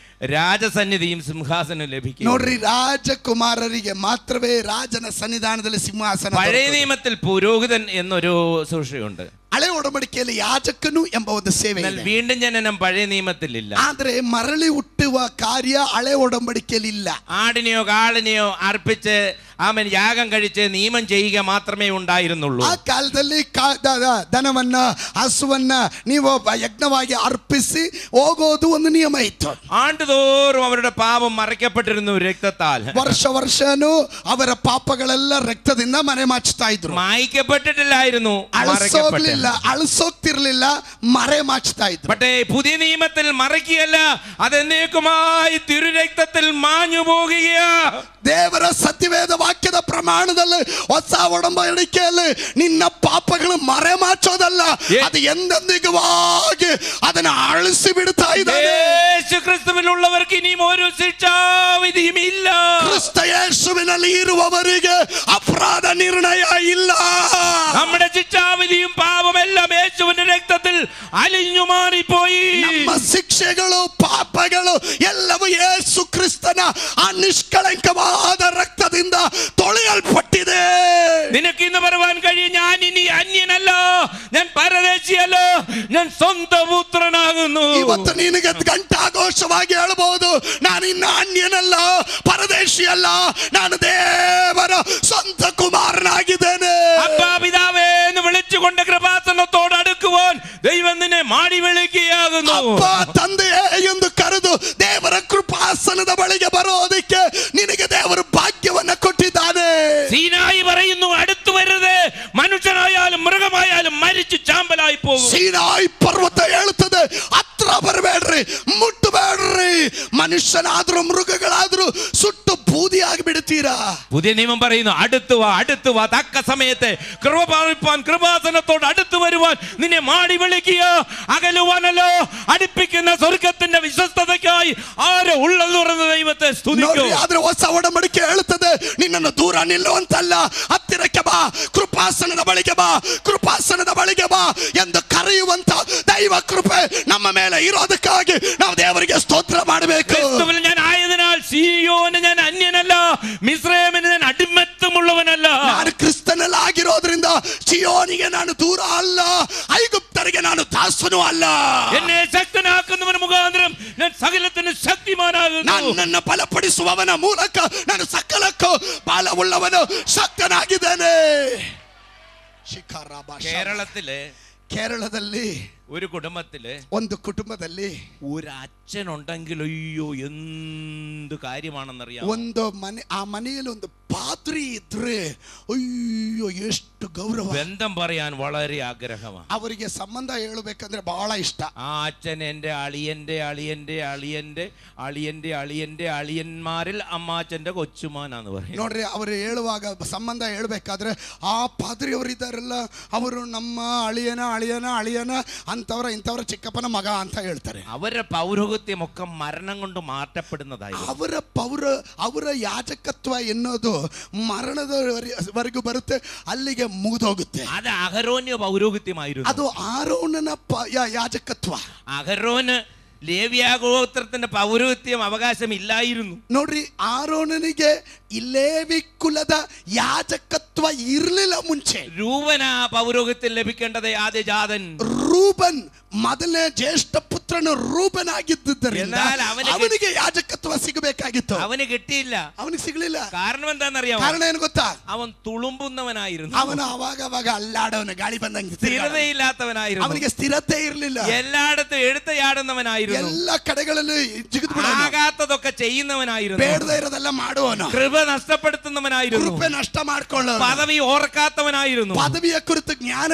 രാജസന്നിധിയും സിംഹാസനം ലഭിക്കും. ನೋಡ್ರಿ, ರಾಜಕುಮಾರರಿಗೆ ಮಾತ್ರವೇ ರಾಜನ ಸನ್ನಿಧಾನದಲ್ಲಿ ಸಿಂಹಾಸನ. പഴയ നിയമത്തിൽ പുരോഹിതൻ എന്നൊരു ശുശ്രൂഷയുണ്ട്. ಹಳೆ ಒಡಂಬಡಿಕೆಯಲ್ಲಿ ಯಾಜಕನು ಎಂಬ ಒಂದು ಸೇವೆ എന്നാൽ ಇದೆ. വീണ്ടും ജനനം പഴയ നിയമത്തിലില്ല. ಆದ್ರೆ ಮರಳಿ ಹುಟ್ಟುವ ಕಾರ್ಯ ಹಳೆ ಒಡಂಬಡಿಕೆಯಲ್ಲಿ ಇಲ್ಲ. ആടിനെയോ കാളിനെയോ അർപ്പിച്ച് അവൻ യാഗം കഴിച്ച് നിയമം ചെയ്യുക മാത്രമേ ഉണ്ടായിരുന്നുള്ളൂ. ಆ ಕಾಲದಲ್ಲಿ ದನವನ್ನ ಹಸುವನ್ನ ನೀವು ಯಜ್ಞವಾಗಿ ಅರ್ಪಿಸಿ ಹೋಗೋದು ಒಂದು ನಿಯಮ ಇತ್ತು. ആണ്ടുതോറും അവരുടെ പാപം മറയ്ക്കപ്പെട്ടിരുന്നു രക്തത്താൽ. ವರ್ಷನೂ ಅವರ ಪಾಪಗಳೆಲ್ಲ ರಕ್ತದಿಂದ ಮನೆ ಮಾಚ್ತಾ ಇದ್ರು. മായ്ക്കപ്പെട്ടിട്ടില്ലായിരുന്നു, ಅಳಿಸೋಗ್ತಿರ್ಲಿಲ್ಲ, ಮರೆ ಮಾಚ್ತಾ ಇದ್ರು. പക്ഷേ പുതിയ നിയമത്തിൽ മറയ്ക്കുകയല്ല, അതെന്നേക്കുമായി തിരുരക്തത്തിൽ മാഞ്ഞു പോകുകയാ. ದೇವರ ಸತ್ಯವೇದ ವಾಕ್ಯದ ಪ್ರಮಾಣದಲ್ಲಿ ಹೊಸ ಒಡಂಬಡಿಕೆಯಲ್ಲಿ ನಿನ್ನ ಪಾಪಗಳು ಮರೆ ಮಾಚೋದಲ್ಲ, ಅದು ಎಂದೆಂದಿಗವಾಗಿ ಅದನ್ನು ಅಳಿಸಿ ಬಿಡ್ತಾ ಇದ್ದಾನೆ. യേശു ക്രിസ്തുവിലുള്ളവർക്ക് ഇനിയും ഒരു ശിക്ഷാവിധിയും ഇല്ല. ಕ್ರಿಸ್ತ ಯೇಸುವಿನಲ್ಲಿ ಇರುವವರಿಗೆ ಅಪರಾಧ ನಿರ್ಣಯ ಇಲ್ಲ. നമ്മുടെ ശിക്ഷാവിധിയും പാപമെല്ലാം യേശുവിന്റെ രക്തത്തിൽ അലിഞ്ഞു മാറിപ്പോയി. ನಮ್ಮ ಶಿಕ್ಷೆಗಳು ಪಾಪಗಳು ಎಲ್ಲವೂ ಯೇಸು ಕ್ರಿಸ್ತನ ಆ ನಿಷ್ಕಳಂಕವಾದ ರಕ್ತದಿಂದ ತೊಳೆಯಲ್ಪಟ್ಟಿದೆ. നിനക്ക് ഇന്ന് പറയാൻ കഴിയും, ഞാൻ ഇനി അന്യനല്ല, ഞാൻ പരദേശിയല്ല, ഞാൻ സ്വന്തം പുത്രനാകുന്നു. ಇವತ್ತು ನಿನಗೆ ಘಂಟಾಘೋಷವಾಗಿ ಹೇಳಬಹುದು, ನಾನು ಇನ್ನು ಅನ್ಯನಲ್ಲ, ಪರದೇಶಿಯಲ್ಲ, ನಾನು ದೇವರ ಸ್ವಂತ ಕುಮಾರನಾಗಿದ್ದೇನೆ. അപ്പാ പിതാവേ എന്ന് വിളിച്ചുകൊണ്ട് കൃപാസനത്തോട് അടുക്കുവാൻ ദൈവം നിന്നെ മാടി വിളിക്കുകയാകുന്നു. ಅಪ್ಪ ತಂದೆಯೇ ಎಂದು ಕರೆದು ದೇವರ ಕೃಪಾಸನದ ಬಳಿಗೆ ಬರೋದಕ್ಕೆ ನಿನಗೆ ದೇವರು ಭಾಗ್ಯವನ್ನ ಕೊಟ್ಟಿದ್ದಾನೆ. സീനായി പറയുന്നു, അടുത്തു വരരുത്, മനുഷ്യനായാലും മൃഗമായാലും മരിച്ചു ചാമ്പലായി പോകും. ಸೀನಾಯಿ ಪರ್ವತ ಹೇಳುತ್ತದೆ, ಹತ್ರ ಬರಬೇಡ್ರಿ, ಮುಟ್ಟಬೇಡ್ರಿ, ಮನುಷ್ಯನಾದ್ರೂ ಮೃಗಗಳಾದ್ರೂ ಸುಟ್ಟು ಬೂದಿಯಾಗಿ ಬಿಡ್ತೀರಾ. പുതിയ നിയമം പറയുന്നു, അടുത്തു വാ, അടുത്തു വാ, തക്ക സമയത്ത് കൃപ പാലിപ്പാൻ കൃപാസനത്തോട് അടുത്തു വരുവാൻ നിന്നെ മാടി വിളിക്കുക. അകലുവാനല്ലോ അടുപ്പിക്കുന്ന സ്വർഗത്തിന്റെ വിശ്വസ്തതയ്ക്കായി ആരോ ഉള്ളത് തുറന്ന ദൈവത്തെ സ്തുതിക്കൂ. ಆದ್ರೆ ಹೊಸ ಒಡಂಬಡಿಕೆ ಹೇಳುತ್ತದೆ, ನಿನ್ನನ್ನು ದೂರ ನಿಲ್ಲುವಂತಲ್ಲ, ಹತ್ತಿರಕ್ಕೆ ಬಾ, ಕೃಪಾಸನದ ಬಳಿಗೆ ಬಾ, ಕೃಪಾಸನದ ಬಳಿಗೆ ಬಾ ಎಂದು ಕರೆಯುವಂತ ದೈವ ಕೃಪೆ ನಮ್ಮ ಮೇಲೆ ಇರೋದಕ್ಕಾಗಿ ನಾವು ದೇವರಿಗೆ ಸ್ತೋತ್ರ ಮಾಡಬೇಕು. ക്രിസ്തുവിൽ ഞാൻ ആയതിനാൽ സിയോന് ഞാൻ അന്യനല്ല, മിസ്രൈമിന് ഞാൻ അടിമത്തമുള്ളവനല്ല. ನಾನು ಕ್ರಿಸ್ತನಲ್ಲಿ ಆಗಿರೋದ್ರಿಂದ ಸಿಯೋನಿಗೆ ನಾನು ದೂರ ಅಲ್ಲ, ಐಗುಪ್ತರಿಗೆ ನಾನು ದಾಸನೂ ಅಲ್ಲ. എന്നെ ശക്തനാക്കുന്നവൻ മുഖാന്തരം ഞാൻ സകലത്തിന് ശക്തിമാനാകുന്നു. ನನ್ನನ್ನು ಬಲಪಡಿಸುವವನ ಮೂಲಕ ನಾನು ಸಕಲಕ್ಕೂ ಬಲವುಳ್ಳವನು ಶಕ್ತನಾಗಿದ್ದೇನೆ. ಕೇರಳದಲ್ಲಿ ഒരു കുടുംബത്തില് ಒಂದು ಕುಟುಂಬದಲ್ಲಿ ഒരു അച്ഛനുണ്ടെങ്കിൽ അയ്യോ എന്ത് കാര്യമാണെന്നറിയാം. ಒಂದು ಮನೆ, ಆ ಮನೆಯಲ್ಲಿ ಒಂದು ಪಾದ್ರಿ ಇದ್ರೆ ಅಯ್ಯೋ ಎಷ್ಟು ಗೌರವ, ബന്ധം പറയാൻ വളരെ ആഗ്രഹമാണ്. ಅವರಿಗೆ ಸಂಬಂಧ ಹೇಳಬೇಕಂದ್ರೆ ಬಹಳ ಇಷ್ಟ. ആ അച്ഛൻ എൻ്റെ അളിയൻ്റെ അളിയൻ്റെ അളിയൻ്റെ അളിയൻ്റെ അളിയൻ്റെ അളിയന്മാരിൽ അമ്മാച്ചൻ്റെ കൊച്ചുമാനാന്ന് പറയും. ನೋಡ್ರಿ, ಅವರು ಹೇಳುವಾಗ ಸಂಬಂಧ ಹೇಳ್ಬೇಕಾದ್ರೆ ಆ ಪಾದ್ರಿಯವರು ಇದ್ದಾರಲ್ಲ, ಅವರು ನಮ್ಮ ಅಳಿಯನ ಅಳಿಯನ ಅಳಿಯನ ಅಂತವರ ಇಂಥವರ ಚಿಕ್ಕಪ್ಪನ ಮಗ ಅಂತ ಹೇಳ್ತಾರೆ. അവരുടെ പൗരോഹിത്യമൊക്കെ മരണം കൊണ്ട് മാറ്റപ്പെടുന്നതായി. ಅವರ ಯಾಜಕತ್ವ ಎನ್ನೋದು ಮರಣದವರೆಗೂ ಬರುತ್ತೆ, ಅಲ್ಲಿಗೆ ಮುಗಿದೋಗುತ್ತೆ. അത് അഹരോന്യ പൗരോഹിത്യമായിരുന്നു. ಅದು ಆರೋನನ ಯಾಜಕತ್ವ. അഹരോന് ലേവ്യാഗോത്രത്തിന്റെ പൗരോഹിത്യം അവകാശം ഇല്ലായിരുന്നു. ನೋಡ್ರಿ, ಆರೋನನಿಗೆ ಲೇವಿ ಕುಲದ ಯಾಜಕತ್ವ ಇರಲಿಲ್ಲ ಮುಂಚೆ. രൂപന പൗരോഹിത്യം ലഭിക്കേണ്ടത് ആദ്യജാതൻ. ರೂಬನ್ ಮೊದಲನೇ ಜ್ಯೇಷ್ಠ ಪುತ್ರನು ರೂಬನ್ ಆಗಿದ್ದರಿಂದ ಅವನಿಗೆ ಯಾಜಕತ್ವ ಸಿಗಬೇಕಾಗಿತ್ತು. അവന് കിട്ടിയില്ല, ಅವನಿಗೆ ಸಿಗಲಿಲ್ಲ. കാരണം എന്താണെന്നറിയാമോ? ಕಾರಣ ಏನು ಗೊತ್ತಾ? അവൻ തുളുമ്പുന്നവനായിരുന്നു. ಅವನು ಅವಾಗ ಅಲ್ಲಾಡವನು, ಗಾಳಿ ಬಂದಂಗೆ. സ്ഥിരതയില്ലാത്തവനായിരുന്നു. ಅವನಿಗೆ ಸ್ಥಿರತೆ ಇರಲಿಲ್ಲ. എല്ലായിടത്തും എടുത്തയാടുന്നവനായിരുന്നു. ಎಲ್ಲ ಕಡೆಗಳಲ್ಲಿ ആകാത്തതൊക്കെ ചെയ്യുന്നവനായിരുന്നു. ಬೇಡದೇ ಇರೋದೆಲ್ಲ ಮಾಡುವನು. കൃപ നഷ്ടപ്പെടുത്തുന്നവനായിരുന്നു. ಕೃಪೆ ನಷ್ಟ ಮಾಡ್ಕೊಳ್ಳೋ. പദവി ഓർക്കാത്തവനായിരുന്നു. ಪದವಿಯ ಕುರಿತು ಜ್ಞಾನ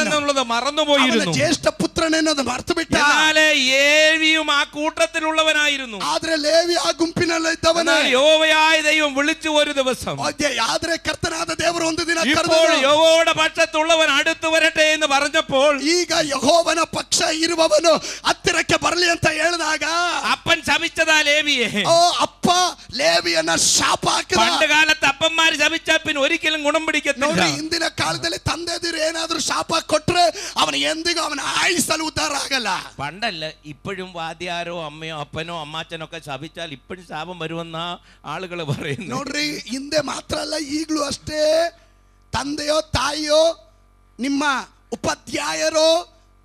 എന്നുള്ളത് മറന്നുപോയിരുന്നു. ಜ್ಯೇಷ್ಠ ಪುತ್ರನೆನ್ನೋದು ಮರೆತು ಬಿಟ್ಟ. ലേവിയും ആ കൂട്ടത്തിലുള്ളവനായിരുന്നു. ಆದ್ರೆ ಲೇವಿ ಆ ಗುಂಪಿನಲ್ಲಿ ಇದ್ದವನು. യഹോവയായ ദൈവം വിളിച്ചു ഒരു ദിവസം. ಆದ್ರೆ ಕರ್ತನಾದ ದೇವರು ಒಂದು ದಿನ ഇപ്പോൾ യഹോവയുടെ പക്ഷത്തുള്ളവൻ അടുത്തു വരട്ടെ എന്ന് പറഞ്ഞപ്പോൾ, ಈಗ ಯೆಹೋವನ ಪಕ್ಷ ಇರುವವನು ಹತ್ತಿರಕ್ಕೆ ಬರಲಿ ಅಂತ ಹೇಳಿದಾಗ അപ്പൻ ശപിച്ചതാ ലേവിയെ. ಅಪ್ಪ ಲೇವಿಯನ್ನ ಶಾಪ ಹಾಕಿದ. പണ്ട് കാലത്ത് അപ്പന്മാര് ശപിച്ചാൽ പിന്നെ ഒരിക്കലും ഗുണം പിടിക്കത്തില്ല. ಹಿಂದಿನ ಕಾಲದಲ್ಲಿ ತಂದೆದಿರು ಏನಾದ್ರೂ ಶಾಪ ಕೊಟ್ರೆ ಅವನ ಎಂದಿಗೂ ಅವನ ಆಯುಸ್ಸಲ್ಲಿ ಉದ್ಧಾರ ಆಗಲ್ಲ. പണ്ടല്ല, ഇപ്പോഴും വാദ്യാരോ അമ്മയോ അപ്പനോ അമ്മാച്ചനോ ഒക്കെ ശപിച്ചാൽ ഇപ്പോഴും ശാപം വരുമെന്ന ആളുകൾ പറയുന്നു. ನೋಡ್ರಿ, ಹಿಂದೆ ಮಾತ್ರ ಅಲ್ಲ, ಈಗಲೂ ಅಷ್ಟೇ. ತಂದೆಯೋ ತಾಯಿಯೋ ನಿಮ್ಮ ಉಪಾಧ್ಯಾಯರೋ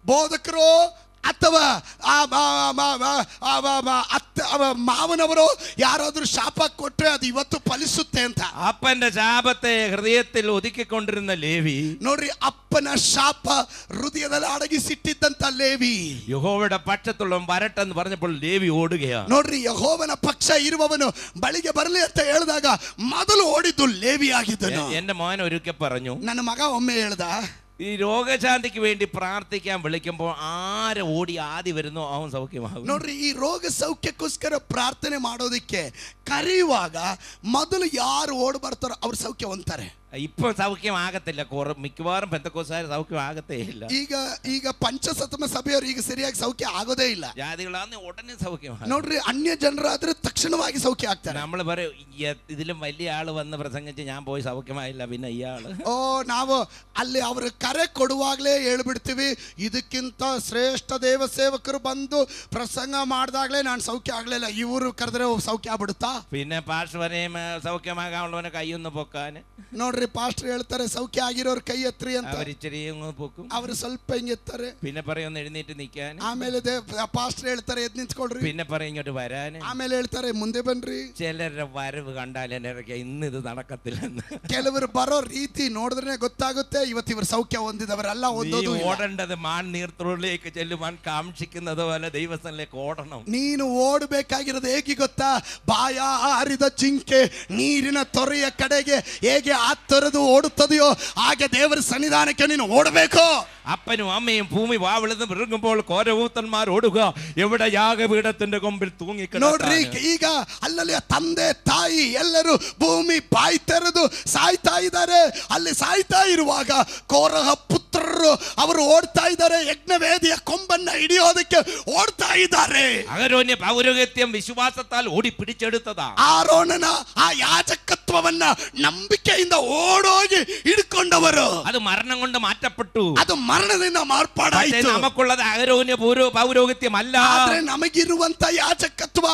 ಬೋಧಕರೋ ಅಥವಾ ಮಾವನವರು ಯಾರಾದ್ರೂ ಶಾಪ ಕೊಟ್ರೆ ಅದು ಇವತ್ತು ಫಲಿಸುತ್ತೆ ಅಂತ. അപ്പന്റെ ശാപത്തെ ഹൃദയത്തിൽ ഒതുക്കിക്കൊണ്ടിരുന്ന ലേവി, ನೋಡ್ರಿ, ಅಪ್ಪನ ಶಾಪ ಹೃದಯದಲ್ಲಿ ಅಡಗಿಸಿಟ್ಟಿದ್ದಂತ ಲೇವಿ യഹോവയുടെ പക്ഷത്തുള്ളവൻ വരട്ടെന്ന് പറഞ്ഞപ്പോൾ ലേവി ഓടുകയാണ്. ನೋಡ್ರಿ, ಯೆಹೋವನ ಪಕ್ಷ ಇರುವವನು ಬಳಿಗೆ ಬರಲಿ ಅಂತ ಹೇಳಿದಾಗ ಮೊದಲು ಓಡಿದ್ದು ಲೇವಿ ಆಗಿದ್ದನು. എന്റെ മോൻ ഒരിക്കൽ പറഞ്ഞു, ನನ್ನ ಮಗ ಒಮ್ಮೆ ಹೇಳ್ದ, ഈ രോഗശാന്തിക്ക് വേണ്ടി പ്രാർത്ഥിക്കാൻ വിളിക്കുമ്പോൾ ആരെ ഓടി ആദ്യം വരുന്നോ അവൻ സൗഖ്യമാകും. ನೋಡ್ರಿ, ಈ ರೋಗ ಸೌಖ್ಯಕ್ಕೋಸ್ಕರ ಪ್ರಾರ್ಥನೆ ಮಾಡೋದಿಕ್ಕೆ ಕರೆಯುವಾಗ ಮೊದಲು ಯಾರು ಓಡಿ ಬರ್ತಾರೋ ಅವ್ರು ಸೌಖ್ಯ ಹೊಂದ್ತಾರೆ. ഇപ്പൊ സൗഖ്യമാകത്തില്ല. മിക്കവാറും പെന്തക്കോസ്തുകാർ സൗഖ്യമാകത്തേ ഇല്ല. ಈಗ ಪಂಚಸತಮ ಸಭೆಯವರು ಈಗ ಸರಿಯಾಗಿ ಸೌಖ್ಯ ಆಗೋದೇ ಇಲ್ಲ. ജാതികളാന്ന് ഉടനെ സൗഖ്യമാകും. ನೋಡ್ರಿ, ಅನ್ಯ ಜನರಾದ್ರೆ ತಕ್ಷಣವಾಗಿ ಸೌಖ್ಯ ಆಗ್ತಾರೆ. നമ്മൾ പറയും, ഇതിലും വലിയ ആള് വന്ന് പ്രസംഗിച്ച് ഞാൻ പോയി സൗഖ്യമായില്ല, പിന്നെ ഇയാള്. ನಾವು ಅಲ್ಲಿ ಅವರು ಕರೆ ಕೊಡುವಾಗಲೇ ಹೇಳ್ಬಿಡ್ತೀವಿ, ಇದಕ್ಕಿಂತ ಶ್ರೇಷ್ಠ ದೇವ ಸೇವಕರು ಬಂದು ಪ್ರಸಂಗ ಮಾಡಿದಾಗಲೇ ನಾನು ಸೌಖ್ಯ ಆಗ್ಲಿಲ್ಲ, ಇವರು ಕರೆದ್ರೆ ಸೌಖ್ಯ ಆಗ್ಬಿಡುತ್ತಾ? പിന്നെ പാർശ്വനെയും സൗഖ്യമാകാനുള്ളവനെ കൈയൊന്ന് പൊക്കാന്. ನೋಡ್ರಿ, ಪಾಸ್ಟರ್ ಹೇಳ್ತಾರೆ ಸೌಖ್ಯ ಆಗಿರೋರು ಕೈ ಎತ್ರಿ ಅಂತ. അവരിച്ചിരി പൊക്കും, ಅವರು ಸ್ವಲ್ಪ ಹಿಂಗೆ ಎತ್ತಾರೆ. പിന്നെ പറയും എഴുന്നേറ്റ് നിൽക്കാൻ. ಆಮೇಲೆ ಪಾಸ್ಟರ್ ಹೇಳ್ತಾರೆ ಎದ್ ನಿಂತ್ಕೊಳ್ರಿ. പിന്നെ പറയും ഇങ്ങോട്ട് വരാന്. ಆಮೇಲೆ ಹೇಳ್ತಾರೆ ಮುಂದೆ ಬನ್ರಿ. ചിലരുടെ വരവ് കണ്ടാൽ എന്നൊക്കെ ഇന്ന് ഇത് നടക്കത്തില്ലെന്ന്. ಕೆಲವರು ಬರೋ ರೀತಿ ನೋಡಿದ್ರೆ ಗೊತ್ತಾಗುತ್ತೆ ಇವತ್ತು ಇವರು ಸೌಖ್ಯ ಹೊಂದಿದವರಲ್ಲ. ഓടേണ്ടത് മാൻ നീർത്തുള്ളിലേക്ക് ചെല്ലുവാൻ കാക്ഷിക്കുന്നത് പോലെ ദൈവസ്ഥനിലേക്ക് ഓടണം. ನೀನು ಓಡಬೇಕಾಗಿರೋದು ಹೇಗೆ ಗೊತ್ತಾ? ಬಾಯ ಹಾರಿದ ಜಿಂಕೆ ನೀರಿನ ತೊರೆಯ ಕಡೆಗೆ ಹೇಗೆ ಆತರದು ಓಡುತ್ತದೆಯೋ ಹಾಗೆ ದೇವರ ಸನ್ನಿಧಾನಕ್ಕೆ ನೀನು ಓಡಬೇಕು. അപ്പനും അമ്മയും ഭൂമി വാവിളന്ന് വിറങ്ങുമ്പോൾ കോരവൂത്തന്മാർ ഓടുക, എവിടെ യാഗപീഠത്തിന്റെ കൊമ്പിൽ തൂങ്ങിക്കിടക്കാൻ. ನೋಡ್ರಿ, ಈಗ ಅಲ್ಲಲ್ಲಿ ತಂದೆ ತಾಯಿ ಎಲ್ಲರೂ ಭೂಮಿ ಬಾಯಿ ತೆರೆದು ಸಾಯ್ತಾ ಇದ್ದಾರೆ. ಅಲ್ಲಿ ಸಾಯ್ತಾ ಇರುವಾಗ ಕೋರಹ ಪುತ್ರರು ಅವರು ಓಡ್ತಾ ಇದ್ದಾರೆ, ಯಜ್ಞವೇದಿಯ ಕೊಂಬನ್ನ ಹಿಡಿಯೋದಕ್ಕೆ ಓಡ್ತಾ ಇದ್ದಾರೆ. അഹരോന്യ പൗരോഹിത്യം വിശ്വാസത്താൽ ഓടി പിടിച്ചെടുത്തതാ. ಆರೋನನ ಆ ಯಾಜಕತ್ವವನ್ನ ನಂಬಿಕೆಯಿಂದ ಓಡೋಗಿ ಹಿಡ್ಕೊಂಡವರು. അത് മരണം കൊണ്ട് മാറ്റപ്പെട്ടു. ಅದು ಮರಣದಿಂದ ಮಾರ್ಪಾಡಾಯಿತು. നമുക്കുള്ളത് അഹരോന്യ പൗരോഹിത്യമല്ല. ಆದ್ರೆ ನಮಗಿರುವಂತ ಯಾಜಕತ್ವ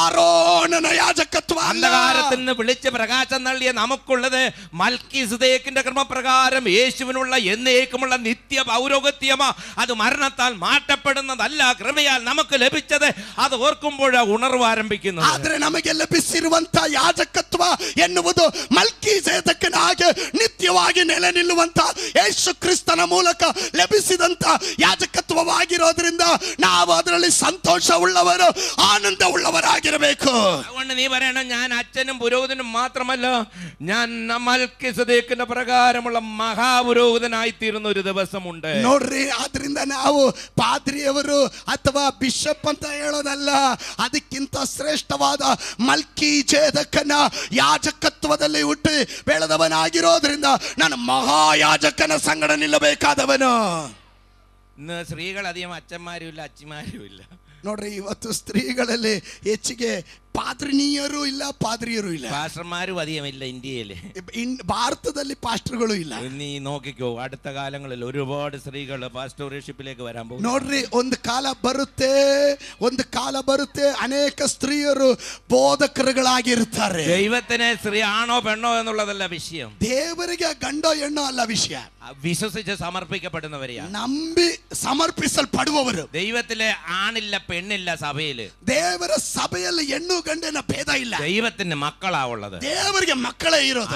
ಆರೋನನ ಯಾಜಕತ್ವ ಅಲ್ಲ. അന്ധകാരത്തിൽ നിന്ന് വിളിച്ച് പ്രകാശം നൽകിയ നമുക്കുള്ളത് മൽക്കീസദേക്കിന്റെ ക്രമപ്രകാരം യേശുവിനുള്ള എന്നേക്കുമുള്ള നിത്യ പൗരോഹിത്യമാ. അത് മരണത്താൽ മാറ്റപ്പെടുന്നതല്ല, കൃപയാൽ നമുക്ക് ലഭിച്ചത്. അത് ഓർക്കുമ്പോഴാണ് ഉണർവ് ആരംഭിക്കുന്നത്. ಆದ್ರೆ ನಮಗೆ ಲಭಿಸಿರುವಂತ ಯಾಜಕತ್ವ ಎನ್ನುವುದು ಮಲ್ಕೀಸೇದಕನ ಹಾಗೆ ನಿತ್ಯ ಅಕ್ಷಯವಾಗಿ ನೆಲೆ ನಿಲ್ಲುವಂತ ಯೇಸು ಕ್ರಿಸ್ತನ ಮೂಲಕ ಲಭಿಸಿದಂತ ಯಾಜಕತ್ವವಾಗಿರೋದ್ರಿಂದ ನಾವು ಅದರಲ್ಲಿ ಸಂತೋಷ ಉಳ್ಳವರು, ಆನಂದ ಉಳ್ಳವರಾಗಿರಬೇಕು. അതുകൊണ്ട് നീ പറയണം, ഞാൻ അച്ഛനും പുരോഹിതനും മാത്രമല്ല, ഞാൻ മൽക്കിസദേക്കിന്റെ പ്രകാരമുള്ള മഹാപുരോഹിതനായി തീരുന്ന ഒരു ദിവസമുണ്ട്. ನೋಡ್ರಿ, ಆದ್ರಿಂದ ನಾವು ಪಾದ್ರಿಯವರು ಅಥವಾ ಬಿಷಪ್ ಅಂತ ಹೇಳೋದಲ್ಲ, ಅದಕ್ಕಿಂತ ಶ್ರೇಷ್ಠವಾದ ಮಲ್ಕಿಜೇದಕನ ಯಾಜಕತ್ವದಲ್ಲಿ ಹುಟ್ಟಿ ಬೆಳೆದವನಾಗಿರೋದ್ರಿಂದ ನಾನು ಮಹಾಯಾಜಕನ ಸಂಗಡ ನಿಲ್ಲಬೇಕಾದವನು. ഇന്ന് സ്ത്രീകൾ അധികം അച്ഛന്മാരും ഇല്ല, അച്ചിമാരും ഇല്ല. ನೋಡ್ರಿ, ಇವತ್ತು ಸ್ತ್ರೀಗಳಲ್ಲಿ ಹೆಚ್ಚಿಗೆ ಪಾದ್ರಿನಿಯರು ಇಲ್ಲ, ಪಾದ್ರಿಯರು ಇಲ್ಲ, പാസ്റ്റർമാരും അധികം ഇല്ല ഇന്ത്യയില്. ಭಾರತದಲ್ಲಿ ಪಾಸ್ಟರ್ಗಳು ಇಲ್ಲ. നീ നോക്കിക്കോ, അടുത്ത കാലങ്ങളിൽ ഒരുപാട് സ്ത്രീകൾ പാസ്റ്റർഷിപ്പിലേക്ക് വരാൻ പോകും. ನೋಡ್ರಿ, ಒಂದು ಕಾಲ ಬರುತ್ತೆ ಅನೇಕ ಸ್ತ್ರೀಯರು ಬೋಧಕರುಗಳಾಗಿರ್ತಾರೆ. ദൈവത്തിന് സ്ത്രീ ആണോ പെണ്ണോ എന്നുള്ളതല്ല വിഷയം, ದೇವರಿಗೆ ಗಂಡೋ ಹೆಣ್ಣೋ ಅಲ್ಲ ವಿಷಯ, വിശ്വസിച്ച് സമർപ്പിക്കപ്പെടുന്നവരെയാ, ನಂಬಿ ಸಮರ್ಪಿಸಲ್ಪಡುವವರು. ദൈവത്തിലെ ആണില്ല പെണ്ണില്ല സഭയില്, ದೇವರ ಸಭೆಯಲ್ಲಿ ಹೆಣ್ಣು ಗಂಡಿನ ಭೇದ ಇಲ್ಲ, ദൈവത്തിന്റെ മക്കളാ ഉള്ളത്, ದೇವರಿಗೆ ಮಕ್ಕಳೇ ಇರೋದು.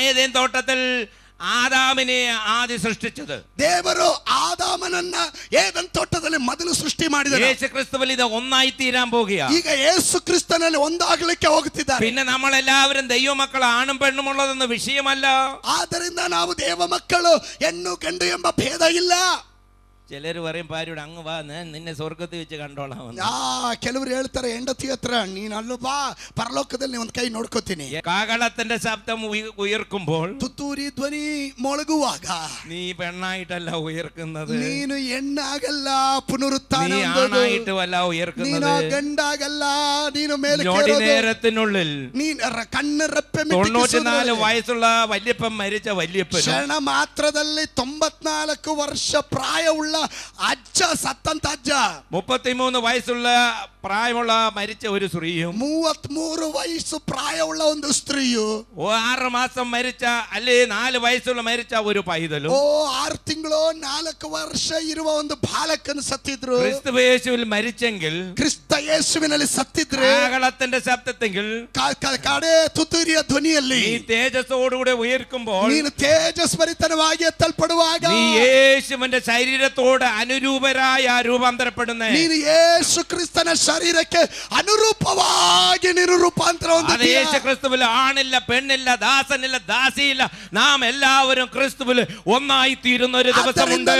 ഏദേൻ തോട്ടത്തിൽ ആദാമിനെ ആദ്യം സൃഷ്ടിച്ചത് ದೇವರು ಆದಾಮನನ್ನ ಏದೆನ್ ತೋಟದಲ್ಲಿ ಮೊದಲು ಸೃಷ್ಟಿ ಮಾಡಿದರು. യേശു ക്രിസ്തുവിൽ ഇത് ഒന്നായി തീരാൻ പോകുക. ಈಗ ಯೇಸು ಕ್ರಿಸ್ತನಲ್ಲಿ ಒಂದಾಗಲಿಕ್ಕೆ ಹೋಗುತ್ತಿದ್ದಾರೆ. പിന്നെ നമ്മളെല്ലാവരും ദൈവമക്കൾ ആണും പെണ്ണും ഉള്ളതെന്ന വിഷയമല്ല. ಆದ್ದರಿಂದ ನಾವು ದೇವ ಮಕ್ಕಳು, ಹೆಣ್ಣು ಗಂಡು ಎಂಬ ಭೇದ ಇಲ್ಲ. ചിലർ പറയും, ഭാര്യയോട് അങ്ങ് വാ, നിന്നെ സ്വർഗത്തിൽ വെച്ച് കണ്ടോളാം. ಕೆಲವರು ಹೇಳ್ತಾರೆ, ಹೆಂಡತಿ ಹತ್ರ ನೀನು ಅಲ್ಲೂ ಬಾ, ಪರಲೋಕದಲ್ಲಿ ಒಂದು ಕೈ ನೋಡ್ಕೋತೀನಿ. കാഹളത്തിന്റെ ശബ്ദം ഉയർക്കുമ്പോൾ, ತುತ್ತೂರಿ ಧ್ವನಿ ಮೊಳಗುವಾಗ, നീ പെണ്ണായിട്ടല്ല ഉയർക്കുന്നത്, ನೀನು ಹೆಣ್ಣಾಗಲ್ಲ, ಪುನರುತ್ಥಾನ ആണായിട്ടുമല്ല ഉയർക്കുന്നത്, ನೀನು ಗಂಡಾಗಲ್ಲ, ನೀನು ಮೇಲೆ നേരത്തിനുള്ളിൽ ಕಣ್ಣರೆಪ್ಪೆ 94 വയസ്സുള്ള വല്യപ്പൻ മരിച്ച വല്യപ്പൻ ಕ್ಷಣ ಮಾತ್ರದಲ್ಲಿ 94 ವರ್ಷ ಪ್ರಾಯವುಳ್ಳ ಅಜ್ಜ ಸತ್ತಂತ ಅಜ್ಜ, 33 വയസ്സുള്ള പ്രായമുള്ള മരിച്ച ഒരു സ്ത്രീയും, 33 ವಯಸ್ಸು ಪ್ರಾಯವುಳ್ಳ ಒಂದು ಸ್ತ್ರೀಯು, 6 മാസം മരിച്ച അല്ലെ 4 വയസ്സുള്ള മരിച്ച ഒരു പൈതലും, 6 ತಿಂಗಳು 4 ವರ್ಷ ಇರುವ ಒಂದು ಬಾಲಕನು ಸತ್ತಿದ್ರು. ക്രിസ്തുയേശുവിൽ മരിച്ചെങ്കിൽ, ಕ್ರಿಸ್ತ ಯೇಸುವಿನಲ್ಲಿ ಸತ್ತಿದ್ರೆ, കാഹളത്തിന്റെ ശബ്ദത്തെങ്കിൽ, ಕಡೆ ತುತ್ತೂರಿಯ ಧ್ವನಿಯಲ್ಲಿ നീ തേജസ്സോടുകൂടെ ഉയർക്കുമ്പോൾ, ನೀನು ತೇಜಸ್ವರಿತನವಾಗಿ ಎತ್ತಲ್ಪಡುವಾಗ, നീ യേശുവിന്റെ ശരീരത്തോട് അനുരൂപരായ രൂപാന്തരപ്പെടുന്ന, ನೀನು ಯೇಸು ಕ್ರಿಸ್ತನ ಶರೀರಕ್ಕೆ ಅನುರೂಪವಾಗಿ ನೀನು ರೂಪಾಂತರ ಹೊಂದುತ್ತೀಯ. യേശു ക്രിസ്തുവിൽ ആണില്ല പെണ്ണില്ല ദാസനില്ല ദാസിയില്ല, നാം എല്ലാവരും ക്രിസ്തുവിൽ ഒന്നായി തീരുന്ന ഒരു ദിവസമുണ്ട്.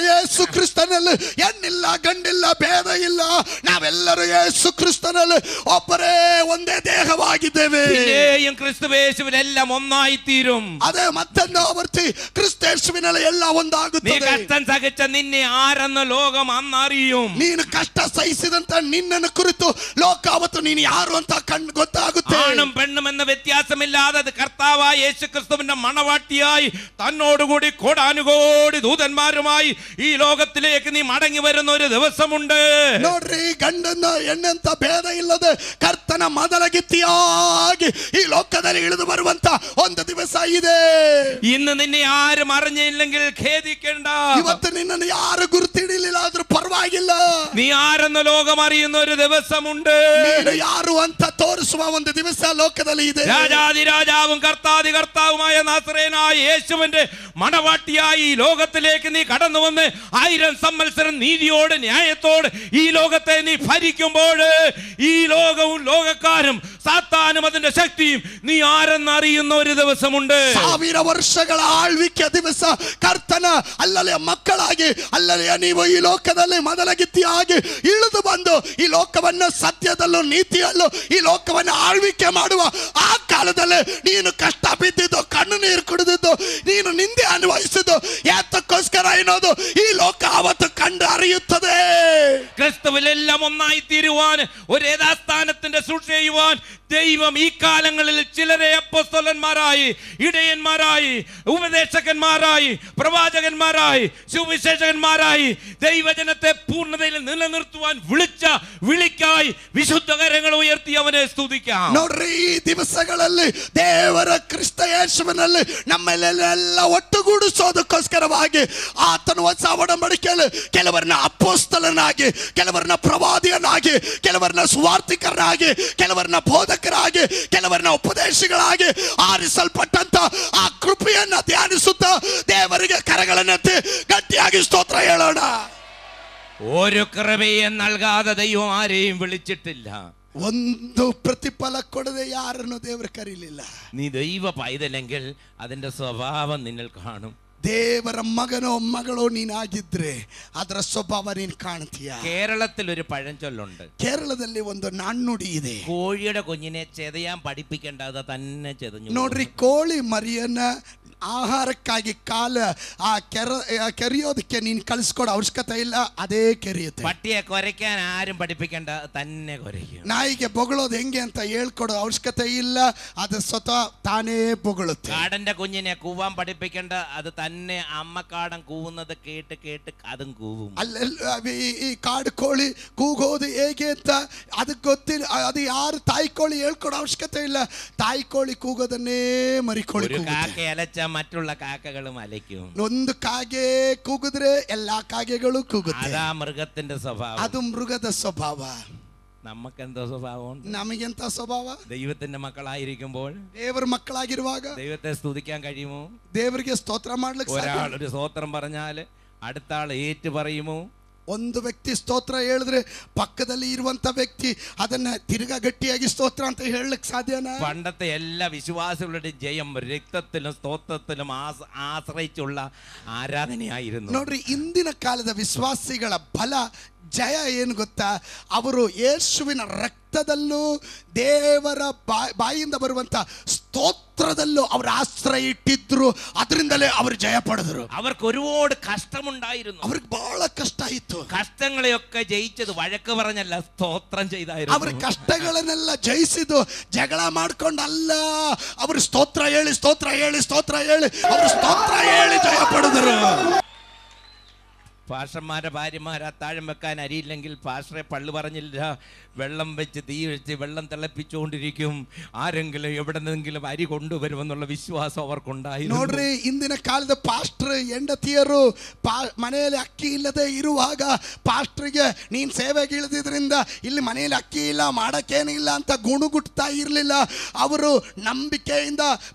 ಯೇಸು ಕ್ರಿಸ್ತನಲ್ಲಿ ಹೆಣ್ಣಿಲ್ಲ ಗಂಡಿಲ್ಲ ಭೇದ ಇಲ್ಲ, ನಾವೆಲ್ಲರೂ ಯೇಸು ಕ್ರಿಸ್ತನಲ್ಲಿ ಒಬ್ಬರೇ ಒಂದೇ ದೇಹವಾಗಿದ್ದೇವೆ. പിന്നെയും ക്രിസ്തുയേശുവിൽ എല്ലാം ഒന്നായി തീരും. ಅದೇ ಮತ್ತೊಂದು ಆವರ್ತಿ ಕ್ರಿಸ್ತೇಶುವಿನಲ್ಲಿ ಎಲ್ಲ ಒಂದಾಗುತ್ತದೆ. നീ കഷ്ടം സഹിച്ച നിന്നെ ആരെന്ന് ലോകം അന്നറിയും. ನೀನು ಕಷ್ಟ ಸಹಿಸಿದಂತ ನಿನ್ನನ್ನು ಕುರಿತು ಲೋಕ ಅವತ್ತು ನೀನು ಯಾರು ಅಂತ ಗೊತ್ತಾಗುತ್ತೆ. ആണും പെണ്ണും എന്ന വ്യത്യാസമില്ലാതെ കർത്താവായ യേശു ക്രിസ്തുവിന്റെ മണവാട്ടിയായി തന്നോടുകൂടി കോടാനുകോടി ദൂതന്മാരുമായി ഈ ലോകത്തിലേക്ക് നീ മടങ്ങി വരുന്ന ഒരു ദിവസമുണ്ട്. ನೋಡ್ರಿ, ಗಂಡನ್ನ ಹೆಣ್ಣಂತ ಭೇದ ಇಲ್ಲದೆ ಕರ್ತನ ಮೊದಲಗಿತ್ತಿಯಾಗಿ ಈ ಲೋಕದಲ್ಲಿ ಇಳಿದು ಬರುವಂತ ಒಂದು ದಿವಸ ಇದೆ. ഇന്ന് നിന്നെ ആരും അറിഞ്ഞില്ലെങ്കിൽ ഖേദിക്കേണ്ട. ಇವತ್ತು ನಿನ್ನನ್ನು ಯಾರು ಗುರುತಿಡಿಲಿಲ್ಲ ಆದ್ರೂ ಪರವಾಗಿಲ್ಲ. നീ ആരെന്ന് ലോകം അറിയുന്ന ഒരു ദിവസമുണ്ട്. ನೀನು ಯಾರು ಅಂತ ತೋರಿಸುವ ಒಂದು ದಿವಸ ಲೋಕದಲ್ಲಿ ಇದೆ. രാജാതിരാജാവും കർത്താതി കർത്താവുമായ നാസറേനായ യേശുവിന്റെ മണവാട്ടിയായി ഈ ലോകത്തിലേക്ക് നീ കടന്നു വന്ന് 1000 സംവത്സരം നീതിയോട് ന്യായത്തോട് ഈ ലോകത്തെ നീ ഭരിക്കുമ്പോൾ, ഈ ലോകവും ലോകക്കാരും സാത്താനും അതിന്റെ ശക്തിയും നീ ആരെന്നറിയുന്ന ഒരു ദിവസമുണ്ട്. 1000 ವರ್ಷಗಳ ಆಳ್ವಿಕೆ ದಿವಸ ಕರ್ತನ ಅಲ್ಲಲೆಯ ಮಕ್ಕಳಾಗಿ, ಅಲ್ಲಲೆಯ ನೀವು ಈ ಲೋಕದಲ್ಲಿ ಮೊದಲಗಿತ್ತಿಯಾಗಿ ಇಳಿದು ಬಂದು ಈ ಲೋಕವನ್ನು ಸತ್ಯದಲ್ಲೂ ನೀತಿಯಲ್ಲೂ ಈ ಲೋಕವನ್ನು ಆಳ್ವಿಕೆ ಮಾಡುವ ಆ ಕಾಲದಲ್ಲಿ ನೀನು ಕಷ್ಟ ಬಿದ್ದಿದ್ದು, ಕಣ್ಣು ನೀರು ಕುಡಿದಿದ್ದು, ನೀನು ನಿಂದೆ ಅನುಭವಿಸಿದ್ದು ಯಾತಕ್ಕೋಸ್ಕರ ಎನ್ನುವುದು ಈ ಲೋಕ ಅವತ್ತು ಕಂಡು അറിയുತ್ತದೆ. ക്രിസ്തുവിലെല്ലാം ഒന്നായി തീരുവാൻ, ഒരു യഥാസ്ഥാനത്തിന്റെ സൂക്ഷ ചെയ്യുവാൻ ദൈവം ഈ കാലങ്ങളിൽ ചിലരെ അപ്പോസ്തലന്മാരായി, ഇടയന്മാരായി, ഉപദേശകന്മാരായി, പ്രവാചകന്മാരായി, സുവിശേഷകന്മാരായി ദൈവജനത്തെ പൂർണ്ണതയിൽ നിലനിർത്തുവാൻ വിളിച്ച വിളിക്കായി വിശുദ്ധകരങ്ങൾ ഉയർത്തി അവനെ സ്തുതിക്കാം. ನೋಡ್ರಿ, ಈ ದಿವಸಗಳಲ್ಲಿ ದೇವರ ಕ್ರಿಸ್ತ ಯೇಸುವಿನಲ್ಲಿ ನಮ್ಮೆಲ್ಲ ಒಟ್ಟುಗೂಡಿಸೋದಕ್ಕೋಸ್ಕರವಾಗಿ ಆತನು ಹೊಸ ಒಡಂಬಡಿಕೆಯಲ್ಲಿ ಕೆಲವರನ್ನ ಅಪೊಸ್ತಲನಾಗಿ, ಕೆಲವರನ್ನ ಪ್ರವಾದಿಯನ್ನಾಗಿ, ಕೆಲವರನ್ನ ಸುವಾರ್ತಿಕರನಾಗಿ, ಕೆಲವರನ್ನ ಬೋಧಕರಾಗಿ, ಕೆಲವರನ್ನ ಉಪದೇಶಗಳಾಗಿ ಆರಿಸಲ್ಪಟ್ಟಂತ ಆ ಕೃಪೆಯನ್ನ ಧ್ಯಾನಿಸುತ್ತಾ ದೇವರಿಗೆ ಕರಗಳನ್ನೆತ್ತಿ ಗಟ್ಟಿಯಾಗಿ ಸ್ತೋತ್ರ ಹೇಳೋಣ. ഒരു കൃപയും നൽകാതെ ദൈവം ആരെയും വിളിച്ചിട്ടില്ല. ಒಂದು ಪ್ರತಿಫಲ ಕೊಡದೆ ಯಾರನ್ನು ದೇವರು ಕರೀಲಿಲ್ಲ. നീ ദൈവ പൈതലെങ്കിൽ അതിന്റെ സ്വഭാവം നിന്നിൽ കാണും. ದೇವರ ಮಗನೋ ಮಗಳೋ ನೀನಾಗಿದ್ರೆ ಅದರ ಸ್ವಭಾವ ನೀನು ಕಾಣ್ತೀಯ. കേരളത്തിൽ ഒരു പഴഞ്ചൊല്ലുണ്ട്. ಕೇರಳದಲ್ಲಿ ಒಂದು ನಾಣ್ಣುಡಿ ಇದೆ. കോഴിയുടെ കുഞ്ഞിനെ ചെതയാൻ പഠിപ്പിക്കേണ്ട, അത് തന്നെ ചെതഞ്ഞു. ನೋಡ್ರಿ, ಕೋಳಿ ಮರಿಯನ್ನ ಆಹಾರಕ್ಕಾಗಿ ಕಾಲ ಕೆರೆಯೋದಕ್ಕೆ ನೀನು ಕಳಿಸ್ಕೊಡೋ ಅವಶ್ಯಕತೆ ಇಲ್ಲ, ಅದೇ ಕೆರೆಯುತ್ತೆ. പട്ടിയെ കുരയ്ക്കാൻ ആരും പഠിപ്പിക്കേണ്ട, തന്നെ കുരയ്ക്കും. ನಾಯಿಗೆ ಬೊಗಳೋದು ಹೆಂಗೆ ಅಂತ ಹೇಳ್ಕೊಡೋ ಅವಶ್ಯಕತೆ ಇಲ್ಲ, ಅದು ಸ್ವತಃ ತಾನೇ ಬೊಗಳುತ್ತೆ. കാടന്റെ കുഞ്ഞിനെ കൂവാൻ പഠിപ്പിക്കേണ്ട, അത് തന്നെ അമ്മക്കാടൻ കൂവുന്നത് കേട്ട് കേട്ട് അതും കൂവും. ಈ ಕಾಡು ಕೋಳಿ ಕೂಗೋದು ಹೇಗೆ ಅಂತ ಅದಕ್ಕೆ ಗೊತ್ತಿಲ್ಲ, ಅದು ಯಾರು ತಾಯಿ ಕೋಳಿ ಹೇಳ್ಕೊಡೋ ಅವಶ್ಯಕತೆ ಇಲ್ಲ, ತಾಯಿ ಕೋಳಿ ಕೂಗೋದನ್ನೇ ಮರಿಕೋಳಿ. കാക്ക അലച്ച മറ്റുള്ള കാക്കകളും അലയ്ക്കും. ಒಂದು ಕಾಗೆ ಕೂಗಿದ್ರೆ ಎಲ್ಲಾ ಕಾಗೆಗಳು ಕೂಗುತ್ತೆ. അതാ മൃഗത്തിന്റെ സ്വഭാവം. ಅದು ಮೃಗದ ಸ್ವಭಾವ. നമുക്കെന്തോ സ്വഭാവം? ನಮಗೆಂತ ಸ್ವಭಾವ? ദൈവത്തിന്റെ മക്കളായിരിക്കുമ്പോൾ, ದೇವರ ಮಕ್ಕಳಾಗಿರುವಾಗ ദൈവത്തെ സ്തുതിക്കാൻ കഴിയുമോ? ದೇವರಿಗೆ ಸ್ತೋತ್ರ ಮಾಡ್ಲಿಕ್ಕೆ ഒരാൾ ഒരു സ്തോത്രം പറഞ്ഞാൽ അടുത്ത ആൾ ഏറ്റു പറയുമോ? ಒಂದು ವ್ಯಕ್ತಿ ಸ್ತೋತ್ರ ಹೇಳಿದ್ರೆ ಪಕ್ಕದಲ್ಲಿ ಇರುವಂತ ವ್ಯಕ್ತಿ ಅದನ್ನ ತಿರ್ಗಾ ಗಟ್ಟಿಯಾಗಿ ಸ್ತೋತ್ರ ಅಂತ ಹೇಳಲಿಕ್ಕೆ ಸಾಧ್ಯನಾ? പണ്ടത്തെ എല്ലാ വിശ്വാസികളുടെ ജയം രക്തത്തിലും സ്തോത്രത്തിലും ആശ്രയിച്ചുള്ള ആരാധനയായിരുന്നു. ನೋಡ್ರಿ, ಇಂದಿನ ಕಾಲದ ವಿಶ್ವಾಸಿಗಳ ಬಲ ಜಯ ಏನು ಗೊತ್ತಾ? ಅವರು ಯೇಸುವಿನ ರಕ್ತದಲ್ಲೂ ದೇವರ ಬಾಯಿಂದ ಬರುವಂತ ಸ್ತೋತ್ರದಲ್ಲೂ ಅವರು ಆಶ್ರಯ ಇಟ್ಟಿದ್ರು, ಅದರಿಂದಲೇ ಅವರು ಜಯ ಪಡೆದರು. അവർക്ക് ഒരുപാട് കഷ്ടമുണ്ടായിരുന്നു. ಅವ್ರಿಗೆ ಬಹಳ ಕಷ್ಟ ಇತ್ತು. കഷ്ടങ്ങളെയൊക്കെ ജയിച്ചത് വഴക്ക് പറഞ്ഞല്ല, സ്തോത്രം ചെയ്തായിരുന്നു. ಅವ್ರ ಕಷ್ಟಗಳನ್ನೆಲ್ಲ ಜಯಿಸಿದ್ದು ಜಗಳ ಮಾಡ್ಕೊಂಡಲ್ಲ, ಅವರು ಸ್ತೋತ್ರ ಹೇಳಿ ಸ್ತೋತ್ರ ಹೇಳಿ ಸ್ತೋತ್ರ ಹೇಳಿ ಅವರು ಸ್ತೋತ್ರ ಹೇಳಿ ಜಯ ಪಡೆದರು. പാസ്റ്റർമാരുടെ ഭാര്യമാർ അത്താഴം വെക്കാൻ അരിയില്ലെങ്കിൽ പാസ്റ്ററെ പള്ളു പറഞ്ഞില്ല, വെള്ളം വെച്ച് തീ വെച്ച് വെള്ളം തിളപ്പിച്ചുകൊണ്ടിരിക്കും, ആരെങ്കിലും എവിടെ നിന്നെങ്കിലും അരി കൊണ്ടുവരുമെന്നുള്ള വിശ്വാസം അവർക്കുണ്ടായിരുന്നു. ನೋಡ್ರಿ, ಇಂದಿನ ಕಾಲದ ಪಾಸ್ಟರ್ ಹೆಂಡತಿಯರು ಮನೆಯಲ್ಲಿ ಅಕ್ಕಿ ಇಲ್ಲದೆ ಇರುವಾಗ ಪಾಸ್ಟರ್ಗೆ ನೀನ್ ಸೇವೆಗೆ ಇಳಿದ್ರಿಂದ ಇಲ್ಲಿ ಮನೆಯಲ್ಲಿ ಅಕ್ಕಿ ಇಲ್ಲ, ಮಾಡಕ್ಕೇನಿಲ್ಲ ಅಂತ ಗುಣಗುಟ್ತಾ ಇರಲಿಲ್ಲ. ಅವರು ನಂಬಿಕೆಯಿಂದ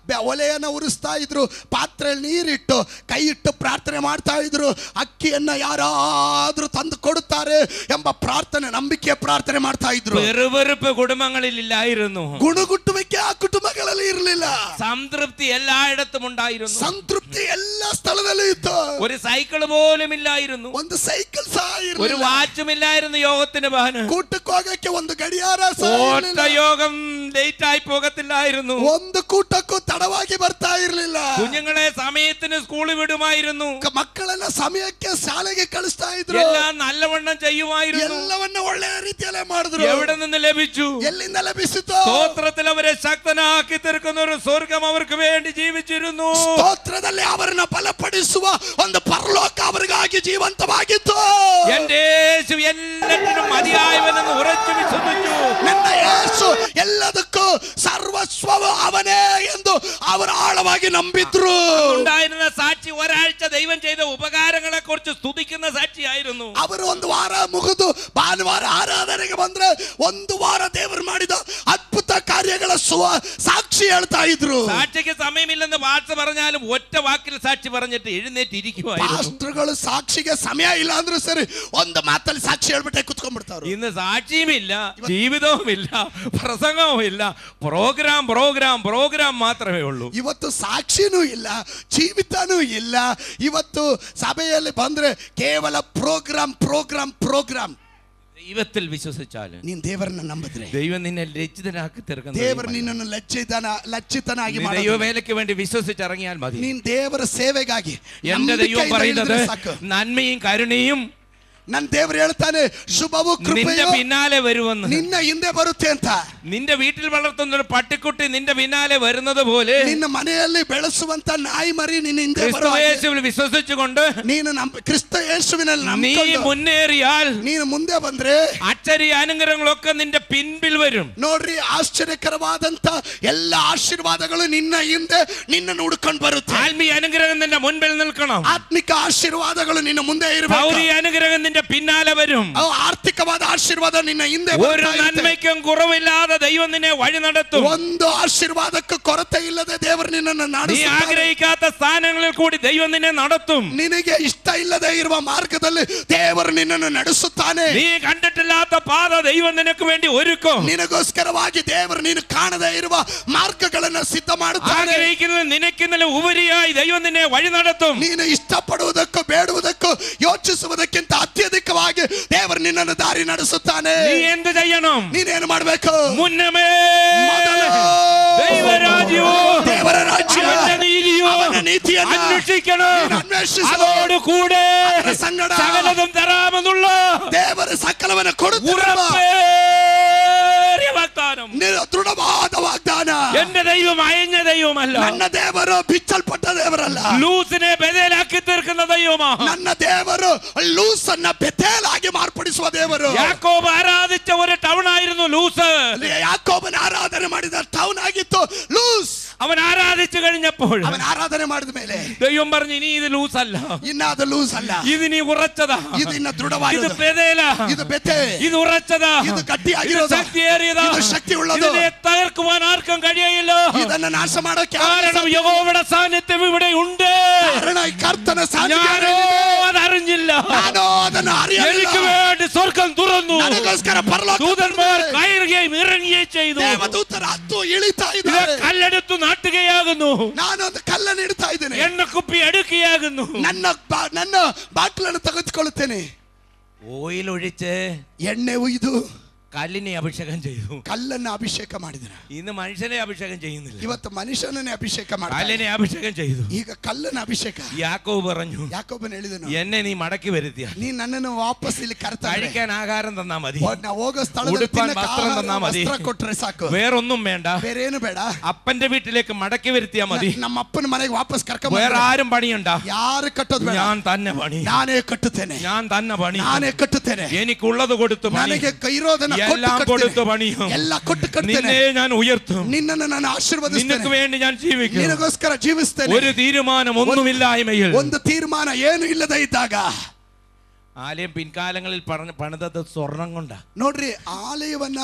ಒಲೆಯನ್ನು ಉರಿಸ್ತಾ ಇದ್ರು, ಪಾತ್ರೆಯಲ್ಲಿ ನೀರಿಟ್ಟು ಕೈ ಇಟ್ಟು ಪ್ರಾರ್ಥನೆ ಮಾಡ್ತಾ ಇದ್ರು. ಅಕ್ಕಿಯನ್ನ ಯಾರಾದ್ರೂ ತಂದು ಕೊಡುತ್ತಾರೆ ಎಂಬ ಪ್ರಾರ್ಥನೆ, ನಂಬಿಕೆಯ ಪ್ರಾರ್ಥನೆ ಮಾಡ್ತಾ ಇದ್ರು. വെറുവെറുപ്പ് കുടുംബങ്ങളിൽ ഇല്ലായിരുന്നു. ಗುಣಗುಟ್ಟುವಿಕೆ ಆ ಕುಟುಂಬಗಳಲ್ಲಿ ಇರಲಿಲ್ಲ. സംതൃപ്തി എല്ലായിടത്തും ഉണ്ടായിരുന്നു. ಸಂತೃಪ್ತಿ ಎಲ್ಲ ಸ್ಥಳದಲ್ಲೂ ಇತ್ತು. ഒരു സൈക്കിൾ പോലും ഇല്ലായിരുന്നു. ಒಂದು ಸೈಕಲ್ ಸಹ ഒരു ಇರಲಿಲ್ಲ. വാച്ചും ഇല്ലായിരുന്നു യോഗത്തിന് പോകാൻ. ಕೂಟಕ್ಕೆ ಹೋಗಕ್ಕೆ ಒಂದು ಗಡಿಯಾರ ಸಹ ഒറ്റ യോഗം ലേറ്റ് ആയി പോകത്തില്ലായിരുന്നു. ಒಂದು ಕೂಟಕ್ಕೂ ತಡವಾಗಿ ಬರ್ತಾ ಇರಲಿಲ್ಲ. കുഞ്ഞുങ്ങളെ സമയത്തിന് സ്കൂളിൽ വിടുമായിരുന്നു. ಮಕ್ಕಳನ್ನ ಸಮಯಕ್ಕೆ ಶಾಲೆಗೆ ಕಳಿಸ್ತಾ ಇದ್ರು. എല്ലാം നല്ലവണ്ണം ചെയ്യുമായിരുന്നു. ಎಲ್ಲವನ್ನ ಒಳ್ಳೆಯ ರೀತಿಯಲ್ಲೇ ಮಾಡಿದ್ರು. എവിടെ നിന്ന് ലഭിച്ചു? ಎಲ್ಲಿಂದ ಲಭಿಸಿತು? സ്തോത്രത്തിൽ അവരെ ശക്തനാക്കി തീർക്കുന്ന ഒരു സ്വർഗം അവർക്ക് വേണ്ടി ജീവിച്ചിരുന്നു. ಸ್ತೋತ್ರದಲ್ಲಿ ಅವರನ್ನ ಬಲಪಡಿಸುವ ಒಂದು ಪರಲೋಕ ಅವರಿಗಾಗಿ ಜೀವಂತವಾಗಿತ್ತು. എന്റെ യേശു എല്ലാറ്റിനും മതിയായവനെന്ന് ഉറച്ചു വിശ്വസിച്ചു. ನನ್ನ ಯೇಸು ಎಲ್ಲದಕ್ಕೂ ಸರ್ವಸ್ವವು ಅವನೇ ಎಂದು ಅವರು ಆಳವಾಗಿ ನಂಬಿದ್ರು. ഉണ്ടായിരുന്ന സാക്ഷി ഒരാഴ്ച ദൈവം ചെയ്ത ഉപകാരങ്ങളെ കുറിച്ച് സ്തുതിക്കുന്ന സാക്ഷിയായിരുന്നു. ಅವರು ಒಂದು ವಾರ ಮುಗಿದು ಭಾನುವಾರ ಆರಾಧನೆಗೆ ಬಂದ್ರೆ ಒಂದು ವಾರ ದೇವರು ಮಾಡಿದ ಅದ್ಭುತ ಕಾರ್ಯಗಳ ಸಾಕ್ಷಿ ಹೇಳ್ತಾ ಇದ್ರು. സാക്ഷിക്ക് സമയമില്ലെന്ന് ഭാഷ പറഞ്ഞാലും ഒറ്റ വാക്കിൽ സാക്ഷി പറഞ്ഞിട്ട് എഴുന്നേറ്റ് ഇരിക്കുമായിരുന്നു. ಪಾಸ್ಟರ್ಗಳು ಸಾಕ್ಷಿಗೆ ಸಮಯ ಇಲ್ಲ ಅಂದ್ರೆ ಸರಿ, ಒಂದು ಮಾತಲ್ಲಿ ಸಾಕ್ಷಿ ಹೇಳ್ಬಿಟ್ಟೆ ಕುತ್ಕೊಂಡ್ಬಿಡ್ತಾರು. ഇന്ന് സാക്ഷിയുമില്ല, ജീവിതവുമില്ല, പ്രസംഗവുമില്ല, പ്രോഗ്രാം പ്രോഗ്രാം പ്രോഗ്രാം മാത്രമേ ഉള്ളൂ. ಇವತ್ತು ಸಾಕ್ಷಿನೂ ಇಲ್ಲ, ಜೀವಿತನೂ ಇಲ್ಲ. ಇವತ್ತು ಸಭೆಯಲ್ಲಿ ಬಂದ್ರೆ ಕೇವಲ ಪ್ರೋಗ್ರಾಮ್ ಪ್ರೋಗ್ರಾಮ್ ಪ್ರೋಗ್ರಾಮ್. ദൈവത്തിൽ വിശ്വസിച്ചാൽ, ನೀನ್ ದೇವರನ್ನ ನಂಬಿದ್ರೆ ദൈവം നിന്നെ ലജ്ജിതനാക്കി തീർക്കുന്ന ದೇವರು ನಿನ್ನನ್ನು ಲಜ್ಜಿತನಾಗಿ ദൈവവേലയ്ക്ക് വേണ്ടി വിശ്വസിച്ചിറങ്ങിയാൽ മതി. ನೀನ್ ದೇವರ ಸೇವೆಗಾಗಿ എന്റെ ദൈവം പറയുന്നത് നന്മയും കരുണയും ನನ್ನ ದೇವರು ಹೇಳ್ತಾನೆ ಶುಭವು ಕೃಪೆಯು പിന്നാലെ വരുമെന്ന്. ನಿನ್ನ ಹಿಂದೆ ಬರುತ್ತೆ ಅಂತ. നിന്റെ വീട്ടിൽ വളർത്തുന്ന ഒരു പട്ടിക്കുട്ടി നിന്റെ പിന്നാലെ വരുന്നത് പോലെ ನಿನ್ನ ಮನೆಯಲ್ಲಿ ಬೆಳೆಸುವಂತ ನಾಯಿ ಮರಿ ನಿನ್ನ ಹಿಂದೆ യേശുവിൽ വിശ്വസിച്ചുകൊണ്ട് ನೀನು ಕ್ರಿಸ್ತ ಯೇಸುವಿನಲ್ಲಿ നീ മുന്നേറിയാൽ ನೀನು ಮುಂದೆ ಬಂದ್ರೆ അച്ചരി അനുഗ്രഹങ്ങളൊക്കെ നിന്റെ പിൻപിൽ വരും. ನೋಡ್ರಿ, ಆಶ್ಚರ್ಯಕರವಾದಂತ ಎಲ್ಲ ಆಶೀರ್ವಾದಗಳು ನಿನ್ನ ಹಿಂದೆ ನಿನ್ನನ್ನು ಹುಡುಕೊಂಡು ಬರುತ್ತೆ. ആത്മീയ അനുഗ്രഹം നിന്റെ മുൻപിൽ നിൽക്കണം. ಆತ್ಮಿಕ ಆಶೀರ್ವಾದಗಳು ನಿನ್ನ ಮುಂದೆ ಇರಬೇಕು. ഭൗതിക അനുഗ്രഹം നിന്റെ പിന്നാലെ വരും. ಆರ್ಥಿಕವಾದ ಆಶೀರ್ವಾದ ನಿನ್ನ ಹಿಂದೆ ഒരു നന്മയ്ക്കും കുറവില്ലാതെ ദൈവം നിന്നെ വഴി നടത്തും. ಒಂದು ಆಶೀರ್ವಾದಕ್ಕೂ ಕೊರತೆ ಇಲ್ಲದೆ ದೇವರು ನಿನ್ನನ್ನು നീ ನಡೆಸುತ್ತಾನೆ. ആഗ്രഹിക്കാത്ത സ്ഥാനങ്ങളിൽ കൂടി ദൈവം നിന്നെ നടത്തും. ನಿನಗೆ ಇಷ್ಟ ಇಲ್ಲದೆ ಇರುವ ಮಾರ್ಗದಲ್ಲಿ ದೇವರು ನಿನ್ನನ್ನು ನಡೆಸುತ್ತಾನೆ. നീ കണ്ടിട്ടില്ലാത്ത പാത ദൈവം നിനക്ക് വേണ്ടി ഒരുക്കും. ನಿನಗೋಸ್ಕರವಾಗಿ ದೇವರು ನೀನು ಕಾಣದೇ ಇರುವ ಮಾರ್ಗಗಳನ್ನು ಸಿದ್ಧ ಮಾಡುತ್ತಾನೆ. ആഗ്രഹിക്കുന്നത് നിനക്കിന്നലെ ഉപരിയായി ദൈവം നിന്നെ വഴി നടത്തും. ನೀನು ಇಷ್ಟಪಡುವುದಕ್ಕೂ ಬೇಡುವುದಕ್ಕೂ ಯೋಚಿಸುವುದಕ್ಕಿಂತ ಅತ್ಯಧಿಕವಾಗಿ ದೇವರು ನಿನ್ನನ್ನು ದಾರಿ ನಡೆಸುತ್ತಾನೆ. നീ എന്ത് ചെയ്യണം? ನೀನೇನು ಮಾಡಬೇಕು? മുന്നമേ ಮೊದಲು ദൈവരാജ്യവും ದೇವರ ರಾಜ್ಯ അവന്റെ നീതിയും ಅವನ ನೀತಿಯನ್ನು അന്വേഷിക്കണം. ನೀನು ಅನ್ವೇಷಿಸು. അതോട് കൂടെ ಅದರ ಸಂಗಡ സകലതും തരാമെന്നുള്ള ದೇವರು ಸಕಲವನ್ನು ಕೊಡುತ್ತಾನೆ. ഉറപ്പേറിയ വാഗ്ദാനം. ದೃಢವಾದ ವಾಗ್ದಾನ. എന്റെ ദൈവം അയഞ്ഞ ദൈവമല്ല. ನನ್ನ ದೇವರು ಬಿಚ್ಚಲ್ಪಟ್ಟ ದೇವರಲ್ಲ. ലൂസിനെ ബെഥേലാക്കി തീർക്കുന്ന ദൈവമാണ്. ನನ್ನ ದೇವರು ಲೂಸ್ ಅನ್ನ ಬೆಥೇಲಾಗಿ ಮಾರ್ಪಡಿಸುವ ದೇವರು. യാക്കോബ് ആരാധിച്ച ഒരു ടൗൺ ആയിരുന്നു ലൂസ്. ಯಾಕೋಬನ ಆರಾಧನೆ ಮಾಡಿದ ಟೌನ್ ಆಗಿತ್ತು ಲೂಸ್. അവൻ ആരാധിച്ചു കഴിഞ്ഞപ്പോൾ ಅವನ ಆರಾಧನೆ ಮಾಡಿದ ಮೇಲೆ ദൈവം പറഞ്ഞു, ഇനി ഇത് ലൂസ് അല്ല, ಇನ್ನ ಅದು ಲೂಸ್ ಅಲ್ಲ, ഇത് നീ ഉറച്ചതാ, ಇದು ಇನ್ನ ഇത് ದೃಢವಾಗಿದೆ, ബെഥേല, ಇದು ಬೆತೆ, ഇത് ഉറച്ചതാ, ಇದು ಗಟ್ಟಿಯಾಗಿರೋದು, ശക്തിയേറിയതാ, ಇದು ಶಕ್ತಿ ಉಳ್ಳದು, ഇതിനെ തകർക്കുവാൻ ആർക്കും കഴിയില്ല. ಇದನ್ನ ನಾಶ ಮಾಡೋಕೆ കാരണം യഹോവയുടെ സാന്നിധ്യം ഇവിടെ ഉണ്ട്. ಕಾರಣ ಈ ಕರ್ತನ ഞാനോ അതറിഞ്ഞില്ല. ನಾನು ಅದನ್ನು ಅರಿಯಲಿಲ್ಲ. എനിക്ക് വേണ്ടി സ്വർഗം തുറന്നു. ನನಗೋಸ್ಕರ ಪರಲೋಕ ദൂതന്മാർ കയറുകയും ഇറങ്ങുകയും ചെയ്തു. ದೇವದೂತರ ಹತ್ತು ಇಳಿತಾ ഇത് ಇದ್ದಾರೆ. കല്ലെടുത്തു നാട്ടുകയാകുന്നു. ನಾನು ಒಂದು ಕಲ್ಲನ್ನು ಇಡ್ತಾ ಇದ್ದೇನೆ. എണ്ണക്കുപ്പി അടുക്കുകയാകുന്നു. ನನ್ನ ಬಾಟ್ಲನ್ನು ತೆಗೆದುಕೊಳ್ಳುತ್ತೇನೆ. ഓയിൽ ഒഴിച്ച് ಎಣ್ಣೆ ಉಯ್ದು കല്ലിനെ അഭിഷേകം ചെയ്തു. ಕಲ್ಲನ್ನು ಅಭಿಷೇಕ ಮಾಡಿದನು. ഇന്ന് മനുഷ്യനെ അഭിഷേകം ചെയ്യുന്നില്ല, ಇವತ್ತು ಮನುಷ್ಯನನ್ನೇ ಅಭಿಷೇಕ ಮಾಡ್ತಾನೆ. കല്ലിനെ ಅಭಿಷೇകം ചെയ്തു. ಈಗ ಕಲ್ಲನ್ನು ಅಭಿಷೇಕ. യാക്കോബ് പറഞ്ഞു, ಯಾಕೋಬನ ಹೇಳಿದನು, എന്നെ നീ മടക്കി വരുത്തിയ ನೀ ನನ್ನನ್ನು ವಾಪಸ್ ಇಲ್ಲಿ ಕರ್ತಾ കഴിക്കാൻ ആഹാരം തന്നാ മതി, ನಾ ಹೋಗೋ ಸ್ಥಳದಲ್ಲಿ ഉടുപ്പാൻ ತಿನ್ನಕ್ಕೆ വസ്ത്രം തന്നാ ಆಹಾರ, മതി, ವಸ್ತ್ರ ಕೊಟ್ರೆ ಸಾಕು, വേറൊന്നും വേണ്ട. ಬೇರೆ ಏನು ಬೇಡ. അപ്പന്റെ വീട്ടിലേക്ക് മടക്കി വരുത്തിയാ മതി. ನಮ್ಮ ಅಪ್ಪನ ಮನೆಗೆ ವಾಪಸ್ ಕರ್ಕೊಂಡ್ വേറെ ആരും പണിയുണ്ട, ಯಾರು ಕಟ್ಟೋದು ಬೇಡ, ഞാൻ തന്നെ പണി, ನಾನೇ ಕಟ್ಟುತ್ತೇನೆ, ഞാൻ തന്നെ പണി, ನಾನೇ ಕಟ್ಟುತ್ತೇನೆ, എനിക്കുള്ളത് കൊടുത്തു പണി, ನನಗೆ ಇರೋದನ್ನ എല്ലാം കൊടുത്തു പണിയും, ಎಲ್ಲ ಕೊಟ್ಟು ಕಟ್ಟುತ್ತೇನೆ, നിന്നെ ഞാൻ ഉയർത്തും, ನಿನ್ನನ್ನು ನಾನು ಆಶೀರ್ವದಿಸ್ತೇನೆ, നിനക്ക് വേണ്ടി ഞാൻ ജീവിക്കും. ನಿನಗೋಸ್ಕರ ಜೀವಿಸ್ತೇನೆ. ഒരു തീരുമാനം ഒന്നുമില്ലായ്മയിൽ ಒಂದು ತೀರ್ಮಾನ ಏನು ಇಲ್ಲದೆ ಇದ್ದಾಗ. ആലയം പിൻകാലങ്ങളിൽ പണിതത് സ്വർണം കൊണ്ടാ. ನೋಡ್ರಿ, ಆಲಯವನ್ನ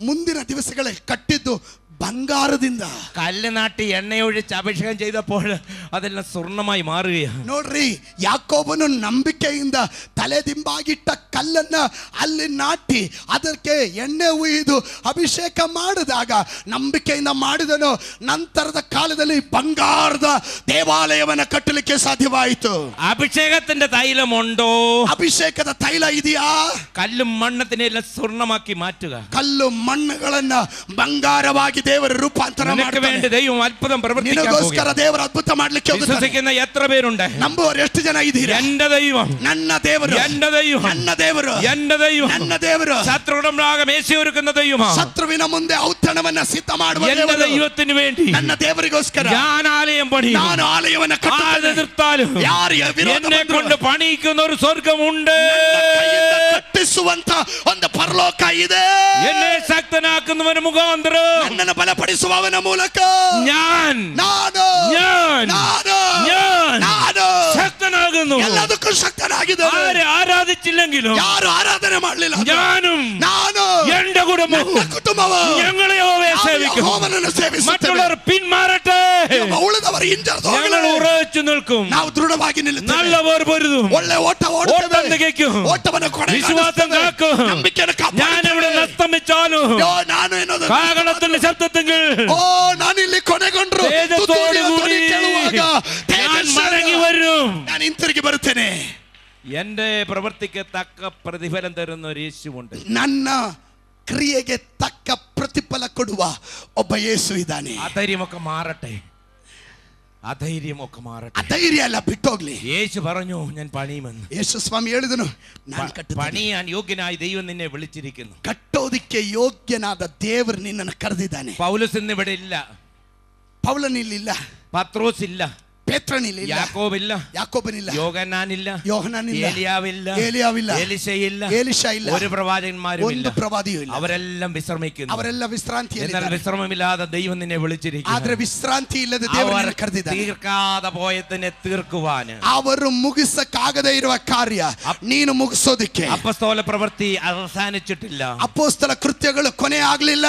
ಮುಂದಿನ ದಿವಸಗಳಲ್ಲಿ ಕಟ್ಟಿದ್ದು ಬಂಗಾರದಿಂದ. കല്ല് നാട്ടി എണ്ണയൊഴിച്ച് അഭിഷേകം ചെയ്തപ്പോൾ അതെല്ലാം സ്വർണമായി മാറുകയാണ്. ನೋಡ್ರಿ, ಯಾಕೋಬನು ನಂಬಿಕೆಯಿಂದ ತಲೆದಿಂಬಾಗಿಟ್ಟ ಕಲ್ಲನ್ನ ಅಲ್ಲಿ ನಾಟಿ ಅದಕ್ಕೆ ಎಣ್ಣೆ ಉಯ್ದು ಅಭಿಷೇಕ ಮಾಡಿದಾಗ ನಂಬಿಕೆಯಿಂದ ಮಾಡಿದನು. ನಂತರದ ಕಾಲದಲ್ಲಿ ಬಂಗಾರದ ದೇವಾಲಯವನ್ನ ಕಟ್ಟಲಿಕ್ಕೆ ಸಾಧ್ಯವಾಯಿತು. അഭിഷേകത്തിന്റെ തൈലമുണ്ടോ? ಅಭಿಷೇಕದ ತೈಲ ಇದೆಯಾ? കല്ലും മണ്ണത്തിനെല്ലാം സ്വർണമാക്കി മാറ്റുക. ಕಲ್ಲು ಮಣ್ಣುಗಳನ್ನ ಬಂಗಾರವಾಗಿ ದೇವರ ರೂಪಾಂತರ നിനക്ക് വേണ്ടി ദൈവം അത്ഭുതം പ്രവർത്തിക്കാൻ ನಿನಗೋಸ್ಕರ ದೇವರ ಅದ್ಭುತ ಮಾಡ್ಲಿಕ್ಕೆ വിശ്വസിക്കുന്ന എത്ര പേരുണ്ട്? ನಂಬುವವರು ಎಷ್ಟು ಜನ ಇದ್ದೀರಾ? എന്റെ ദൈവം, ನನ್ನ ದೇವರು, എന്റെ ദൈവം, ನನ್ನ ದೇವರು, എന്റെ ദൈവം, ನನ್ನ ದೇವರು ശത്രുയുടെ മുമ്പാകെ മേശയൊരുക്കുന്ന ദൈവമാണ്. ಶತ್ರುವಿನ ಮುಂದೆ ಔತಣವನ್ನ ಸಿದ್ಧ ಮಾಡುವ എന്റെ ದೇವರು. ദൈവത്തിന് വേണ്ടി ನನ್ನ ದೇವರಿಗೋಸ್ಕರ ഞാൻ ആലയം പണിയും. ನಾನು ಆಲಯವನ್ನ ആര് ಕಟ್ಟುತ್ತೇನೆ. എതിർത്താലും ಯಾರು ವಿರೋಧ എന്നെ ಬಂದ್ರು കൊണ്ട് പണിയിക്കുന്ന ഒരു സ്വർഗമുണ്ട്. ಕೈಯಿಂದ ಕಟ್ಟಿಸುವಂತ ಒಂದು ಪರಲೋಕ ಇದೆ. എന്നെ ശക്തനാക്കുന്നവന് മുഖാന്തരം ನನ್ನನ್ನು ಬಲಪಡಿಸುವವನ ಮೂಲಕ ഞാൻ ശക്തനാകുന്നു. ಎಲ್ಲದಕ್ಕೂ ಶಕ್ತನಾಗಿದ್ದಾನೆ. ആരെ ആരാധിച്ചില്ലെങ്കിലും ಯಾರು ಆರಾಧನೆ ಮಾಡಲಿಲ್ಲ, ഞാനും ನಾನು എന്റെ കുടുംബവും ಕುಟುಂಬವು ഞങ്ങളെ യഹോവയെ സേവിക്കും. ಯೆಹೋವನನ್ನು ಸೇವಿಸುತ್ತೇವೆ. മറ്റുള്ളവർ പിന്മാറട്ടെ, ಉಳಿದವರು ಹಿಂಜರಿದು ഞങ്ങൾ ഉറച്ചു നിൽക്കും. ನಾವು ದೃಢವಾಗಿ ನಿಲ್ಲುತ್ತೇವೆ. നല്ലവർ പൊരുതും, ಒಳ್ಳೆ ಓಟ ഓട്ടം ಓಡುತ್ತೇವೆ, തികയ്ക്കും, ಓಟವನ್ನು വിശ്വാസം കാക്കും. ನಂಬಿಕೆಯನ್ನು ഞാൻ ഇവിടെ നസ്തമിച്ചാലും ನಾನು ಏನದು കാഹളത്തിന്റെ ശബ്ദത്തെങ്കിൽ ನಾನು ಇಲ್ಲಿ ಕೊನೆಗೊಂಡ್ರು തേജസ്സോടുകൂടി ഞാൻ മടങ്ങി വരും. ನಾನು ಹಿಂತಿರುಗಿ ಬರುತ್ತೇನೆ. എന്റെ പ്രവൃത്തിക്ക് തക്ക പ്രതിഫലം തരുന്ന ഒരു യേശുവുണ്ട്. ನನ್ನ ಕ್ರಿಯೆಗೆ ತಕ್ಕ ಪ್ರತಿಫಲ ಕೊಡುವ ಒಬ್ಬ ಯೇಸು ಇದ್ದಾನೆ. അധൈര്യമൊക്കെ മാറട്ടെ, അധൈര്യമൊക്കെ മാറട്ടെ. അധൈര്യ അല്ല ಬಿಟ್ಟೋಗ್ಲಿ. യേശു പറഞ്ഞു ഞാൻ പണിയുമെന്ന്. യേശു സ്വാമി ಹೇಳಿದನು ನಾನು ಕಟ್ಟುತ್ತೇನೆ. പണിയാൻ യോഗ്യനായി ദൈവം നിന്നെ വിളിച്ചിരിക്കുന്നു. ಕಟ್ಟೋದಕ್ಕೆ ಯೋಗ್ಯನಾದ ದೇವರು ನಿನ್ನನ್ನು ಕರೆದಿದ್ದಾನೆ. പൗലോസ് ഇന്ന് ഇവിടെ ഇല്ല, പൗലനില്ല, പത്രോസ് ഇല്ല, പേത്രനില്ല, യാക്കോബില്ല, യാക്കോബനില്ല, യോഹന്നാനില്ല, യോഹന്നാനില്ല, ഏലിയാവില്ല, ഏലിയാവില്ല, എലീശയില്ല, എലീശ ഇല്ല, ഒരു പ്രവാചകന്മാരും ഇല്ല, ಒಂದು ಪ್ರವಾದಿಯೂ ಇಲ್ಲ. അവരെല്ലാം വിശ്രമിക്കുന്നു. ಅವರೆಲ್ಲ ವಿಶ್ರಾಂತಿಯಲ್ಲಿ എന്നാൽ വിശ്രമമില്ലാതെ ദൈവം നിന്നെ വിളിച്ചിരിക്കുന്നു. ಆದ್ರೆ ವಿಶ್ರಾಂತಿ ಇಲ್ಲದೆ ದೇವರು ನಿನ್ನನ್ನು ಕರೆದಿದ್ದಾನೆ. തീർക്കാതെ പോയതിനെ തീർക്കുവാൻ, ಅವರು ಮುಗಿಸಕ್ಕಾಗದೇ ಇರುವ ಕಾರ್ಯ ನೀನು ಮುಗಿಸೋದಕ್ಕೆ. അപ്പസ്തോല പ്രവൃത്തി അവസാനിച്ചിട്ടില്ല. ಅಪೊಸ್ತಲ ಕೃತ್ಯಗಳು ಕೊನೆ ಆಗ್ಲಿಲ್ಲ.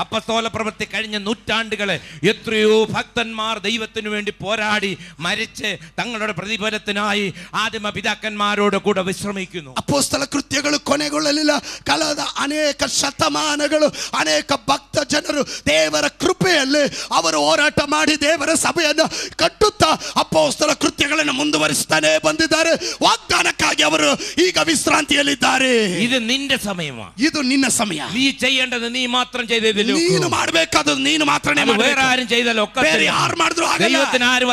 അപ്പസ്തോല പ്രവൃത്തി കഴിഞ്ഞ നൂറ്റാണ്ടുകളെ എത്രയോ ഭക്തന്മാർ ദൈവത്തിനു വേണ്ടി പോരാടി മരിച്ച് തങ്ങളുടെ പ്രതിഫലത്തിനായി ആദിമ പിതാക്കന്മാരോട് കൂടെ വിശ്രമിക്കുന്നു. ಅಪೊಸ್ತಲ ಕೃತ್ಯಗಳು ಕೊನೆಗೊಳ್ಳಲಿಲ್ಲ. ಕಳೆದ ಅನೇಕ ಶತಮಾನಗಳು ಅನೇಕ ಭಕ್ತ ಜನರು ದೇವರ ಕೃಪೆಯಲ್ಲಿ ಅವರು ಹೋರಾಟ ಮಾಡಿ ದೇವರ ಸಭೆಯನ್ನು ಕಟ್ಟುತ್ತಾ ಅಪೊಸ್ತಲ ಕೃತ್ಯಗಳನ್ನು ಮುಂದುವರಿಸುತ್ತಾನೆ ಬಂದಿದ್ದಾರೆ. ವಾಗ್ದಾನಕ್ಕಾಗಿ ಅವರು ಈಗ ವಿಶ್ರಾಂತಿಯಲ್ಲಿದ್ದಾರೆ. ഇത് നിന്റെ സമയമാണ്. ಇದು ನಿನ್ನ ಸಮಯ. നീ ചെയ്യേണ്ടത് നീ മാത്രം ചെയ്തതില്ല. ನೀನು ಮಾಡಬೇಕಾದದ್ದು ನೀನು ಮಾತ್ರನೇ വേറെ ಮಾಡಬೇಕು. ആരും ചെയ്തല്ലോ ಬೇರೆ ಯಾರು ಮಾಡಿದ್ರು ಆಗಲ್ಲ. ദൈവത്തിന് ആരും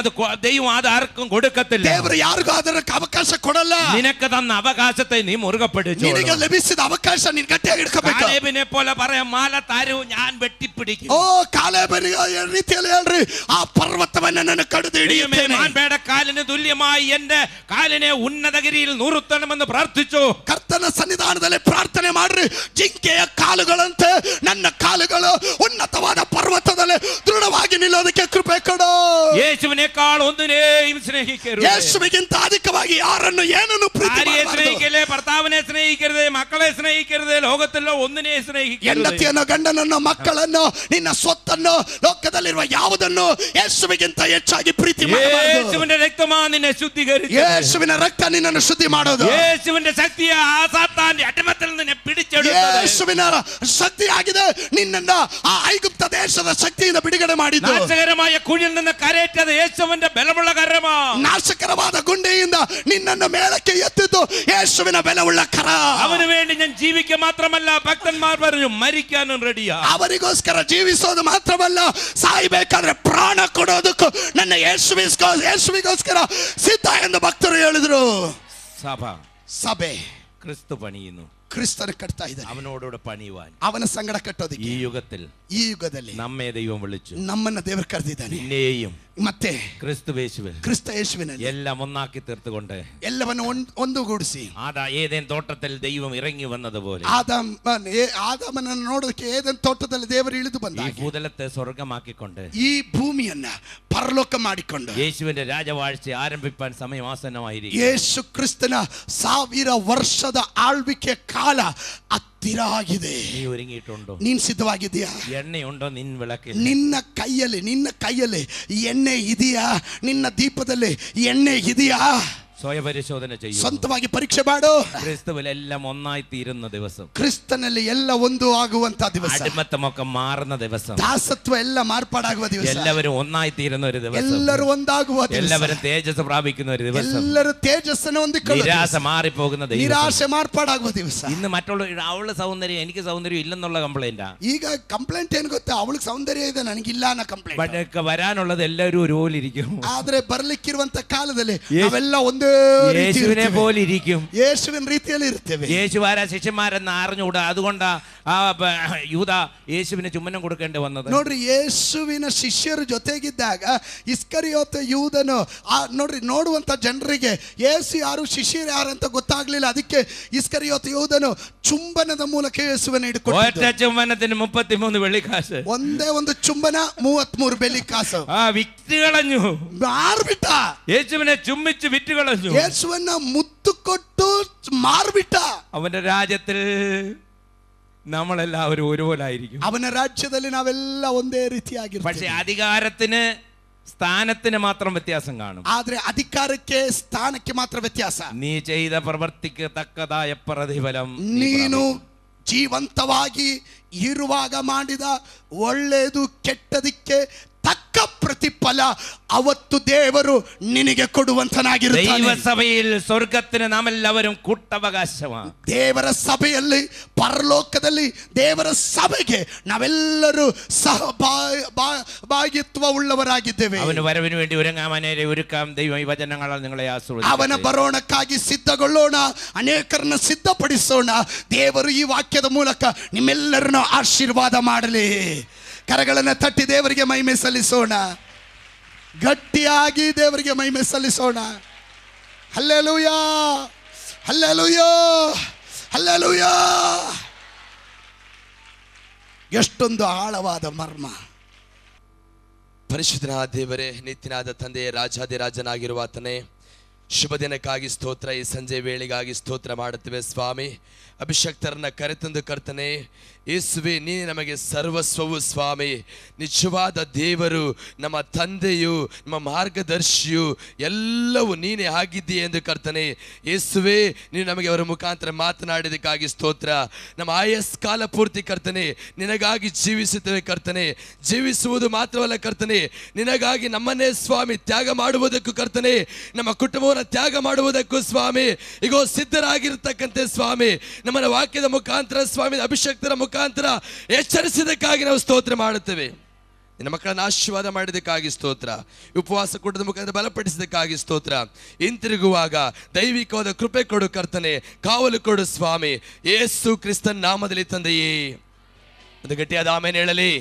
ദൈവം അത് ആർക്കും കൊടുക്കത്തില്ല. ದೇವರು ಯಾರಿಗೂ ಅದಕ್ಕೆ ಅವಕಾಶ ಕೊಡಲ್ಲ. നിനക്ക് തന്ന അവകാശത്തെ നീ മുറുകെ പിടിച്ചു. ನಿನಗೆ ಲಭಿಸಿದ ಅವಕಾಶ ನೀನು ಗಟ್ಟಿಯಾಗಿ ಹಿಡ್ಕೋಬೇಕು. കാലേബിനെ പോലെ പറയാം, മാല തരൂ ഞാൻ വെട്ടിപ്പിടിക്കും. ಓ ಕಾಲೇಬನಿಗೆ ರೀತಿಯಲ್ಲಿ ಹೇಳ್ರಿ, ಆ ಪರ್ವತವನ್ನು ನಾನು ಕಡಿದು ಹಿಡಿಯುತ್ತೇನೆ. മാൻപേട കാലിന് തുല്യമായി എന്റെ കാലിനെ ഉന്നതഗിരിയിൽ നൂറുത്തണമെന്ന് പ്രാർത്ഥിച്ചു. ಕರ್ತನ ಸನ್ನಿಧಾನದಲ್ಲಿ ಪ್ರಾರ್ಥನೆ ಮಾಡ್ರಿ. ಜಿಂಕೆಯ ಕಾಲುಗಳಂತೆ ನನ್ನ ಕಾಲುಗಳು ಉನ್ನತವಾದ ಪರ್ವತದಲ್ಲಿ ದೃಢವಾಗಿ ನಿಲ್ಲೋದಕ್ಕೆ ಕೃಪೆ ಕೊಡು. യേശുവിനേക്കാൾ ഒന്നിനെയും സ്നേഹിക്കരുത്. ಯೇಸುವಿಗಿಂತ ಅಧಿಕವಾಗಿ ಯಾರನ್ನು ಏನನ್ನು ಪ್ರೀತಿ ഭാര്യയെ ಮಾಡಬಾರದು. സ്നേഹിക്കരുത്, ഭർത്താവിനെ സ്നേഹിക്കരുത്, മക്കളെ സ്നേഹിക്കരുത്, ലോകത്തിലുള്ള ഒന്നിനെ സ്നേഹിക്കരുത്. ಹೆಂಡತಿಯನ್ನು, ಗಂಡನನ್ನು, ಮಕ್ಕಳನ್ನು, ನಿನ್ನ ಸ್ವತ್ತನ್ನು, ಲೋಕದಲ್ಲಿರುವ ಯಾವುದನ್ನು ಯೇಸುವಿಗಿಂತ ಹೆಚ್ಚಾಗಿ ಪ್ರೀತಿ ಮಾಡಬಾರದು. യേശുവിന്റെ രക്തമാ നിന്നെ ശുദ്ധീകരിക്കും. ಯೇಸುವಿನ ರಕ್ತ ನಿನ್ನನ್ನು ಶುದ್ಧಿ ಮಾಡೋದು. യേശുവിന്റെ ശക്തിയെ ആ സാത്താന്റെ അടിമത്തിൽ നിന്നെ പിടിച്ചെടുത്തത്. ಯೇಸುವಿನ ಶಕ್ತಿ ಆಗಿದೆ ನಿನ್ನನ್ನ ಆ ಐಗುಪ್ತ ದೇಶದ ಶಕ್ತಿಯಿಂದ ಬಿಡುಗಡೆ ಮಾಡಿದ್ದು. നാശകരമായ കുഴിയിൽ നിന്ന് കരയറ്റത് യേശുവിന്റെ ബലമുള്ള കരമാ. ನಾಶಕರವಾದ ಗುಂಡೆಯಿಂದ ನಿನ್ನನ್ನು ಮೇಲಕ್ಕೆ ಎತ್ತಿದ್ದು ಯೇಸುವಿನ ಬಲವುಳ್ಳ ಕರ. അവന് വേണ്ടി ഞാൻ ജീവിക്കുക മാത്രമല്ല, ഭക്തന്മാർ പറഞ്ഞു മരിക്കാനും റെഡിയാ. ಅವರಿಗೋಸ್ಕರ ಜೀವಿಸೋದು ಮಾತ್ರವಲ್ಲ, ಸಾಯಬೇಕಾದ್ರೆ ಪ್ರಾಣ ಕೊಡೋದಕ್ಕೂ ನನ್ನ ಯೇಸುವಿಗೋಸ್ಕರ ಸಿದ್ಧ ಎಂದು ಭಕ್ತರು ಹೇಳಿದ್ರು. സഭ, ಸಭೆ ക്രിസ്തു പണിയുന്നു. ಕ್ರಿಸ್ತನ ಕಟ್ತಾ ಇದ್ದಾನೆ. അവനോടുകൂടെ പണിയുവാൻ ಅವನ ಸಂಗಡ ಕಟ್ಟೋದಕ್ಕೆ ഈ യുഗത്തിൽ ಈ ಯುಗದಲ್ಲಿ നമ്മെ ദൈവം വിളിച്ചു. ನಮ್ಮನ್ನ ದೇವರು ಕರೆದಿದ್ದಾನೆ. പിന്നെയും ಮತ್ತೆ ക്രിസ്തു ಯೇಸುವಿನಲ್ಲಿ എല്ലാം ഒന്നാക്കി തീർത്തുകൊണ്ട് ಎಲ್ಲವನ್ನು ಒಂದುಗೂಡಿಸಿ ഏതേൻ തോട്ടത്തിൽ ദൈവം ഇറങ്ങി വന്നതുപോലെ ಆದಾಮನನ್ನು ನೋಡೋದಕ್ಕೆ ಏದೆನ್ ತೋಟದಲ್ಲಿ ದೇವರು ಇಳಿದು ಬಂದ ഈ ഭൂതലത്തെ സ്വർഗമാക്കിക്കൊണ്ട് ಈ ಭೂಮಿಯನ್ನ ಪರಲೋಕ ಮಾಡಿಕೊಂಡು യേശുവിന്റെ രാജവാഴ്ച ആരംഭിപ്പാൻ സമയം ആസന്നമായിരിക്കും. ಯೇಸು ಕ್ರಿಸ್ತನ 1000 ವರ್ಷದ ಆಳ್ವಿಕೆ ಕಾಲ ಹತ್ತಿರ ಆಗಿದೆ. നീ ഒരുങ്ങിയിട്ടുണ്ടോ? ನೀನ್ ಸಿದ್ಧವಾಗಿದ್ದೀಯಾ? എണ്ണയുണ്ടോ നിൻ വിളക്കിൽ? ನಿನ್ನ ಕೈಯಲ್ಲಿ ಎಣ್ಣೆ ಇದೆಯಾ? ನಿನ್ನ ದೀಪದಲ್ಲಿ ಎಣ್ಣೆ ಇದೆಯಾ? സ്വയപരിശോധന ചെയ്യൂ. ಸ್ವಂತವಾಗಿ ಪರೀಕ್ಷೆ ಮಾಡು. ക്രിസ്തുവിൽ എല്ലാം ഒന്നായി തീരുന്ന ദിവസം, ಕ್ರಿಸ್ತನಲ್ಲಿ ಎಲ್ಲ ಒಂದು ಆಗುವಂತ ದಿವಸ, അടിമത്തമൊക്കെ മാറുന്ന ദിവസം, ದಾಸತ್ವ ಎಲ್ಲ ಮಾರ್ಪಾಡಾಗುವ ದಿವಸ, എല്ലാവരും ഒന്നായി തീരുന്ന ഒരു ദിവസം, ಎಲ್ಲರೂ ಒಂದಾಗುವ ದಿವಸ, എല്ലാവരും തേജസ് പ്രാപിക്കുന്ന ഒരു ദിവസം, ಎಲ್ಲರೂ ತೇಜಸ್ಸನ್ನು ಹೊಂದಿಕೊಳ್ಳುವ നിരാശ ದಿವಸ, മാറിപ്പോകുന്ന ദിവസം. ನಿರಾಶೆ ಮಾರ್ಪಾಡಾಗುವ ದಿವಸ. ഇന്ന് മറ്റുള്ള അവള് സൗന്ദര്യം എനിക്ക് സൗന്ദര്യം ഇല്ലെന്നുള്ള കംപ്ലൈന്റാ. ಈಗ ಕಂಪ್ಲೇಂಟ್ ಏನು ಗೊತ್ತಾ? ಅವಳಿಗೆ ಸೌಂದರ್ಯ ಇದೆ, ನನಗಿಲ್ಲ ಅನ್ನೋ ಕಂಪ್ಲೇಂಟ್. വരാനുള്ളത് എല്ലാവരും ഒരു പോലെ ഇരിക്കും. ಆದ್ರೆ ಬರ್ಲಿಕ್ಕಿರುವಂತ ಕಾಲದಲ್ಲಿ ನಾವೆಲ್ಲ ಒಂದೇ ರೀತಿ യേശുവിനെ പോലെ ഇരിക്കും. ಯೇಸುವಿನ ರೀತಿಯಲ್ಲಿ ಇರ್ತೇವೆ. യേശുവാരാ ശിഷ്യന്മാരെന്ന് അറിഞ്ഞുകൂടാ. അതുകൊണ്ടാ യൂദ യേശുവിന് ചുമ്മനം കൊടുക്കേണ്ടി വന്നത്. ನೋಡ್ರಿ, ಯೇಸುವಿನ ಶಿಷ್ಯರು ಜೊತೆಗಿದ್ದಾಗ ಇಸ್ಕರಿಯೋತ ಯೂದನು ನೋಡ್ರಿ, ನೋಡುವಂತ ಜನರಿಗೆ ಯೇಸು ಯಾರು ಶಿಷ್ಯರು ಯಾರು ಅಂತ ಗೊತ್ತಾಗ್ಲಿಲ್ಲ. ಅದಕ್ಕೆ ಇಸ್ಕರಿಯೋತ ಯೂದನು ಚುಂಬನದ ಮೂಲಕ ಯೇಸುವನ್ನು ಹಿಡ್ಕೊಂಡು ഒറ്റ ചുമ്മനത്തിന് 33 വെള്ളിക്കാശ്. ಒಂದೇ ಒಂದು ಚುಂಬನ 33 ಬೆಳ್ಳಿ ಕಾಸು വിറ്റ് കളഞ്ഞു. ಮಾರ್ಬಿಟ್ಟ. യേശുവിനെ ചുമ്മിച്ച് വിറ്റ് കളഞ്ഞു. ಯೇಸುವನ್ನ ಮುತ್ತು ಕೊಟ್ಟು ಮಾರ್ಬಿಟ್ಟ. അവന്റെ രാജ്യത്തിൽ നമ്മളെല്ലാവരും ഒരുപോലായിരിക്കും. ಅವನ ರಾಜ್ಯದಲ್ಲಿ ನಾವೆಲ್ಲ ಒಂದೇ ರೀತಿಯಾಗಿರ್ತೀವಿ. പക്ഷെ അധികാരത്തിന് സ്ഥാനത്തിന് മാത്രം വ്യത്യാസം കാണും. ಆದ್ರೆ ಅಧಿಕಾರಕ್ಕೆ ಸ್ಥಾನಕ್ಕೆ ಮಾತ್ರ ವ್ಯತ್ಯಾಸ. നീ ചെയ്ത പ്രവൃത്തിക്ക് തക്കതായ പ്രതിഫലം ನೀನು ಜೀವಂತವಾಗಿ ಇರುವಾಗ ಮಾಡಿದ ಒಳ್ಳೆಯದು ಕೆಟ್ಟದಕ್ಕೆ ತಕ್ಕ ಪ್ರತಿಫಲ ಅವತ್ತು ದೇವರು ನಿನಗೆ ಕೊಡುವಂತನಾಗಿರುತ್ತಾನೆ. ദൈവ സഭയിൽ സ്വർഗ്ഗത്തിന് നാം എല്ലാവരും കൂട്ടവകാശമാണ്. ದೇವರ ಸಭೆಯಲ್ಲಿ, ಪರಲೋಕದಲ್ಲಿ ದೇವರ ಸಭೆಗೆ ನಾವೆಲ್ಲರೂ ಸಹಭಾಗಿತ್ವ ಉಳ್ಳವರಾಗಿದ್ದೇವೆ. അവന് വരവിന് വേണ്ടി ഒരുക്കാം. ദൈവം ഈ വചനങ്ങളാൽ നിങ്ങളെ ആശീർവദിക്കട്ടെ. ಅವನ ಬರೋಣಕ್ಕಾಗಿ ಸಿದ್ಧಗೊಳ್ಳೋಣ, ಅನೇಕರನ್ನ ಸಿದ್ಧಪಡಿಸೋಣ. ದೇವರು ಈ ವಾಕ್ಯದ ಮೂಲಕ ನಿಮ್ಮೆಲ್ಲರನ್ನು ಆಶೀರ್ವಾದ ಮಾಡಲಿ. ಕರಗಳನ್ನು ತಟ್ಟಿ ದೇವರಿಗೆ ಮಹಿಮೆ ಸಲ್ಲಿಸೋಣ. ಗಟ್ಟಿಯಾಗಿ ದೇವರಿಗೆ ಮಹಿಮೆ ಸಲ್ಲಿಸೋಣ. Hallelujah, hallelujah, hallelujah. ಎಷ್ಟೊಂದು ಆಳವಾದ ಮರ್ಮ. ಪರಿಶುದ್ಧನಾದ ದೇವರೇ, ನಿತ್ಯನಾದ ತಂದೆಯೇ, ರಾಜಾದಿರಾಜನಾಗಿರುವ ಆತನೇ, ಶುಭ ದಿನಕ್ಕಾಗಿ ಸ್ತೋತ್ರ. ಈ ಸಂಜೆ ವೇಳೆಗಾಗಿ ಸ್ತೋತ್ರ ಮಾಡುತ್ತೇವೆ ಸ್ವಾಮಿ. ಅಭಿಷಕ್ತರನ್ನ ಕರೆತಂದು ಕರ್ತನೆ ಯೇಸುವೆ, ನೀನೇ ನಮಗೆ ಸರ್ವಸ್ವವು ಸ್ವಾಮಿ. ನಿಜವಾದ ದೇವರು, ನಮ್ಮ ತಂದೆಯು, ನಮ್ಮ ಮಾರ್ಗದರ್ಶಿಯು, ಎಲ್ಲವೂ ನೀನೇ ಆಗಿದ್ದೀಯ ಎಂದು ಕರ್ತನೆ ಯೇಸುವೆ, ನೀನು ನಮಗೆ ಅವರ ಮುಖಾಂತರ ಮಾತನಾಡಿದಕ್ಕಾಗಿ ಸ್ತೋತ್ರ. ನಮ್ಮ ಆಯಸ್ ಕಾಲ ಪೂರ್ತಿ ಕರ್ತನೆ ನಿನಗಾಗಿ ಜೀವಿಸುತ್ತೇವೆ ಕರ್ತನೆ. ಜೀವಿಸುವುದು ಮಾತ್ರವಲ್ಲ ಕರ್ತನೆ, ನಿನಗಾಗಿ ನಮ್ಮನ್ನೇ ಸ್ವಾಮಿ ತ್ಯಾಗ ಮಾಡುವುದಕ್ಕೂ ಕರ್ತನೆ, ನಮ್ಮ ಕುಟುಂಬವನ್ನು ತ್ಯಾಗ ಮಾಡುವುದಕ್ಕೂ ಸ್ವಾಮಿ ಈಗೋ ಸಿದ್ಧರಾಗಿರ್ತಕ್ಕಂತೆ ಸ್ವಾಮಿ. ನಮ್ಮನ್ನ ವಾಕ್ಯದ ಮುಖಾಂತರ ಸ್ವಾಮಿ, ಅಭಿಷಕ್ತರ ಮುಖಾಂತರ ಎಚ್ಚರಿಸಿದಕ್ಕಾಗಿ ನಾವು ಸ್ತೋತ್ರ ಮಾಡುತ್ತೇವೆ. ನಿನ್ನ ಮಕ್ಕಳನ್ನು ಆಶೀರ್ವಾದ ಮಾಡಿದಕ್ಕಾಗಿ ಸ್ತೋತ್ರ. ಉಪವಾಸ ಕೂಟದ ಮುಖಾಂತರ ಬಲಪಡಿಸಿದಕ್ಕಾಗಿ ಸ್ತೋತ್ರ. ಹಿಂತಿರುಗುವಾಗ ದೈವಿಕವಾದ ಕೃಪೆ ಕೊಡು ಕರ್ತನೆ, ಕಾವಲು ಕೊಡು ಸ್ವಾಮಿ. ಯೇಸು ಕ್ರಿಸ್ತನ ನಾಮದಲ್ಲಿ ತಂದೆಯೇ. ಒಂದು ಗಟ್ಟಿಯಾದ ಆಮೆನ್ ಹೇಳಲಿ.